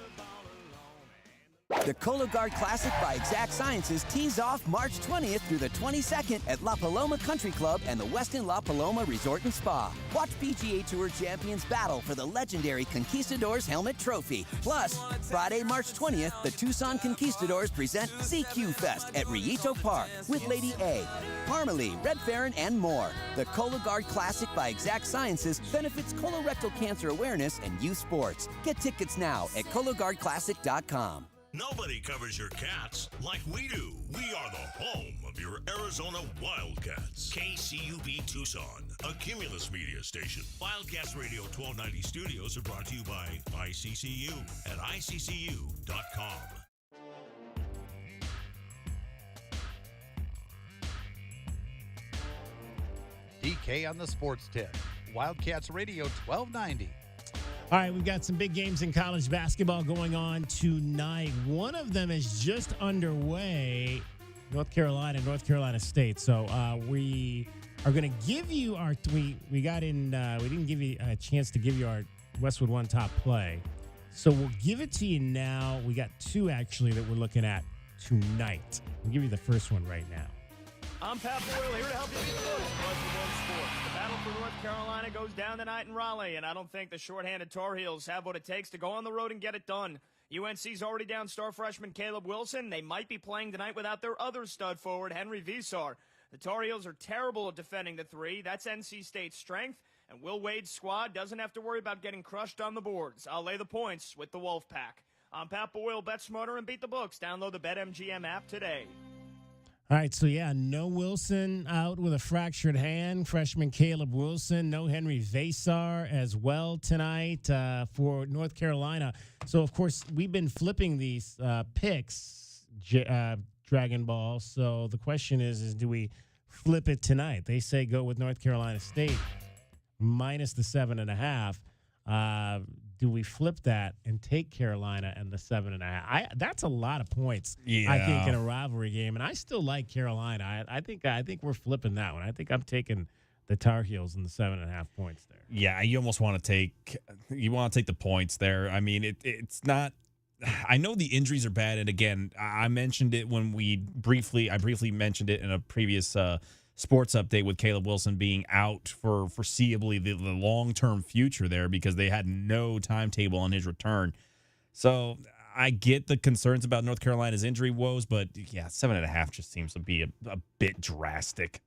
The Cologuard Classic by Exact Sciences tees off March 20th through the 22nd at La Paloma Country Club and the Westin La Paloma Resort and Spa. Watch PGA Tour champions battle for the legendary Conquistadors Helmet Trophy. Plus, Friday, March 20th, the Tucson Conquistadors present CQ Fest at Rillito Park with Lady A, Parmalee, Red Farron, and more. The Cologuard Classic by Exact Sciences benefits colorectal cancer awareness and youth sports. Get tickets now at CologuardClassic.com. Nobody covers your cats like we do. We are the home of your Arizona Wildcats. KCUB Tucson, a Cumulus media station. Wildcats Radio 1290 studios are brought to you by ICCU at ICCU.com. DK on the sports tip. Wildcats Radio 1290. All right, we've got some big games in college basketball going on tonight. One of them is just underway, North Carolina State. So we are going to give you our we didn't give you a chance to give you our Westwood One top play. So we'll give it to you now. We got two actually that we're looking at tonight. We'll give you the first one right now. I'm Pat Boyle, here to help you get the most Westwood One Sports. The battle for North Carolina goes down tonight in Raleigh, and I don't think the shorthanded Tar Heels have what it takes to go on the road and get it done. UNC's already down star freshman Caleb Wilson. They might be playing tonight without their other stud forward, Henry Visar. The Tar Heels are terrible at defending the three. That's NC State's strength, and Will Wade's squad doesn't have to worry about getting crushed on the boards. I'll lay the points with the Wolfpack. I'm Pat Boyle. Bet smarter and beat the books. Download the BetMGM app today. All right, so no Wilson out with a fractured hand. Freshman Caleb Wilson, no Henry Vasar as well tonight for North Carolina. So, of course, we've been flipping these picks, Dragon Ball. So the question is do we flip it tonight? They say go with North Carolina State minus the 7.5. Do we flip that and take Carolina and the 7.5? That's a lot of points, I think, in a rivalry game. And I still like Carolina. I think we're flipping that one. I think I'm taking the Tar Heels and the 7.5 points there. Yeah, you almost want to take the points there. I mean, it's not. I know the injuries are bad, and again, I mentioned it when I briefly mentioned it in a previous sports update with Caleb Wilson being out for foreseeably the long-term future there because they had no timetable on his return. So I get the concerns about North Carolina's injury woes, but yeah, 7.5 just seems to be a bit drastic.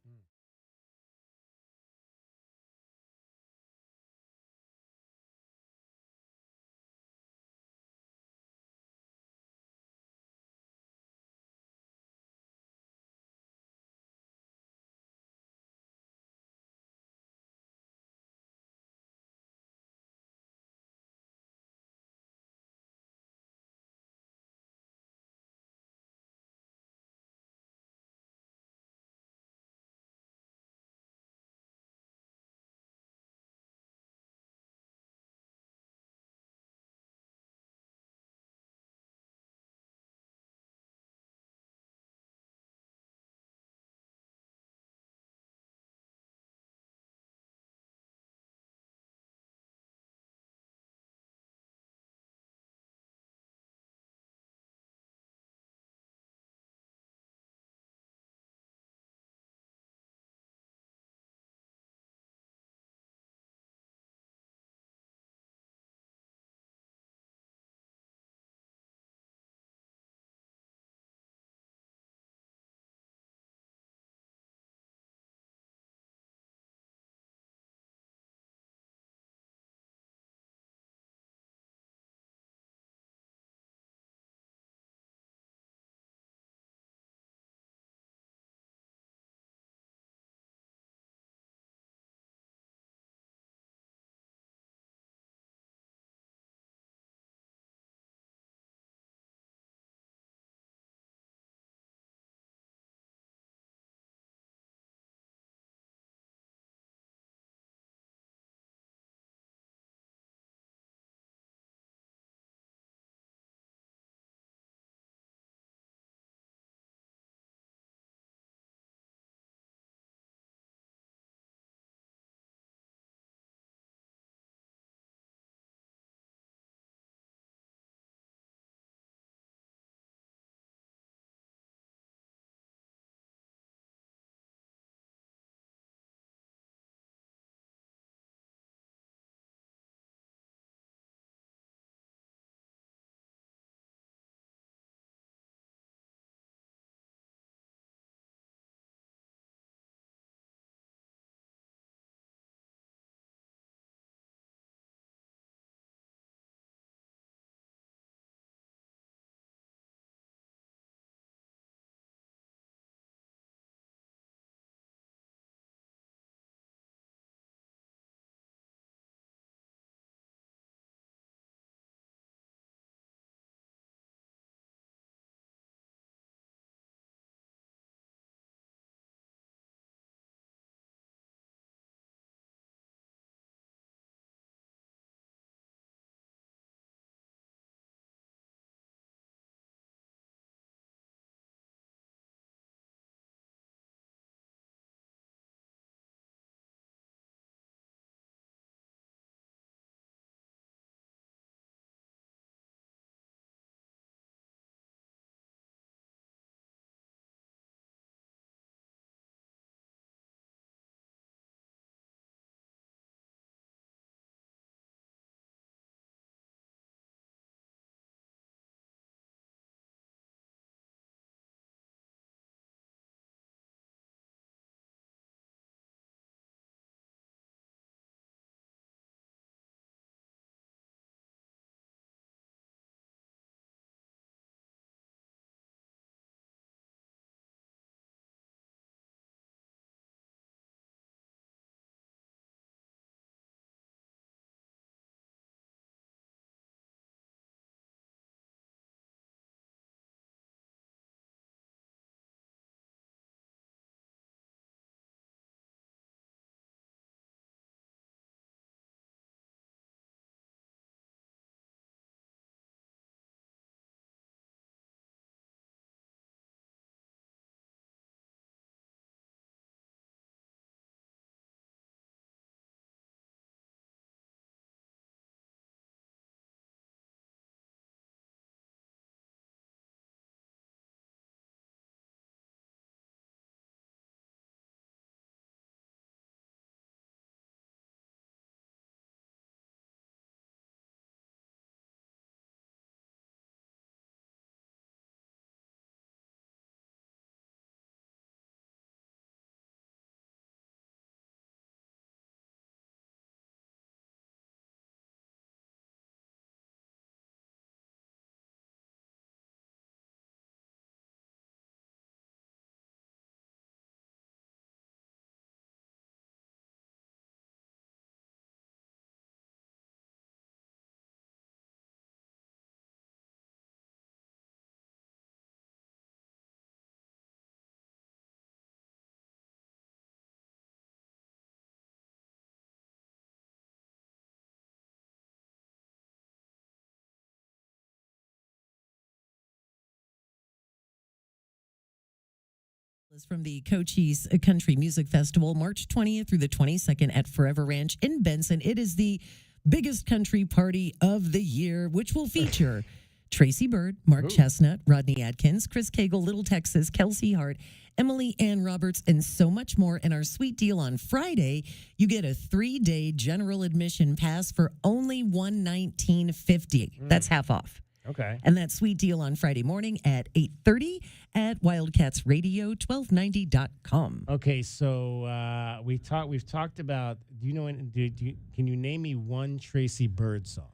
From the Cochise Country Music Festival, March 20th through the 22nd at Forever Ranch in Benson. It is the biggest country party of the year, which will feature Tracy Byrd, Mark Chestnut, Rodney Adkins, Chris Cagle, Little Texas, Kelsey Hart, Emily Ann Roberts, and so much more. And our sweet deal on Friday, you get a 3-day general admission pass for only $119.50. That's half off. Okay. And that sweet deal on Friday morning at 8:30 at wildcatsradio1290.com. Okay, so we've talked about. Do you know? Can you name me one Tracy Byrd song?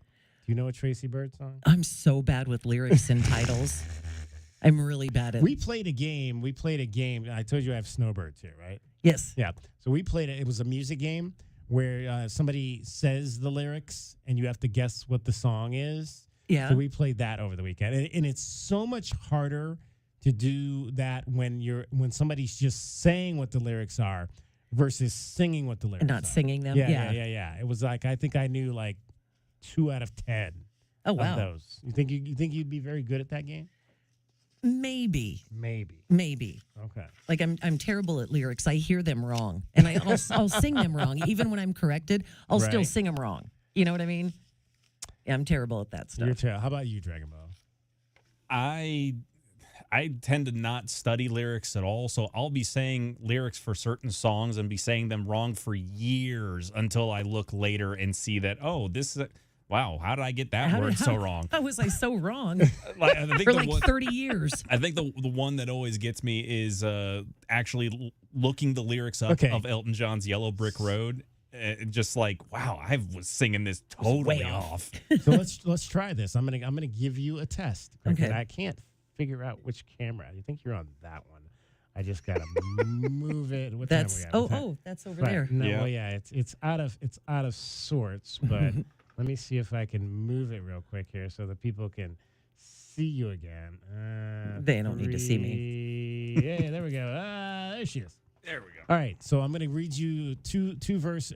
Do you know a Tracy Byrd song? I'm so bad with lyrics and titles. I'm really bad at. We played a game. I told you I have Snowbird too, right? Yes. Yeah. So we played it. It was a music game where somebody says the lyrics and you have to guess what the song is. Yeah. So we played that over the weekend, and it's so much harder to do that when somebody's just saying what the lyrics are versus singing what the lyrics And not are. singing them. Yeah. It was like I think I knew like 2 out of 10. Oh, wow. Of those. You think you'd be very good at that game? Maybe. Okay. Like I'm terrible at lyrics. I hear them wrong, and I'll sing them wrong. Even when I'm corrected, I'll still Right. sing them wrong. You know what I mean? Yeah, I'm terrible at that stuff. You're terrible. How about you, Dragon Ball? I tend to not study lyrics at all, so I'll be saying lyrics for certain songs and be saying them wrong for years until I look later and see that, oh, this is wow, how did I get that word so wrong? How was I so wrong? I think For the like one- 30 years. I think the one that always gets me is actually looking the lyrics up Okay. of Elton John's Yellow Brick Road. Just like, wow, I was singing this totally way off. So let's try this. I'm gonna give you a test. Okay. I can't figure out which camera. You think you're on that one? I just gotta move it. What time we got? That's over Right. there. No, Yeah. well, yeah, it's out of sorts. But let me see if I can move it real quick here so that people can see you again. They don't need to see me. Yeah, there we go. There she is. There we go. All right, so I'm going to read you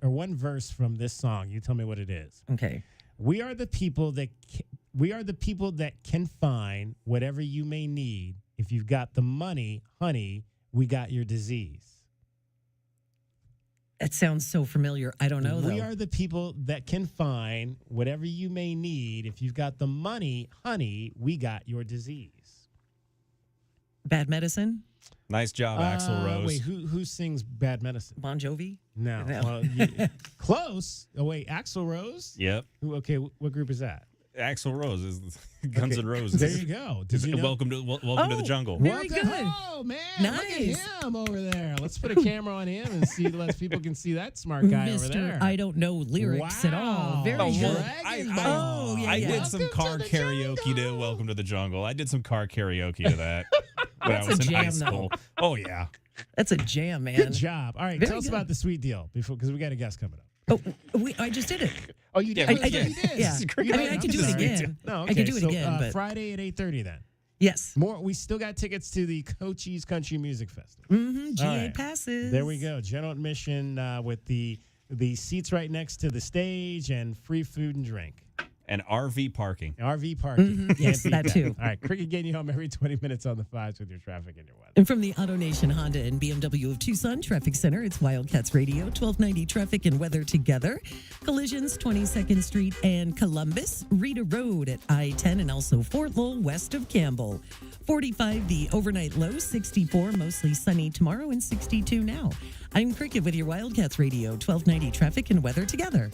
one verse from this song. You tell me what it is. Okay. We are the people that can find whatever you may need. If you've got the money, honey, we got your disease. That sounds so familiar. I don't know, We though. are the people that can find whatever you may need. If you've got the money, honey, we got your disease. Bad Medicine? Nice job, Axl Rose. Wait, who sings Bad Medicine? Bon Jovi? No. No. Well, close. Oh, wait, Axl Rose? Yep. Okay, what group is that? Axl Rose is Guns N' Roses. There you go. Did you know? Welcome to the jungle. Very good. Oh, man. Look Nice. at him over there. Let's put a camera on him and let people can see that smart guy over there. I don't know lyrics at all. Very Oh, good. I did some car karaoke to Welcome to the Jungle. I did some car karaoke to that when I That's was a in high jam, school. though. Oh, yeah. That's a jam, man. Good job. All right, Very tell us good. about the sweet deal because we got a guest coming up. Oh, I just did it. Oh, you did? I Oh, did. you did? Yeah. This is I great. mean, I could do it I'm sorry. again. No, I could do it so, again, but Friday at 8:30 then. yes. We still got tickets to the Cochise Country Music Festival. Mm-hmm. GA All right. passes. There we go. General admission with the seats right next to the stage and free food and drink. And RV parking. RV parking. Mhm. Yes, Can't beat that too. All right, Cricket getting you home every 20 minutes on the 5s with your traffic and your weather. And from the Auto Nation Honda and BMW of Tucson Traffic Center, it's Wildcats Radio, 1290 traffic and weather together. Collisions, 22nd Street and Columbus, Rita Road at I-10 and also Fort Lowell west of Campbell. 45, the overnight low, 64, mostly sunny tomorrow and 62 now. I'm Cricket with your Wildcats Radio, 1290 traffic and weather together.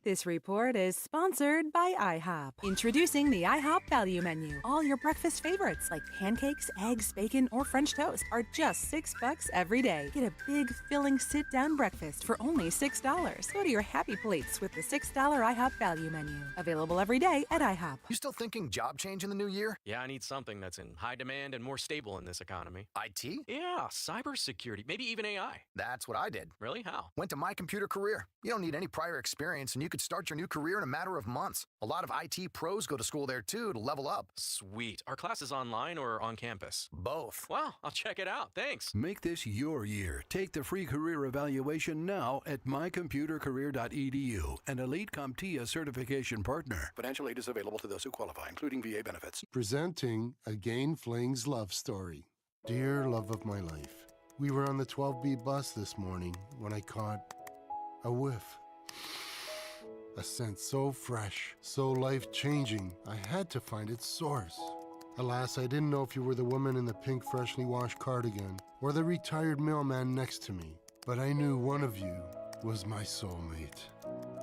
This report is sponsored by IHOP. Introducing the IHOP Value Menu. All your breakfast favorites like pancakes, eggs, bacon, or French toast are just $6 every day. Get a big, filling sit-down breakfast for only $6. Go to your happy plates with the $6 IHOP Value Menu. Available every day at IHOP. You still thinking job change in the new year? Yeah, I need something that's in high demand and more stable in this economy. IT? Yeah, cybersecurity, maybe even AI. That's what I did. Really? How? Went to My Computer Career. You don't need any prior experience, and you could start your new career in a matter of months. A lot of IT pros go to school there, too, to level up. Sweet. Are classes online or on campus? Both. Wow, I'll check it out. Thanks. Make this your year. Take the free career evaluation now at mycomputercareer.edu, an Elite CompTIA certification partner. Financial aid is available to those who qualify, including VA benefits. Presenting A Gain Flings Love Story. Dear love of my life, we were on the 12B bus this morning when I caught a whiff. A scent so fresh, so life-changing, I had to find its source. Alas, I didn't know if you were the woman in the pink freshly washed cardigan or the retired mailman next to me, but I knew one of you was my soulmate.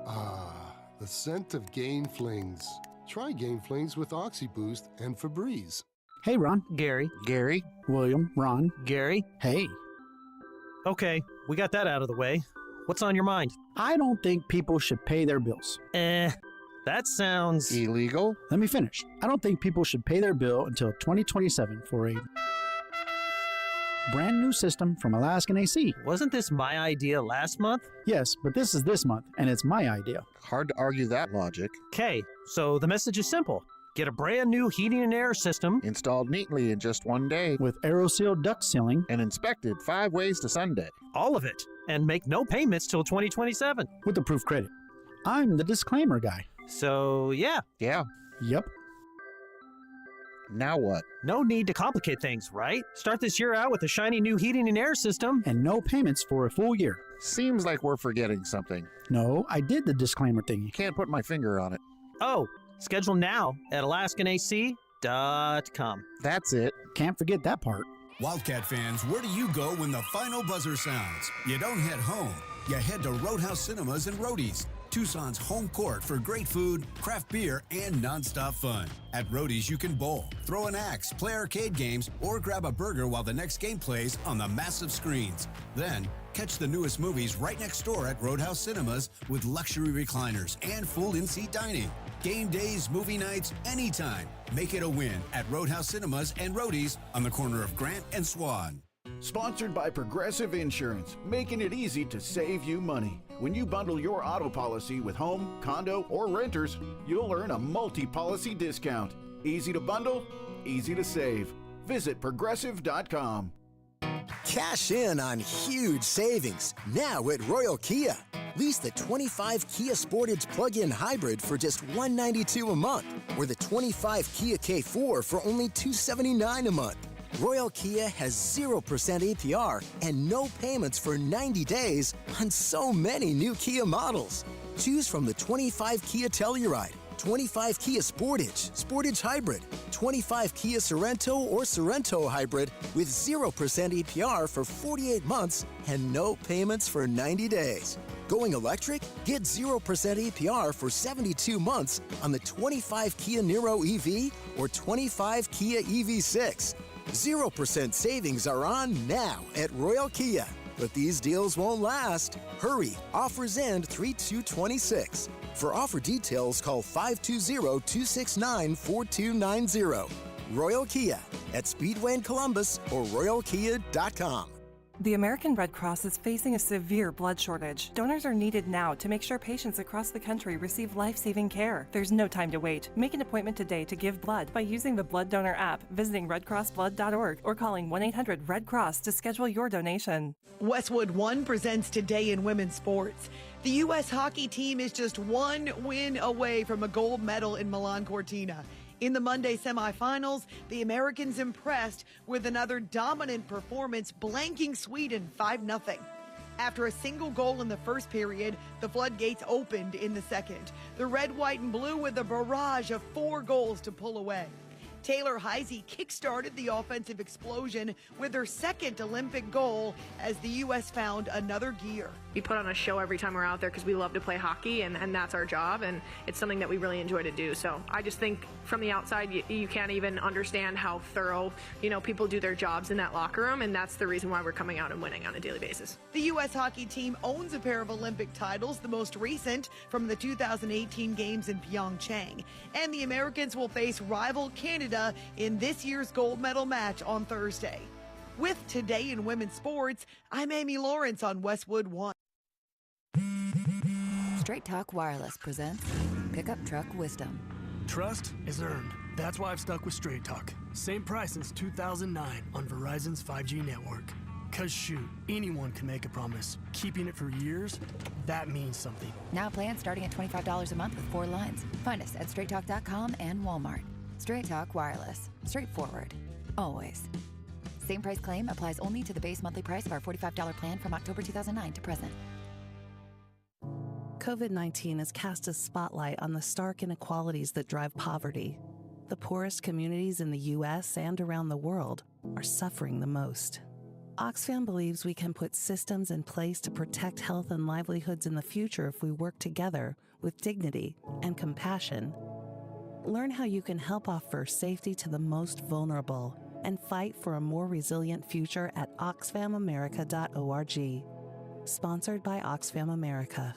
Ah, the scent of Gain Flings. Try Gain Flings with OxyBoost and Febreze. Hey, Ron. Gary. Gary. William. Ron. Gary. Hey. Okay, we got that out of the way. What's on your mind? I don't think people should pay their bills. That sounds illegal. Let me finish. I don't think people should pay their bill until 2027 for a brand new system from Alaskan AC. Wasn't this my idea last month? Yes, but this is this month, and it's my idea. Hard to argue that logic. Okay, so the message is simple. Get a brand new heating and air system Installed neatly in just one day. With AeroSeal duct sealing. and inspected 5 ways to Sunday. All of it. And make no payments till 2027. With approved credit. I'm the disclaimer guy. So, yeah. Yeah. Yep. Now what? No need to complicate things, right? Start this year out with a shiny new heating and air system. And no payments for a full year. Seems like we're forgetting something. No, I did the disclaimer thingy. Can't put my finger on it. Oh, schedule now at alaskanac.com. That's it. Can't forget that part. Wildcat fans, where do you go when the final buzzer sounds? You don't head home. You head to Roadhouse Cinemas and Roadies, Tucson's home court for great food, craft beer, and nonstop fun. At Roadies, you can bowl, throw an axe, play arcade games, or grab a burger while the next game plays on the massive screens. Then, catch the newest movies right next door at Roadhouse Cinemas with luxury recliners and full in-seat dining. Game days, movie nights, anytime. Make it a win at Roadhouse Cinemas and Roadies on the corner of Grant and Swan. Sponsored by Progressive Insurance, making it easy to save you money. When you bundle your auto policy with home, condo, or renters, you'll earn a multi-policy discount. Easy to bundle, easy to save. Visit Progressive.com. Cash in on huge savings now at Royal Kia. Lease the 25 Kia Sportage plug-in hybrid for just $192 a month, or the 25 Kia K4 for only $279 a month. Royal Kia has 0% APR and no payments for 90 days on so many new Kia models. Choose from the 25 Kia Telluride, 25 Kia Sportage, Sportage Hybrid, 25 Kia Sorento or Sorento Hybrid with 0% APR for 48 months and no payments for 90 days. Going electric? Get 0% APR for 72 months on the 25 Kia Niro EV or 25 Kia EV6. 0% savings are on now at Royal Kia. But these deals won't last. Hurry, offers end 3/2/26. For offer details, call 520-269-4290. Royal Kia at Speedway in Columbus or royalkia.com. The American Red Cross is facing a severe blood shortage. Donors are needed now to make sure patients across the country receive life-saving care. There's no time to wait. Make an appointment today to give blood by using the Blood Donor app, visiting redcrossblood.org, or calling 1-800-RED-CROSS to schedule your donation. Westwood One presents Today in Women's Sports. The U.S. hockey team is just one win away from a gold medal in Milan Cortina. In the Monday semifinals, the Americans impressed with another dominant performance, blanking Sweden 5-0. After a single goal in the first period, the floodgates opened in the second. The red, white, and blue with a barrage of 4 goals to pull away. Taylor Heisey kickstarted the offensive explosion with her second Olympic goal as the U.S. found another gear. We put on a show every time we're out there because we love to play hockey, and that's our job, and it's something that we really enjoy to do. So I just think from the outside, you can't even understand how thorough, people do their jobs in that locker room, and that's the reason why we're coming out and winning on a daily basis. The U.S. hockey team owns a pair of Olympic titles, the most recent from the 2018 Games in Pyeongchang. And the Americans will face rival Canada in this year's gold medal match on Thursday. With Today in Women's Sports, I'm Amy Lawrence on Westwood One. Straight Talk Wireless presents Pickup Truck Wisdom. Trust is earned. That's why I've stuck with Straight Talk. Same price since 2009 on Verizon's 5G network. Cause shoot, anyone can make a promise. Keeping it for years, that means something. Now plans starting at $25 a month with 4 lines. Find us at straighttalk.com and Walmart. Straight Talk Wireless. Straightforward. Always. Same price claim applies only to the base monthly price of our $45 plan from October 2009 to present. COVID-19 has cast a spotlight on the stark inequalities that drive poverty. The poorest communities in the U.S. and around the world are suffering the most. Oxfam believes we can put systems in place to protect health and livelihoods in the future if we work together with dignity and compassion. Learn how you can help offer safety to the most vulnerable and fight for a more resilient future at oxfamamerica.org. Sponsored by Oxfam America.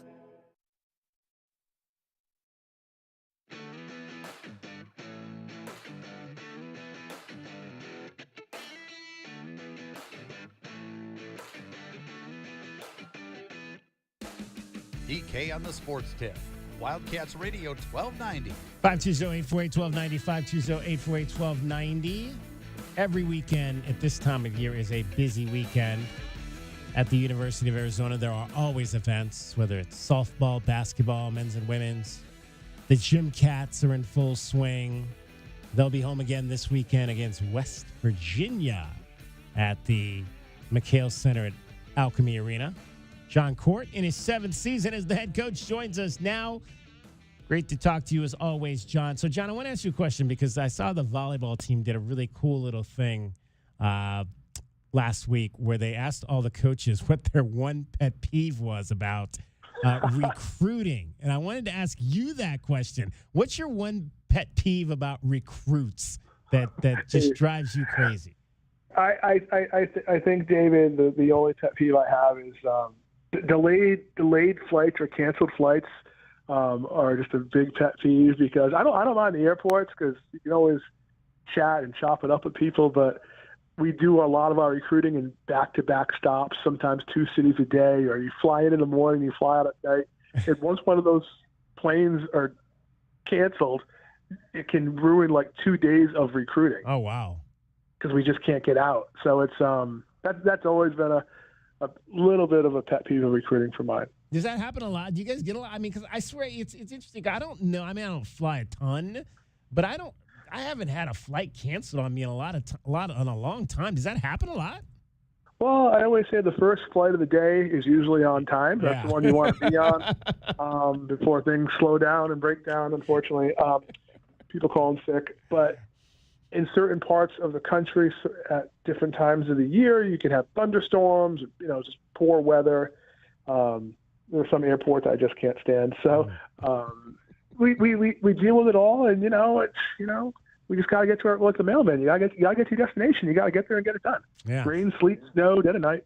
DK on the Sports Tip. Wildcats Radio 1290. 520-848-1290, 520-848-1290. Every weekend at this time of year is a busy weekend. At the University of Arizona, there are always events, whether it's softball, basketball, men's and women's. The Gym Cats are in full swing. They'll be home again this weekend against West Virginia at the McHale Center at Alchemy Arena. John Court, in his 7th season as the head coach, joins us now. Great to talk to you as always, John. So, John, I want to ask you a question because I saw the volleyball team did a really cool little thing last week where they asked all the coaches what their one pet peeve was about recruiting. And I wanted to ask you that question. What's your one pet peeve about recruits that just drives you crazy? I think, David, the only pet peeve I have is delayed flights or canceled flights are just a big pet peeve because I don't mind the airports because you can always chat and chop it up with people, but we do a lot of our recruiting in back-to-back stops, sometimes 2 cities a day, or you fly in the morning, you fly out at night. And once one of those planes are canceled, it can ruin like 2 days of recruiting. Oh, wow. Because we just can't get out. So it's that's always been a little bit of a pet peeve of recruiting for mine. Does that happen a lot? Do you guys get a lot? I mean, because I swear it's interesting. I don't know. I mean, I don't fly a ton, but I haven't had a flight canceled on me in a long time. Does that happen a lot? Well, I always say the first flight of the day is usually on time. That's the one you want to be on before things slow down and break down, unfortunately. People call in sick. But in certain parts of the country at different times of the year, you can have thunderstorms, just poor weather. There are some airports I just can't stand. So we deal with it all, and we just got to get to like the mailman. You got to get to your destination. You got to get there and get it done. Yeah. Rain, sleet, snow, dead of night.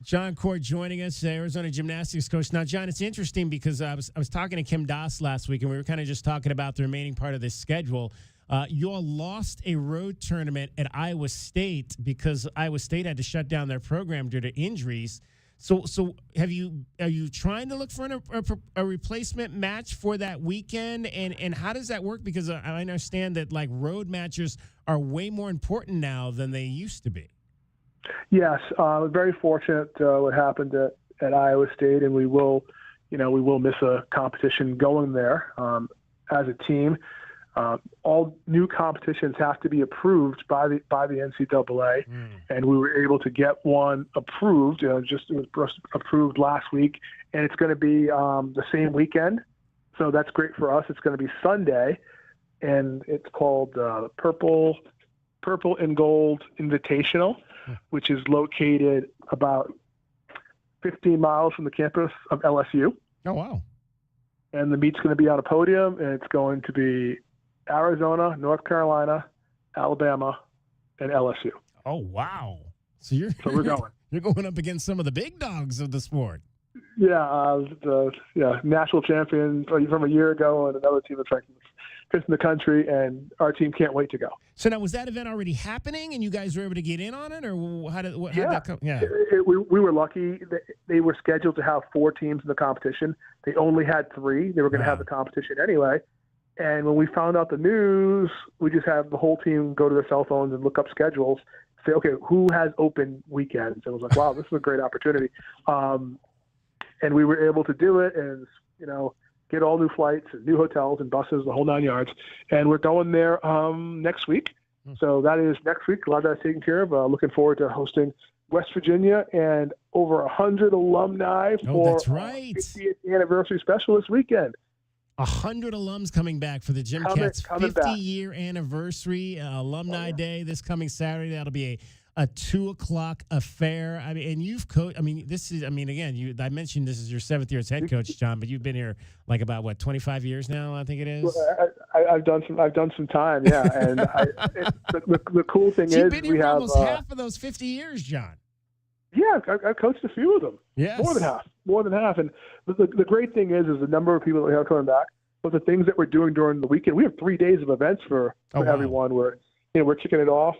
John Court joining us, Arizona gymnastics coach. Now, John, it's interesting because I was talking to Kim Doss last week, and we were kind of just talking about the remaining part of this schedule. You all lost a road tournament at Iowa State because Iowa State had to shut down their program due to injuries. So are you trying to look for a replacement match for that weekend? And how does that work? Because I understand that like road matches are way more important now than they used to be. Yes, very fortunate what happened at Iowa State, and we will miss a competition going there as a team. All new competitions have to be approved by the NCAA, and we were able to get one approved. It was approved last week, and it's going to be the same weekend. So that's great for us. It's going to be Sunday, and it's called Purple and Gold Invitational, which is located about 15 miles from the campus of LSU. Oh, wow. And the meet's going to be on a podium, and it's going to be Arizona, North Carolina, Alabama, and LSU. Oh, wow. So we're going. You're going up against some of the big dogs of the sport. Yeah, the national champion from a year ago and another team that's ranked fifth in the country, and our team can't wait to go. So now, was that event already happening, and you guys were able to get in on it, or how did that come? Yeah, we were lucky. They were scheduled to have 4 teams in the competition. They only had 3. They were going to have the competition anyway. And when we found out the news, we just had the whole team go to their cell phones and look up schedules, say, okay, who has open weekends? And it was like, wow, this is a great opportunity. And we were able to do it and, get all new flights and new hotels and buses, the whole 9 yards. And we're going there next week. So that is next week. A lot of that's taken care of. Looking forward to hosting West Virginia and over 100 alumni for that's right. 50th anniversary special this weekend. 100 alums coming back for the Jim Cats 50-year anniversary alumni day this coming Saturday. That'll be a 2:00 affair. I mean, and you've coached. I mean, this is. I mean, again, I mentioned this is your 7th year as head coach, John, but you've been here like about 25 years now. I think it is. I've done some time, yeah. And the cool thing You've is been here we for have almost half of those 50 years, John. Yeah, I've coached a few of them. Yes. More than half. And the great thing is the number of people that we have coming back. But the things that we're doing during the weekend, we have 3 days of events for everyone. We're kicking it off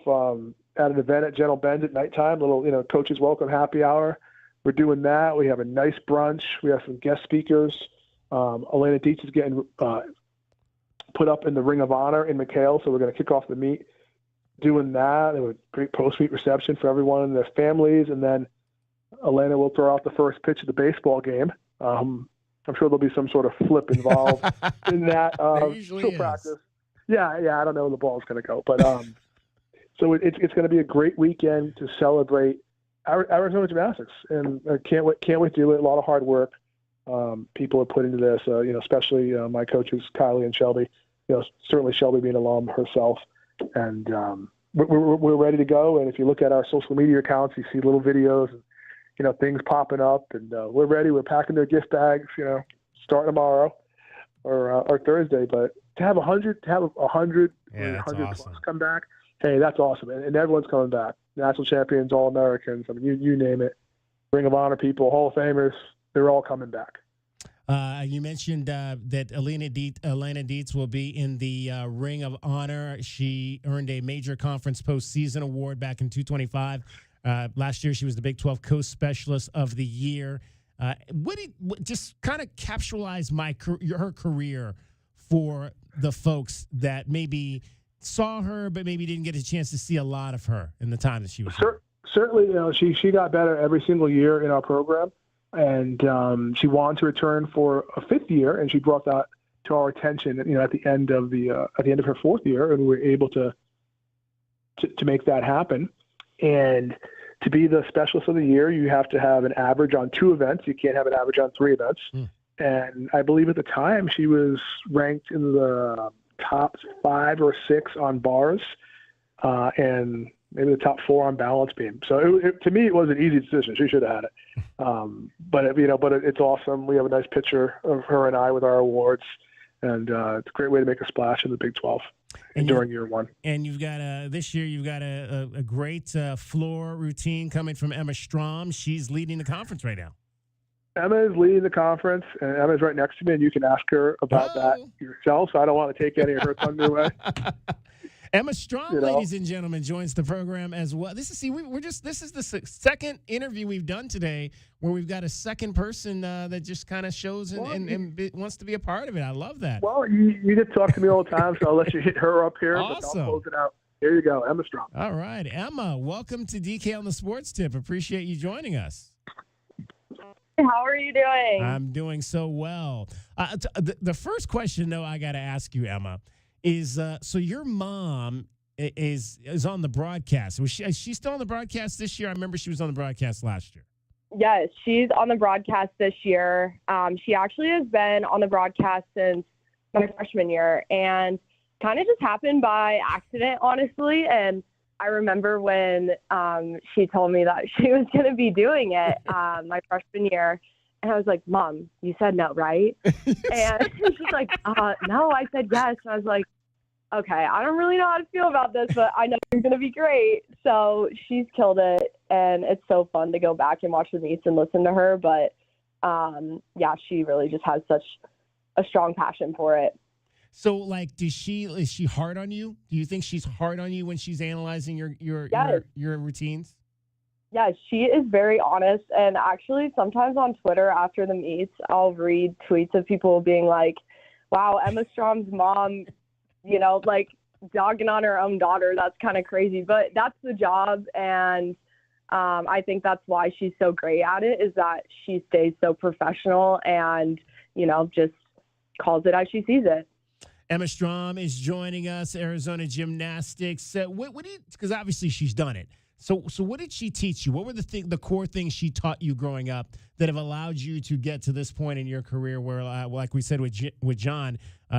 at an event at Gentle Ben's at nighttime, little coaches welcome happy hour. We're doing that. We have a nice brunch. We have some guest speakers. Elena Dietz is getting put up in the Ring of Honor in McHale, so we're going to kick off the meet doing that. They have a great post-meet reception for everyone and their families, and then Elena will throw out the first pitch of the baseball game. I'm sure there'll be some sort of flip involved in that. Usually practice. Yeah, I don't know where the ball's going to go, but so it's going to be a great weekend to celebrate Arizona gymnastics, and I can't wait to do it. A lot of hard work people have put into this, especially my coaches Kylie and Shelby. Certainly Shelby being an alum herself, and we're ready to go. And if you look at our social media accounts, you see little videos and things popping up, and we're ready. We're packing their gift bags, starting tomorrow or Thursday. But to have 100 plus come back, hey, that's awesome. And everyone's coming back. National champions, All-Americans, I mean, you name it. Ring of Honor people, Hall of Famers, they're all coming back. You mentioned that Elena Dietz will be in the Ring of Honor. She earned a major conference postseason award back in 225. Last year, she was the Big 12 Coast Specialist of the Year. Just kind of capsulize her career for the folks that maybe saw her, but maybe didn't get a chance to see a lot of her in the time that she was here. Certainly, she got better every single year in our program, and she wanted to return for a 5th year, and she brought that to our attention. At the end of her 4th year, and we were able to make that happen. And to be the specialist of the year, you have to have an average on 2 events. You can't have an average on 3 events. And I believe at the time she was ranked in the top 5 or 6 on bars, and maybe the top 4 on balance beam. So to me, it was an easy decision. She should have had it. But it's awesome. We have a nice picture of her and I with our awards, and it's a great way to make a splash in the Big 12 during year 1. And you've got this year you've got a great floor routine coming from Emma Strom. She's leading the conference right now. Emma is leading the conference, and Emma's right next to me, and you can ask her about that yourself, so I don't want to take any of her thunder away. Emma Strom, ladies and gentlemen, joins the program as well. This is the second interview we've done today where we've got a second person that just kind of shows and wants to be a part of it. I love that. Well, you get to talk to me all the time, so I'll let you hit her up here. Awesome. But I'll close it out. Here you go, Emma Strom. All right, Emma, welcome to DK on the Sports Tip. Appreciate you joining us. How are you doing? I'm doing so well. The first question, though, I got to ask you, Emma, is so your mom is on the broadcast. Is she still on the broadcast this year? I remember she was on the broadcast last year. Yes, she's on the broadcast this year. She actually has been on the broadcast since my freshman year, and kind of just happened by accident, honestly. And I remember when she told me that she was going to be doing it my freshman year, and I was like, Mom, you said no, right? And she's like, no, I said yes. And I was like, okay, I don't really know how to feel about this, but I know you're going to be great. So she's killed it, and it's so fun to go back and watch the meets and listen to her. But, yeah, she really just has such a strong passion for it. So, like, is she hard on you? Do you think she's hard on you when she's analyzing your routines? Yeah, she is very honest. And actually, sometimes on Twitter after the meets, I'll read tweets of people being like, wow, Emma Strom's mom, like dogging on her own daughter. That's kind of crazy. But that's the job. And I think that's why she's so great at it, is that she stays so professional and, just calls it as she sees it. Emma Strom is joining us, Arizona Gymnastics. What do you, because obviously she's done it. So what did she teach you? What were the core things she taught you growing up that have allowed you to get to this point in your career where, like we said with John,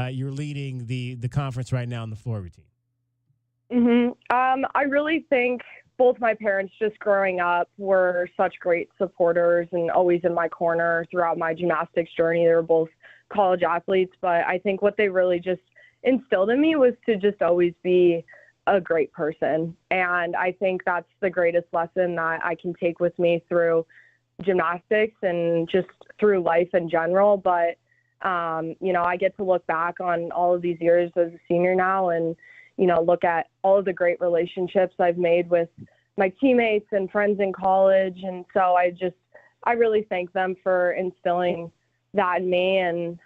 you're leading the conference right now in the floor routine? I really think both my parents just growing up were such great supporters and always in my corner throughout my gymnastics journey. They were both college athletes, but I think what they really just instilled in me was to just always be a great person. And I think that's the greatest lesson that I can take with me through gymnastics and just through life in general. But, I get to look back on all of these years as a senior now and, look at all of the great relationships I've made with my teammates and friends in college. And so I really thank them for instilling that in me. And,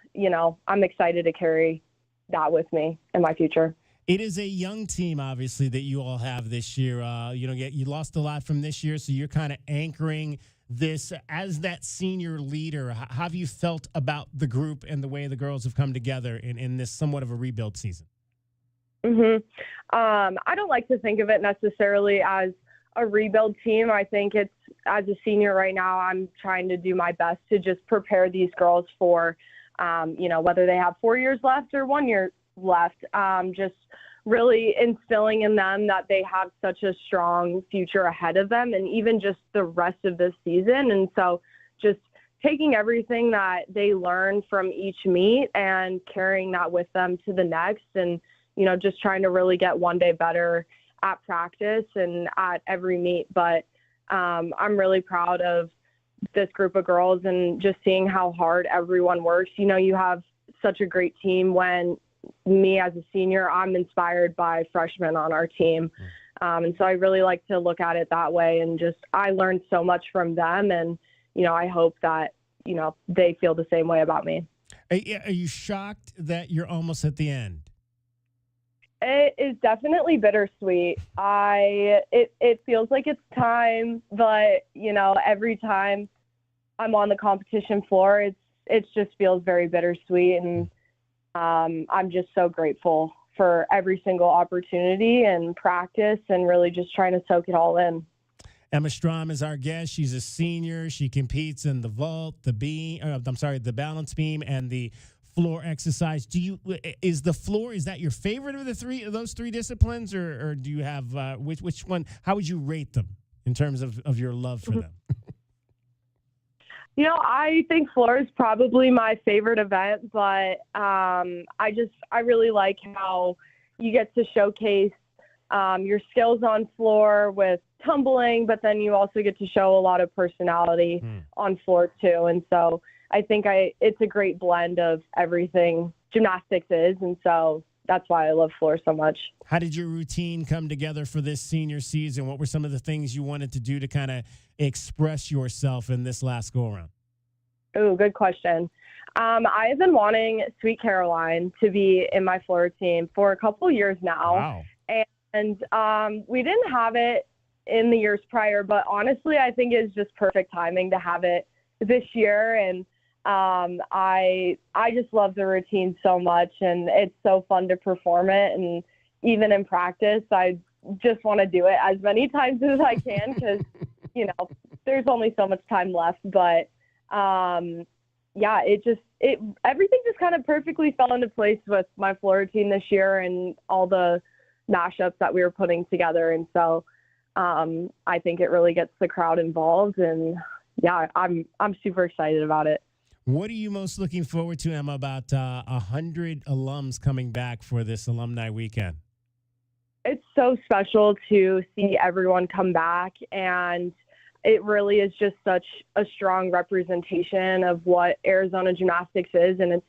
I'm excited to carry that with me in my future. It is a young team, obviously, that you all have this year. You lost a lot from this year, so you're kind of anchoring this as that senior leader. How have you felt about the group and the way the girls have come together in this somewhat of a rebuild season? I don't like to think of it necessarily as a rebuild team. I think it's, as a senior right now, I'm trying to do my best to just prepare these girls for, whether they have 4 years left or 1 year left, just really instilling in them that they have such a strong future ahead of them and even just the rest of this season. And so just taking everything that they learn from each meet and carrying that with them to the next and, just trying to really get one day better at practice and at every meet. But I'm really proud of this group of girls and just seeing how hard everyone works. You have such a great team when me as a senior, I'm inspired by freshmen on our team. And so I really like to look at it that way and I learned so much from them. And, I hope that, they feel the same way about me. Are you shocked that you're almost at the end? It is definitely bittersweet. It feels like it's time, but, every time I'm on the competition floor, it just feels very bittersweet. And I'm just so grateful for every single opportunity and practice and really just trying to soak it all in. Emma Strom is our guest. She's a senior. She competes in the vault, the balance beam, and the floor exercise. Is that your favorite of those three disciplines, or do you have which one? How would you rate them in terms of your love for them? I think floor is probably my favorite event, but I really like how you get to showcase your skills on floor with tumbling, but then you also get to show a lot of personality on floor too. And so I think it's a great blend of everything gymnastics is, and so that's why I love floor so much. How did your routine come together for this senior season? What were some of the things you wanted to do to kind of express yourself in this last go-around? Oh, good question. I have been wanting Sweet Caroline to be in my floor routine for a couple years now. Wow. And we didn't have it in the years prior, but honestly, I think it's just perfect timing to have it this year. And I just love the routine so much, and it's so fun to perform it. And even in practice, I just want to do it as many times as I can because, there's only so much time left. But everything just kind of perfectly fell into place with my floor routine this year and all the mashups that we were putting together. And so I think it really gets the crowd involved, and I'm super excited about it. What are you most looking forward to, Emma, about 100 alums coming back for this alumni weekend? It's so special to see everyone come back, and it really is just such a strong representation of what Arizona Gymnastics is, and it's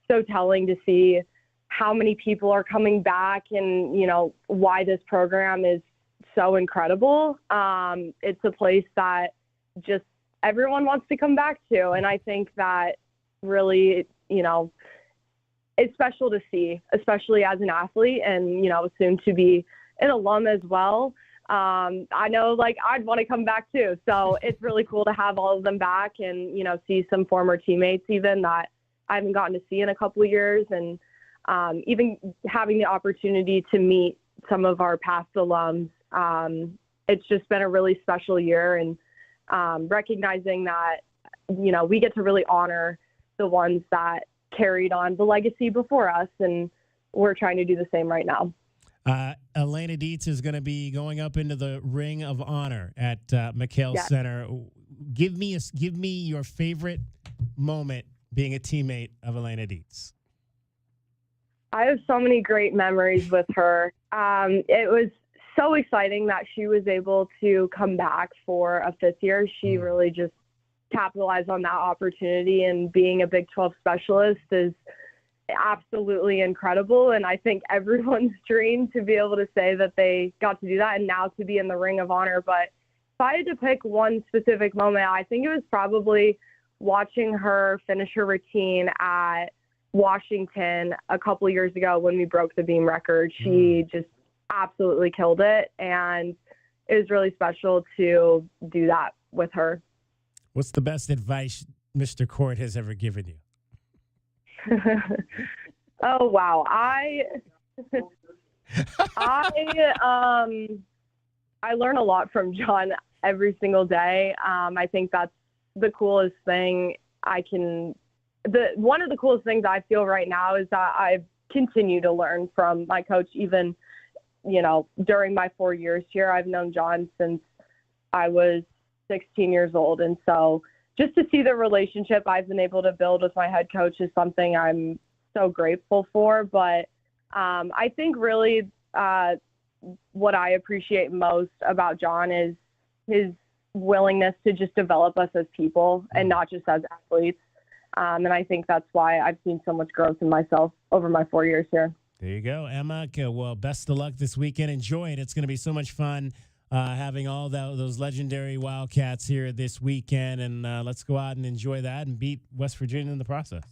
so telling to see how many people are coming back and, why this program is so incredible. It's a place that just everyone wants to come back to. And I think that really, it's special to see, especially as an athlete and, soon to be an alum as well. I know I'd want to come back too. So it's really cool to have all of them back and, see some former teammates even that I haven't gotten to see in a couple of years. And even having the opportunity to meet some of our past alums. It's just been a really special year, and recognizing that, we get to really honor the ones that carried on the legacy before us, and we're trying to do the same right now. Elena Dietz is going to be going up into the Ring of Honor at McHale Center. Give me your favorite moment being a teammate of Elena Dietz. I have so many great memories with her. It was so exciting that she was able to come back for a fifth year. She really just capitalized on that opportunity, and being a Big 12 specialist is absolutely incredible. And I think everyone's dream to be able to say that they got to do that and now to be in the Ring of Honor. But if I had to pick one specific moment, I think it was probably watching her finish her routine at Washington a couple years ago when we broke the beam record. She just absolutely killed it, and it was really special to do that with her. What's the best advice Mr. Court has ever given you? Oh, wow. I learn a lot from John every single day. I think that's the coolest thing one of the coolest things I feel right now is that I've continued to learn from my coach, even, during my 4 years here. I've known John since I was 16 years old. And so just to see the relationship I've been able to build with my head coach is something I'm so grateful for. But I think really what I appreciate most about John is his willingness to just develop us as people and not just as athletes. And I think that's why I've seen so much growth in myself over my 4 years here. There you go, Emma. Well, best of luck this weekend. Enjoy it. It's going to be so much fun having all those legendary Wildcats here this weekend. And let's go out and enjoy that and beat West Virginia in the process.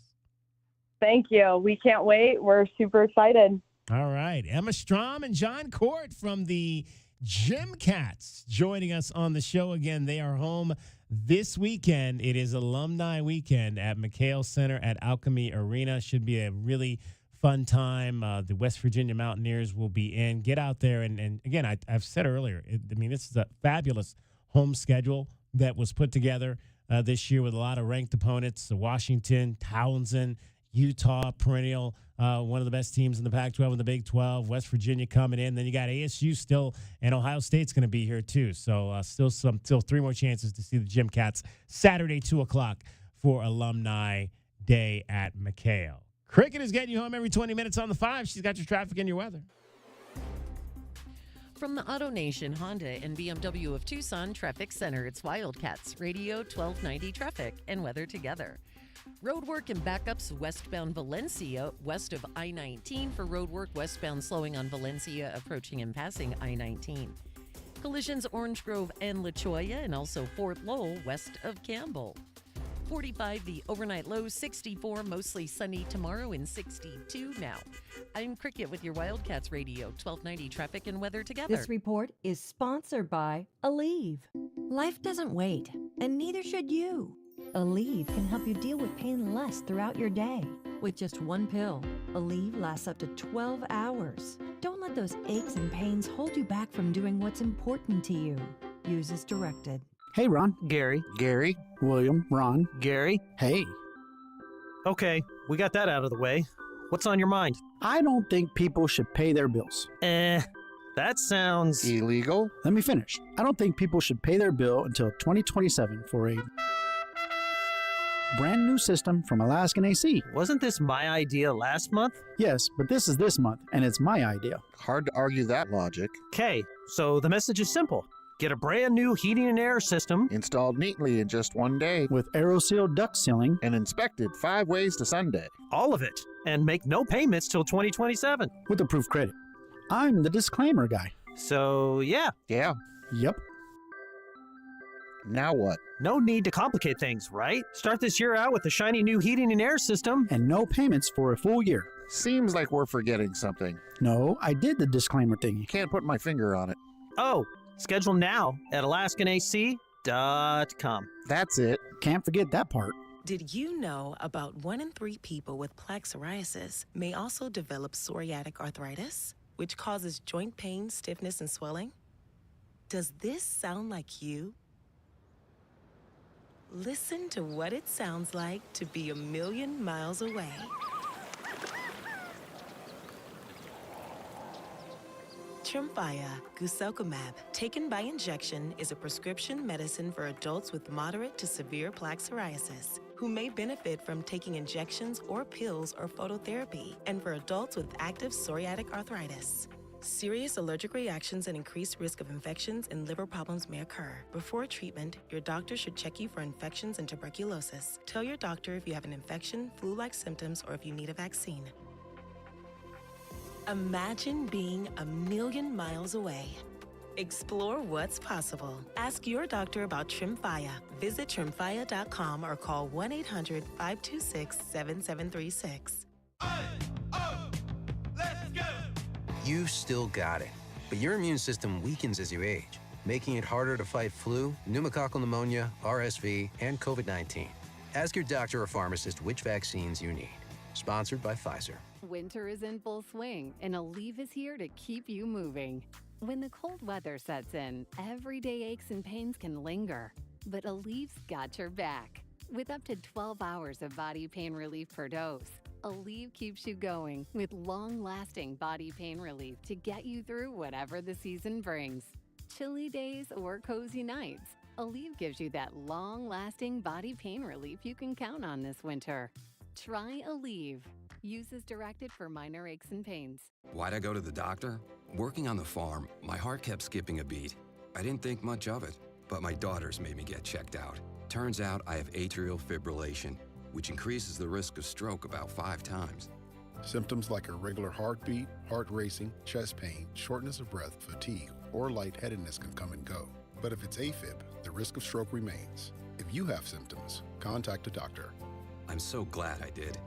Thank you. We can't wait. We're super excited. All right. Emma Strom and John Court from the Gym Cats joining us on the show again. They are home this weekend. It is Alumni Weekend at McHale Center at Alchemy Arena. Should be a really fun time. The West Virginia Mountaineers will be in. Get out there. And again, I've said earlier, this is a fabulous home schedule that was put together this year with a lot of ranked opponents. Washington, Townsend, Utah, perennial, one of the best teams in the Pac-12 and the Big 12. West Virginia coming in. Then you got ASU still, and Ohio State's going to be here too. So still 3 more chances to see the Gym Cats Saturday, 2:00 for Alumni Day at McHale. Cricket is getting you home every 20 minutes on the 5. She's got your traffic and your weather. From the Auto Nation Honda and BMW of Tucson Traffic Center, it's Wildcats Radio 1290 Traffic and Weather Together. Roadwork and backups westbound Valencia, west of I-19 for roadwork westbound slowing on Valencia, approaching and passing I-19. Collisions Orange Grove and La Cholla, and also Fort Lowell, west of Campbell. 45, the overnight low, 64, mostly sunny tomorrow, and 62 now. I'm Cricket with your Wildcats Radio 1290 Traffic and Weather Together. This report is sponsored by Aleve. Life doesn't wait, and neither should you. Aleve can help you deal with pain less throughout your day. With just one pill, Aleve lasts up to 12 hours. Don't let those aches and pains hold you back from doing what's important to you. Use as directed. Hey, Ron. Gary. Gary. William. Ron. Gary. Hey. Okay, we got that out of the way. What's on your mind? I don't think people should pay their bills. That sounds illegal. Let me finish. I don't think people should pay their bill until 2027 for a brand new system from Alaskan AC. Wasn't this my idea last month? Yes, but this is this month, and it's my idea. Hard to argue that logic. Okay, so the message is simple. Get a brand new heating and air system installed neatly in just one day with AeroSeal duct sealing and inspected 5 ways to Sunday. All of it, and make no payments till 2027 with approved credit. I'm the disclaimer guy. So, yeah. Yeah. Yep. Now what? No need to complicate things, right? Start this year out with a shiny new heating and air system. And no payments for a full year. Seems like we're forgetting something. No, I did the disclaimer thingy. Can't put my finger on it. Oh, schedule now at AlaskanAC.com. That's it. Can't forget that part. Did you know about 1 in 3 people with plaque psoriasis may also develop psoriatic arthritis, which causes joint pain, stiffness, and swelling? Does this sound like you? Listen to what it sounds like to be a million miles away. Tremfya guselkumab, taken by injection, is a prescription medicine for adults with moderate to severe plaque psoriasis who may benefit from taking injections or pills or phototherapy, and for adults with active psoriatic arthritis. Serious allergic reactions and increased risk of infections and liver problems may occur. Before treatment, your doctor should check you for infections and tuberculosis. Tell your doctor if you have an infection, flu-like symptoms, or if you need a vaccine. Imagine being a million miles away. Explore what's possible. Ask your doctor about Tremfya. Visit tremfya.com or call 1-800-526-7736. You still got it, but your immune system weakens as you age, making it harder to fight flu, pneumococcal pneumonia, RSV, and COVID-19. Ask your doctor or pharmacist which vaccines you need. Sponsored by Pfizer. Winter is in full swing, and Aleve is here to keep you moving. When the cold weather sets in, everyday aches and pains can linger, but Aleve's got your back. With up to 12 hours of body pain relief per dose, Aleve keeps you going with long-lasting body pain relief to get you through whatever the season brings. Chilly days or cozy nights, Aleve gives you that long-lasting body pain relief you can count on this winter. Try Aleve. Use as directed for minor aches and pains. Why'd I go to the doctor? Working on the farm, my heart kept skipping a beat. I didn't think much of it, but my daughters made me get checked out. Turns out I have atrial fibrillation, which increases the risk of stroke about 5 times. Symptoms like irregular heartbeat, heart racing, chest pain, shortness of breath, fatigue, or lightheadedness can come and go. But if it's AFib, the risk of stroke remains. If you have symptoms, contact a doctor. I'm so glad I did.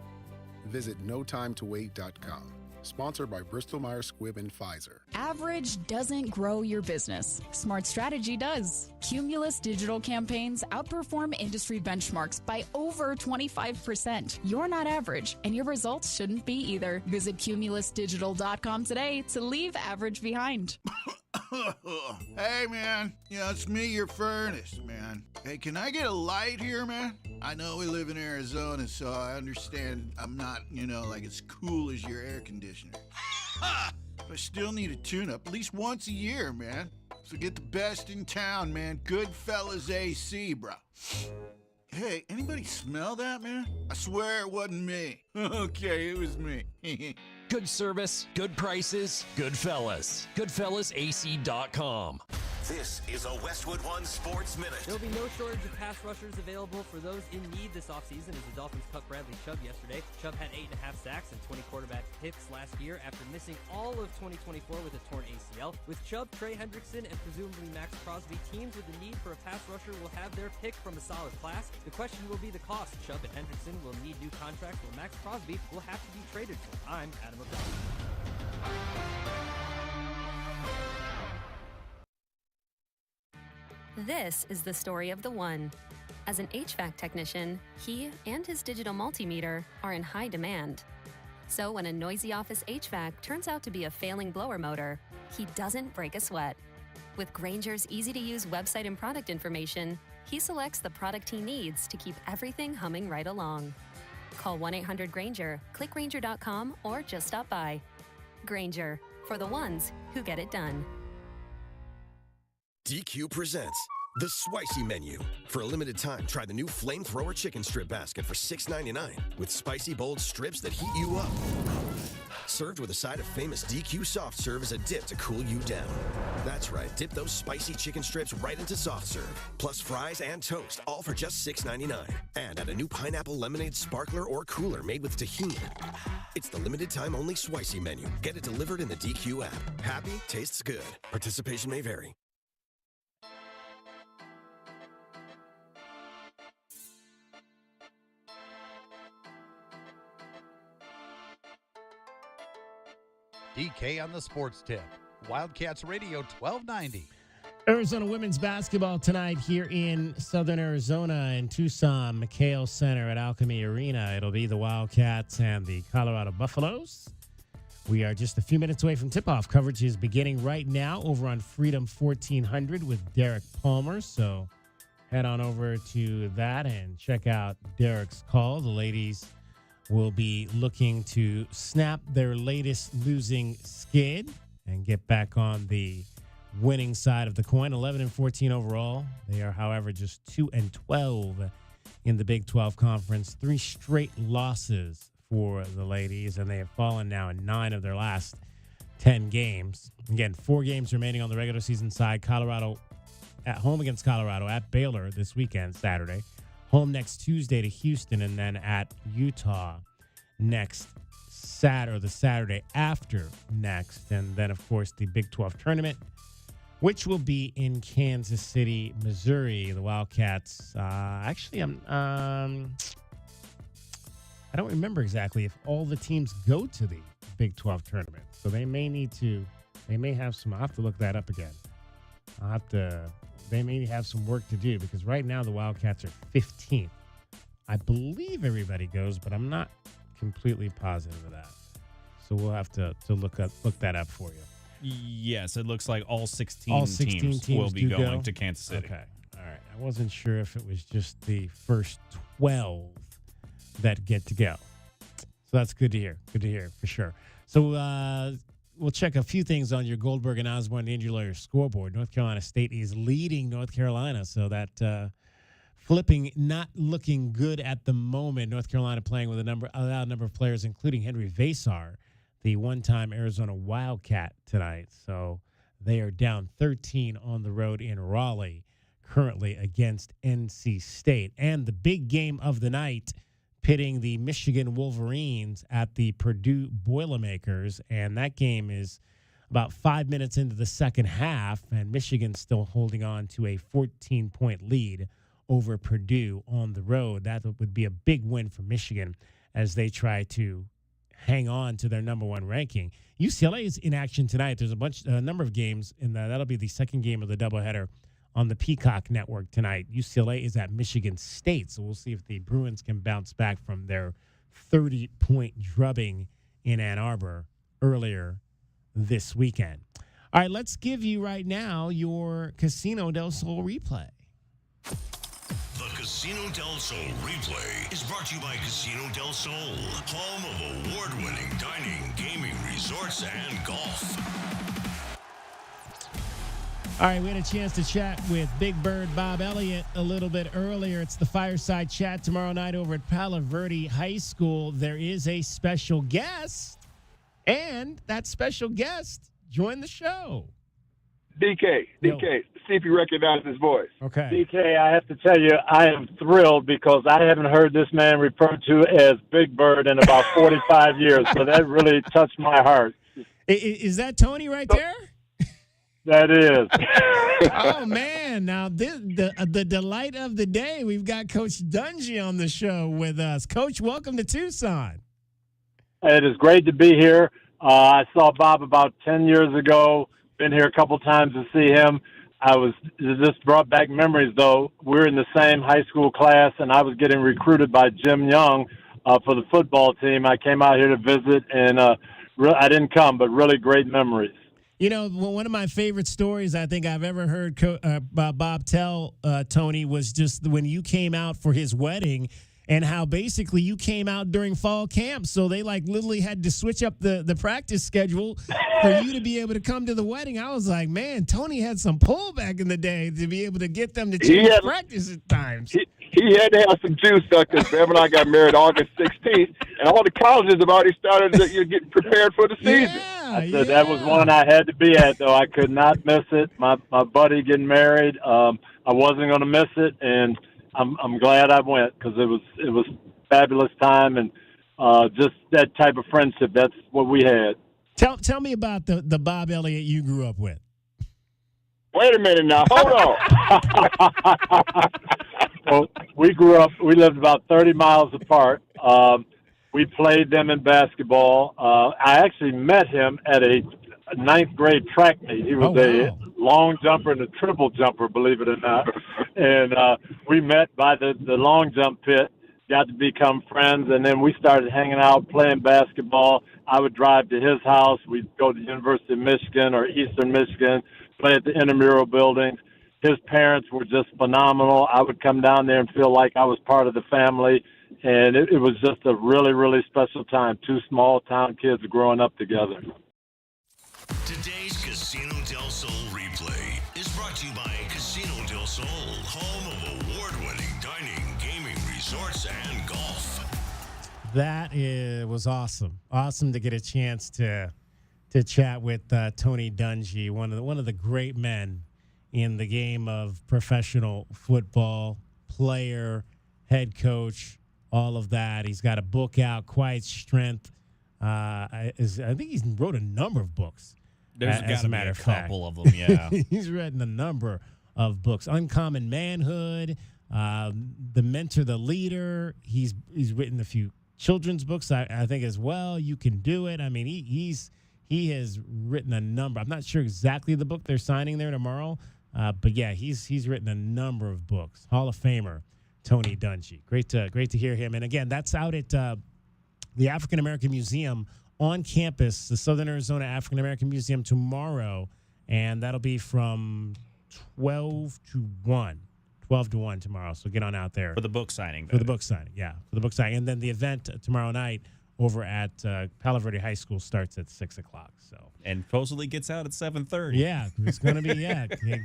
Visit notimetowait.com. Sponsored by Bristol Myers Squibb and Pfizer. Average doesn't grow your business. Smart Strategy does. Cumulus digital campaigns outperform industry benchmarks by over 25%. You're not average, and your results shouldn't be either. Visit cumulusdigital.com today to leave average behind. Hey, man. It's me, your furnace, man. Hey, can I get a light here, man? I know we live in Arizona, so I understand I'm not, like as cool as your air conditioner. But I still need a tune-up at least once a year, man. So get the best in town, man. Goodfellas AC, bro. Hey, anybody smell that, man? I swear it wasn't me. Okay, it was me. Good service, good prices, Goodfellas. GoodfellasAC.com. This is a Westwood One Sports Minute. There'll be no shortage of pass rushers available for those in need this offseason as the Dolphins cut Bradley Chubb yesterday. Chubb had 8.5 sacks and 20 quarterback hits last year after missing all of 2024 with a torn ACL. With Chubb, Trey Hendrickson, and presumably Max Crosby, teams with the need for a pass rusher will have their pick from a solid class. The question will be the cost. Chubb and Hendrickson will need new contracts, while Max Crosby will have to be traded for. I'm Adam O'Connor. This is the story of the one. As an HVAC technician, he and his digital multimeter are in high demand. So when a noisy office HVAC turns out to be a failing blower motor, he doesn't break a sweat. With Grainger's easy-to-use website and product information, he selects the product he needs to keep everything humming right along. Call 1-800-GRAINGER, click Grainger.com, or just stop by. Grainger, for the ones who get it done. DQ presents The Spicy Menu. For a limited time, try the new Flamethrower Chicken Strip Basket for $6.99 with spicy, bold strips that heat you up. Served with a side of famous DQ Soft Serve as a dip to cool you down. That's right, dip those spicy chicken strips right into Soft Serve, plus fries and toast, all for just $6.99. And add a new pineapple lemonade sparkler or cooler made with tahini. It's the limited time only Spicy Menu. Get it delivered in the DQ app. Happy tastes good. Participation may vary. DK on the sports tip. Wildcats Radio 1290. Arizona women's basketball tonight here in Southern Arizona in Tucson, McHale Center at Alchemy Arena. It'll be the Wildcats and the Colorado Buffaloes. We are just a few minutes away from tip-off. Coverage is beginning right now over on Freedom 1400 with Derek Palmer. So head on over to that and check out Derek's call. The ladies will be looking to snap their latest losing skid and get back on the winning side of the coin. 11-14 overall. They are, however, just 2-12 in the Big 12 Conference. 3 straight losses for the ladies, and they have fallen now in 9 of their last 10 games. Again, 4 games remaining on the regular season side. Colorado at home against Colorado, at Baylor this weekend, Saturday. Home next Tuesday to Houston, and then at Utah next the Saturday after next. And then, of course, the Big 12 tournament, which will be in Kansas City, Missouri. The Wildcats, I don't remember exactly if all the teams go to the Big 12 tournament. So they may have some, I'll have to look that up again. They may have some work to do because right now the Wildcats are 15th. I believe everybody goes, but I'm not completely positive of that. So we'll have to look that up for you. Yes, it looks like all 16 teams will be going to Kansas City. Okay. All right. I wasn't sure if it was just the first 12 that get to go. So that's good to hear. Good to hear, for sure. So we'll check a few things on your Goldberg and Osborne Injury Lawyer scoreboard. North Carolina State is leading North Carolina, so that flipping not looking good at the moment. North Carolina playing with a loud number of players, including Henry Vasar, the one-time Arizona Wildcat tonight. So they are down 13 on the road in Raleigh currently against NC State. And the big game of the night, pitting the Michigan Wolverines at the Purdue Boilermakers. And that game is about 5 minutes into the second half, and Michigan's still holding on to a 14-point lead over Purdue on the road. That would be a big win for Michigan as they try to hang on to their number 1 ranking. UCLA is in action tonight. There's a number of games, and that'll be the second game of the doubleheader on the Peacock Network tonight. UCLA is at Michigan State, so we'll see if the Bruins can bounce back from their 30-point drubbing in Ann Arbor earlier this weekend. All right, let's give you right now your Casino del Sol replay. The Casino del Sol replay is brought to you by Casino del Sol, home of award-winning dining, gaming, resorts, and golf. All right, we had a chance to chat with Big Bird Bob Elliott a little bit earlier. It's the Fireside Chat tomorrow night over at Palo Verde High School. There is a special guest, and that special guest joined the show. DK, see if you recognize his voice. Okay. DK, I have to tell you, I am thrilled because I haven't heard this man referred to as Big Bird in about 45 years, so that really touched my heart. Is that Tony right there? That is. Oh, man. Now, the delight of the day, we've got Coach Dungy on the show with us. Coach, welcome to Tucson. It is great to be here. I saw Bob about 10 years ago. Been here a couple times to see him. It just brought back memories, though. We're in the same high school class, and I was getting recruited by Jim Young for the football team. I came out here to visit, and I didn't come, but really great memories. You know, one of my favorite stories I think I've ever heard Bob tell, Tony, was just when you came out for his wedding and how basically you came out during fall camp. So they literally had to switch up the practice schedule for you to be able to come to the wedding. I was like, man, Tony had some pull back in the day to be able to get them to change practice at times. He had to have some juice because Bev and I got married August 16th, and all the colleges have already started getting prepared for the season. That was one I had to be at, though. I could not miss it. My buddy getting married, I wasn't going to miss it, and I'm glad I went because it was fabulous time and just that type of friendship. That's what we had. Tell me about the Bob Elliott you grew up with. Wait a minute now. Hold on. Well, we lived about 30 miles apart. We played them in basketball. I actually met him at a ninth grade track meet. He was a long jumper and a triple jumper, believe it or not. And we met by the long jump pit, got to become friends, and then we started hanging out, playing basketball. I would drive to his house. We'd go to the University of Michigan or Eastern Michigan, play at the intramural buildings. His parents were just phenomenal. I would come down there and feel like I was part of the family. And it was just a really, really special time. Two small town kids growing up together. Today's Casino del Sol replay is brought to you by Casino del Sol, home of award-winning dining, gaming, resorts, and golf. That was awesome. Awesome to get a chance to chat with Tony Dungy, one of the great men in the game of professional football, player, head coach, all of that. He's got a book out, Quiet Strength. I think he's wrote a number of books. There's got to be a couple of them, yeah. He's written a number of books. Uncommon Manhood, The Mentor, The Leader. He's written a few children's books, I think, as well. You Can Do It. I mean, he has written a number. I'm not sure exactly the book they're signing there tomorrow, but yeah, he's written a number of books. Hall of Famer Tony Dungy. Great to hear him. And again, that's out at the African American Museum on campus, the Southern Arizona African American Museum tomorrow, and that'll be from 12 to 1 tomorrow. So get on out there. For the book signing. For the book signing, yeah. For the book signing. And then the event tomorrow night over at Palo Verde High School starts at 6 o'clock. So. And supposedly gets out at 7:30. Yeah, it's going to be,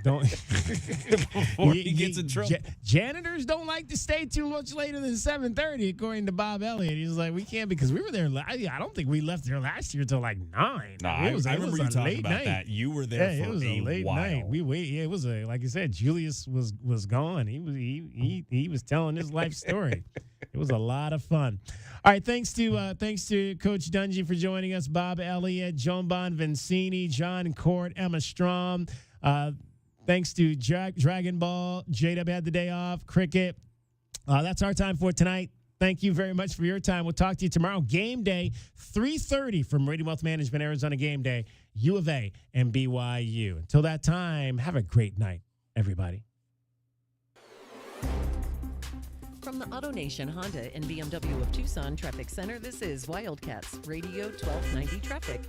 don't before he gets in trouble. Janitors don't like to stay too much later than 7:30, according to Bob Elliott. He's like, we can't, because we were there. I don't think we left there last year till like 9. No, I remember you talking about that. You were there for it was a late while. Night. It was like you said, Julius was gone. He was telling his life story. It was a lot of fun. All right, thanks to Coach Dungy for joining us, Bob Elliott, Joan Bonvincini, John Court, Emma Strom. Thanks to Dragon Ball. J-Dub had the day off. Cricket. That's our time for tonight. Thank you very much for your time. We'll talk to you tomorrow. Game day, 3:30 from Radiant Wealth Management, Arizona Game Day, U of A and BYU. Until that time, have a great night, everybody. From the AutoNation Honda and BMW of Tucson Traffic Center, this is Wildcats Radio 1290 Traffic.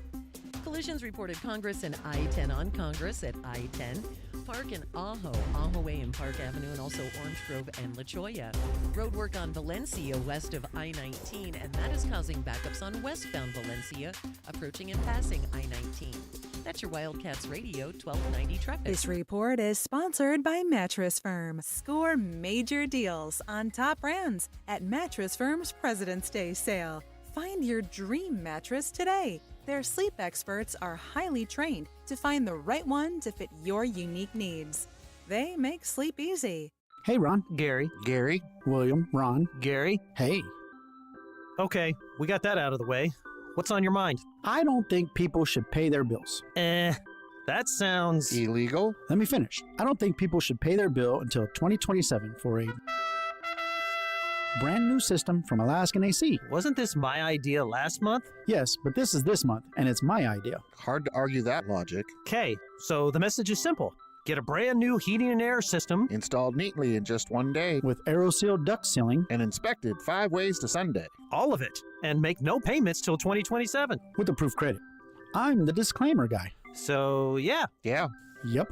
Collisions reported Congress and I-10 on Congress at I-10. Park and Ajo Way and Park Avenue, and also Orange Grove and La Cholla. Road work on Valencia west of I-19, and that is causing backups on westbound Valencia, approaching and passing I-19. That's your Wildcats Radio 1290 Traffic. This report is sponsored by Mattress Firm. Score major deals on top brands at Mattress Firm's President's Day sale. Find your dream mattress today. Their sleep experts are highly trained to find the right one to fit your unique needs. They make sleep easy. Hey, Ron. Gary. Gary. William. Ron. Gary. Hey. Okay, we got that out of the way. What's on your mind? I don't think people should pay their bills. That sounds... illegal? Let me finish. I don't think people should pay their bill until 2027 for a brand new system from Alaskan AC. Wasn't this my idea last month? Yes, but this is this month, and it's my idea. Hard to argue that logic. Okay, so the message is simple. Get a brand new heating and air system installed neatly in just one day with AeroSeal duct sealing and inspected 5 ways to Sunday. All of it, and make no payments till 2027 with approved credit. I'm the disclaimer guy. So, yeah. Yeah. Yep.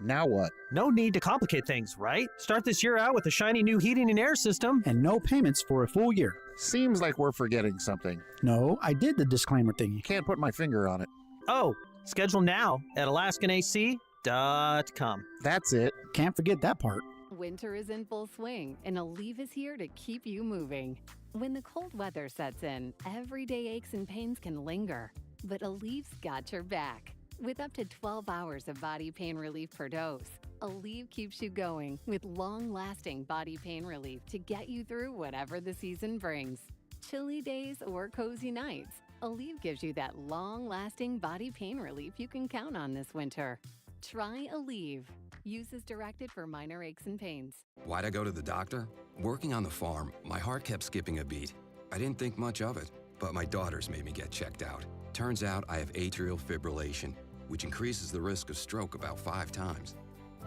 Now what? No need to complicate things, right? Start this year out with a shiny new heating and air system. And no payments for a full year. Seems like we're forgetting something. No, I did the disclaimer thingy. Can't put my finger on it. Oh, schedule now at alaskanac.com. That's it. Can't forget that part. Winter is in full swing, and Aleve is here to keep you moving. When the cold weather sets in, everyday aches and pains can linger, but Aleve's got your back. With up to 12 hours of body pain relief per dose, Aleve keeps you going with long-lasting body pain relief to get you through whatever the season brings. Chilly days or cozy nights, Aleve gives you that long-lasting body pain relief you can count on this winter. Try Aleve. Use as directed for minor aches and pains. Why'd I go to the doctor? Working on the farm, my heart kept skipping a beat. I didn't think much of it, but my daughters made me get checked out. Turns out I have atrial fibrillation, which increases the risk of stroke about 5 times.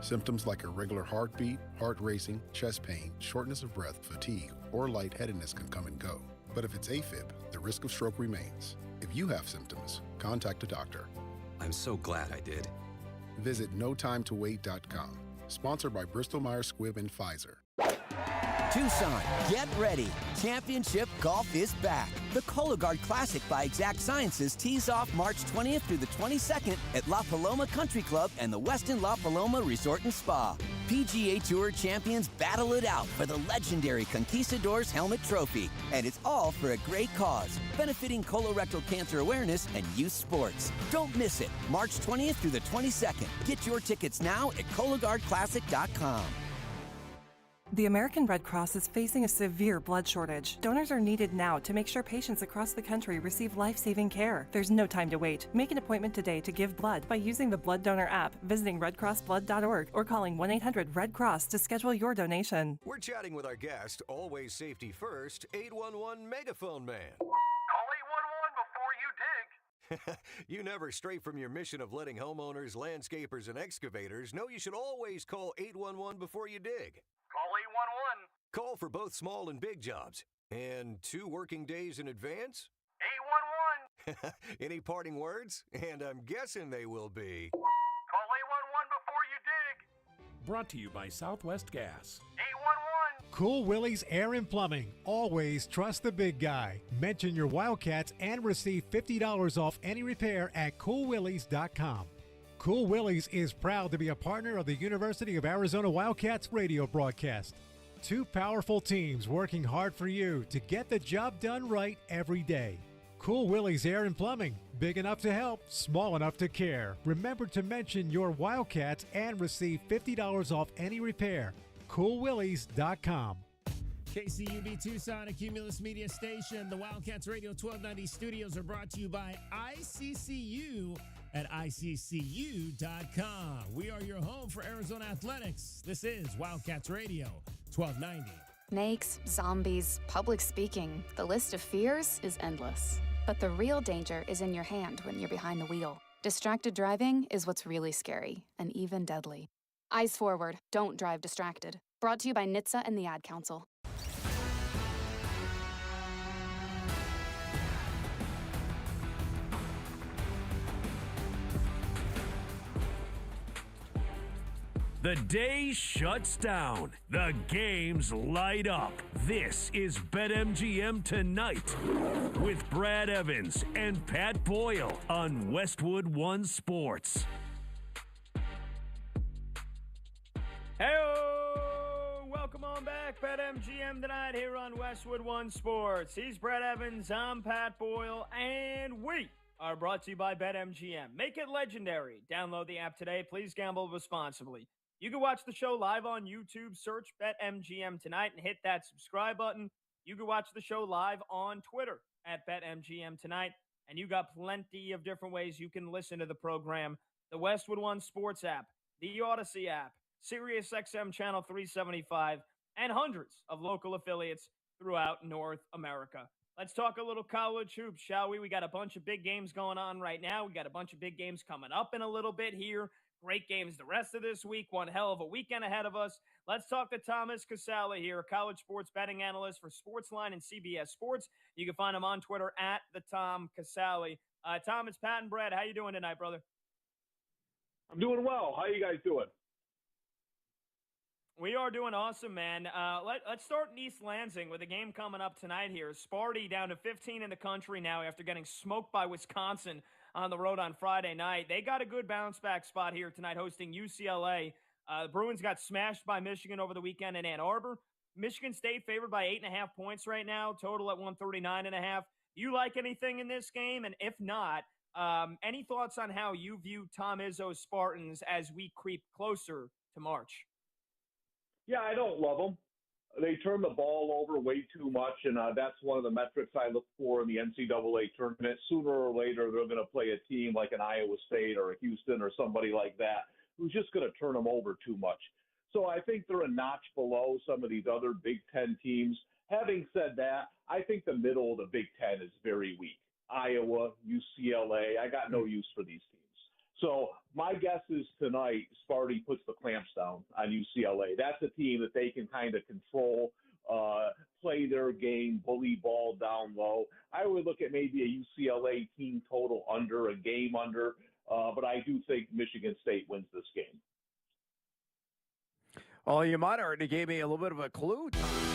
Symptoms like irregular heartbeat, heart racing, chest pain, shortness of breath, fatigue, or lightheadedness can come and go. But if it's AFib, the risk of stroke remains. If you have symptoms, contact a doctor. I'm so glad I did. Visit notimetowait.com. Sponsored by Bristol-Myers Squibb and Pfizer. Tucson, get ready. Championship golf is back. The Cologuard Classic by Exact Sciences tees off March 20th through the 22nd at La Paloma Country Club and the Westin La Paloma Resort and Spa. PGA Tour champions battle it out for the legendary Conquistadors Helmet Trophy. And it's all for a great cause, benefiting colorectal cancer awareness and youth sports. Don't miss it. March 20th through the 22nd. Get your tickets now at CologuardClassic.com. The American Red Cross is facing a severe blood shortage. Donors are needed now to make sure patients across the country receive life-saving care. There's no time to wait. Make an appointment today to give blood by using the Blood Donor app, visiting redcrossblood.org, or calling 1-800-RED-CROSS to schedule your donation. We're chatting with our guest, always safety first, 811 Megaphone Man. Call 811 before you dig. You never stray from your mission of letting homeowners, landscapers, and excavators know you should always call 811 before you dig. Call 811. Call for both small and big jobs. And 2 working days in advance? 811. Any parting words? And I'm guessing they will be. Call 811 before you dig. Brought to you by Southwest Gas. 811. Cool Willie's Air and Plumbing. Always trust the big guy. Mention your Wildcats and receive $50 off any repair at coolwillies.com. Cool Willie's is proud to be a partner of the University of Arizona Wildcats radio broadcast. 2 powerful teams working hard for you to get the job done right every day. Cool Willie's Air and Plumbing. Big enough to help, small enough to care. Remember to mention your Wildcats and receive $50 off any repair. CoolWillies.com. KCUB Tucson, a Cumulus Media station. The Wildcats Radio 1290 studios are brought to you by ICCU at ICCU.com. We are your home for Arizona athletics. This is Wildcats Radio 1290. Snakes, zombies, public speaking. The list of fears is endless. But the real danger is in your hand when you're behind the wheel. Distracted driving is what's really scary and even deadly. Eyes forward, don't drive distracted. Brought to you by NHTSA and the Ad Council. The day shuts down. The games light up. This is BetMGM Tonight with Brad Evans and Pat Boyle on Westwood One Sports. Hey-o! Welcome on back. BetMGM Tonight here on Westwood One Sports. He's Brad Evans, I'm Pat Boyle, and we are brought to you by BetMGM. Make it legendary. Download the app today. Please gamble responsibly. You can watch the show live on YouTube. Search BetMGM Tonight and hit that subscribe button. You can watch the show live on Twitter at BetMGM Tonight. And you got plenty of different ways you can listen to the program. The Westwood One Sports app, the Odyssey app, SiriusXM Channel 375, and hundreds of local affiliates throughout North America. Let's talk a little college hoops, shall we? We got a bunch of big games going on right now. We got a bunch of big games coming up in a little bit here. Great games the rest of this week. One hell of a weekend ahead of us. Let's talk to Thomas Casale here, a college sports betting analyst for Sportsline and CBS Sports. You can find him on Twitter at the Tom Casale. Tom, it's Pat and Brad. How you doing tonight, brother? I'm doing well. How you guys doing? We are doing awesome, man. Let's start in East Lansing with a game coming up tonight here. Sparty down to 15 in the country now after getting smoked by Wisconsin on the road on Friday night. They got a good bounce-back spot here tonight hosting UCLA. The Bruins got smashed by Michigan over the weekend in Ann Arbor. Michigan State favored by 8.5 points right now, total at 139.5. You like anything in this game? And if not, any thoughts on how you view Tom Izzo's Spartans as we creep closer to March? Yeah, I don't love them. They turn the ball over way too much, and that's one of the metrics I look for in the NCAA tournament. Sooner or later, they're going to play a team like an Iowa State or a Houston or somebody like that who's just going to turn them over too much. So I think they're a notch below some of these other Big Ten teams. Having said that, I think the middle of the Big Ten is very weak. Iowa, UCLA. I got no use for these teams. So my guess is tonight Sparty puts the clamps down on UCLA. That's a team that they can kind of control, play their game, bully ball down low. I would look at maybe a UCLA team total under, a game under, but I do think Michigan State wins this game. Oh, you might already gave me a little bit of a clue, Tom.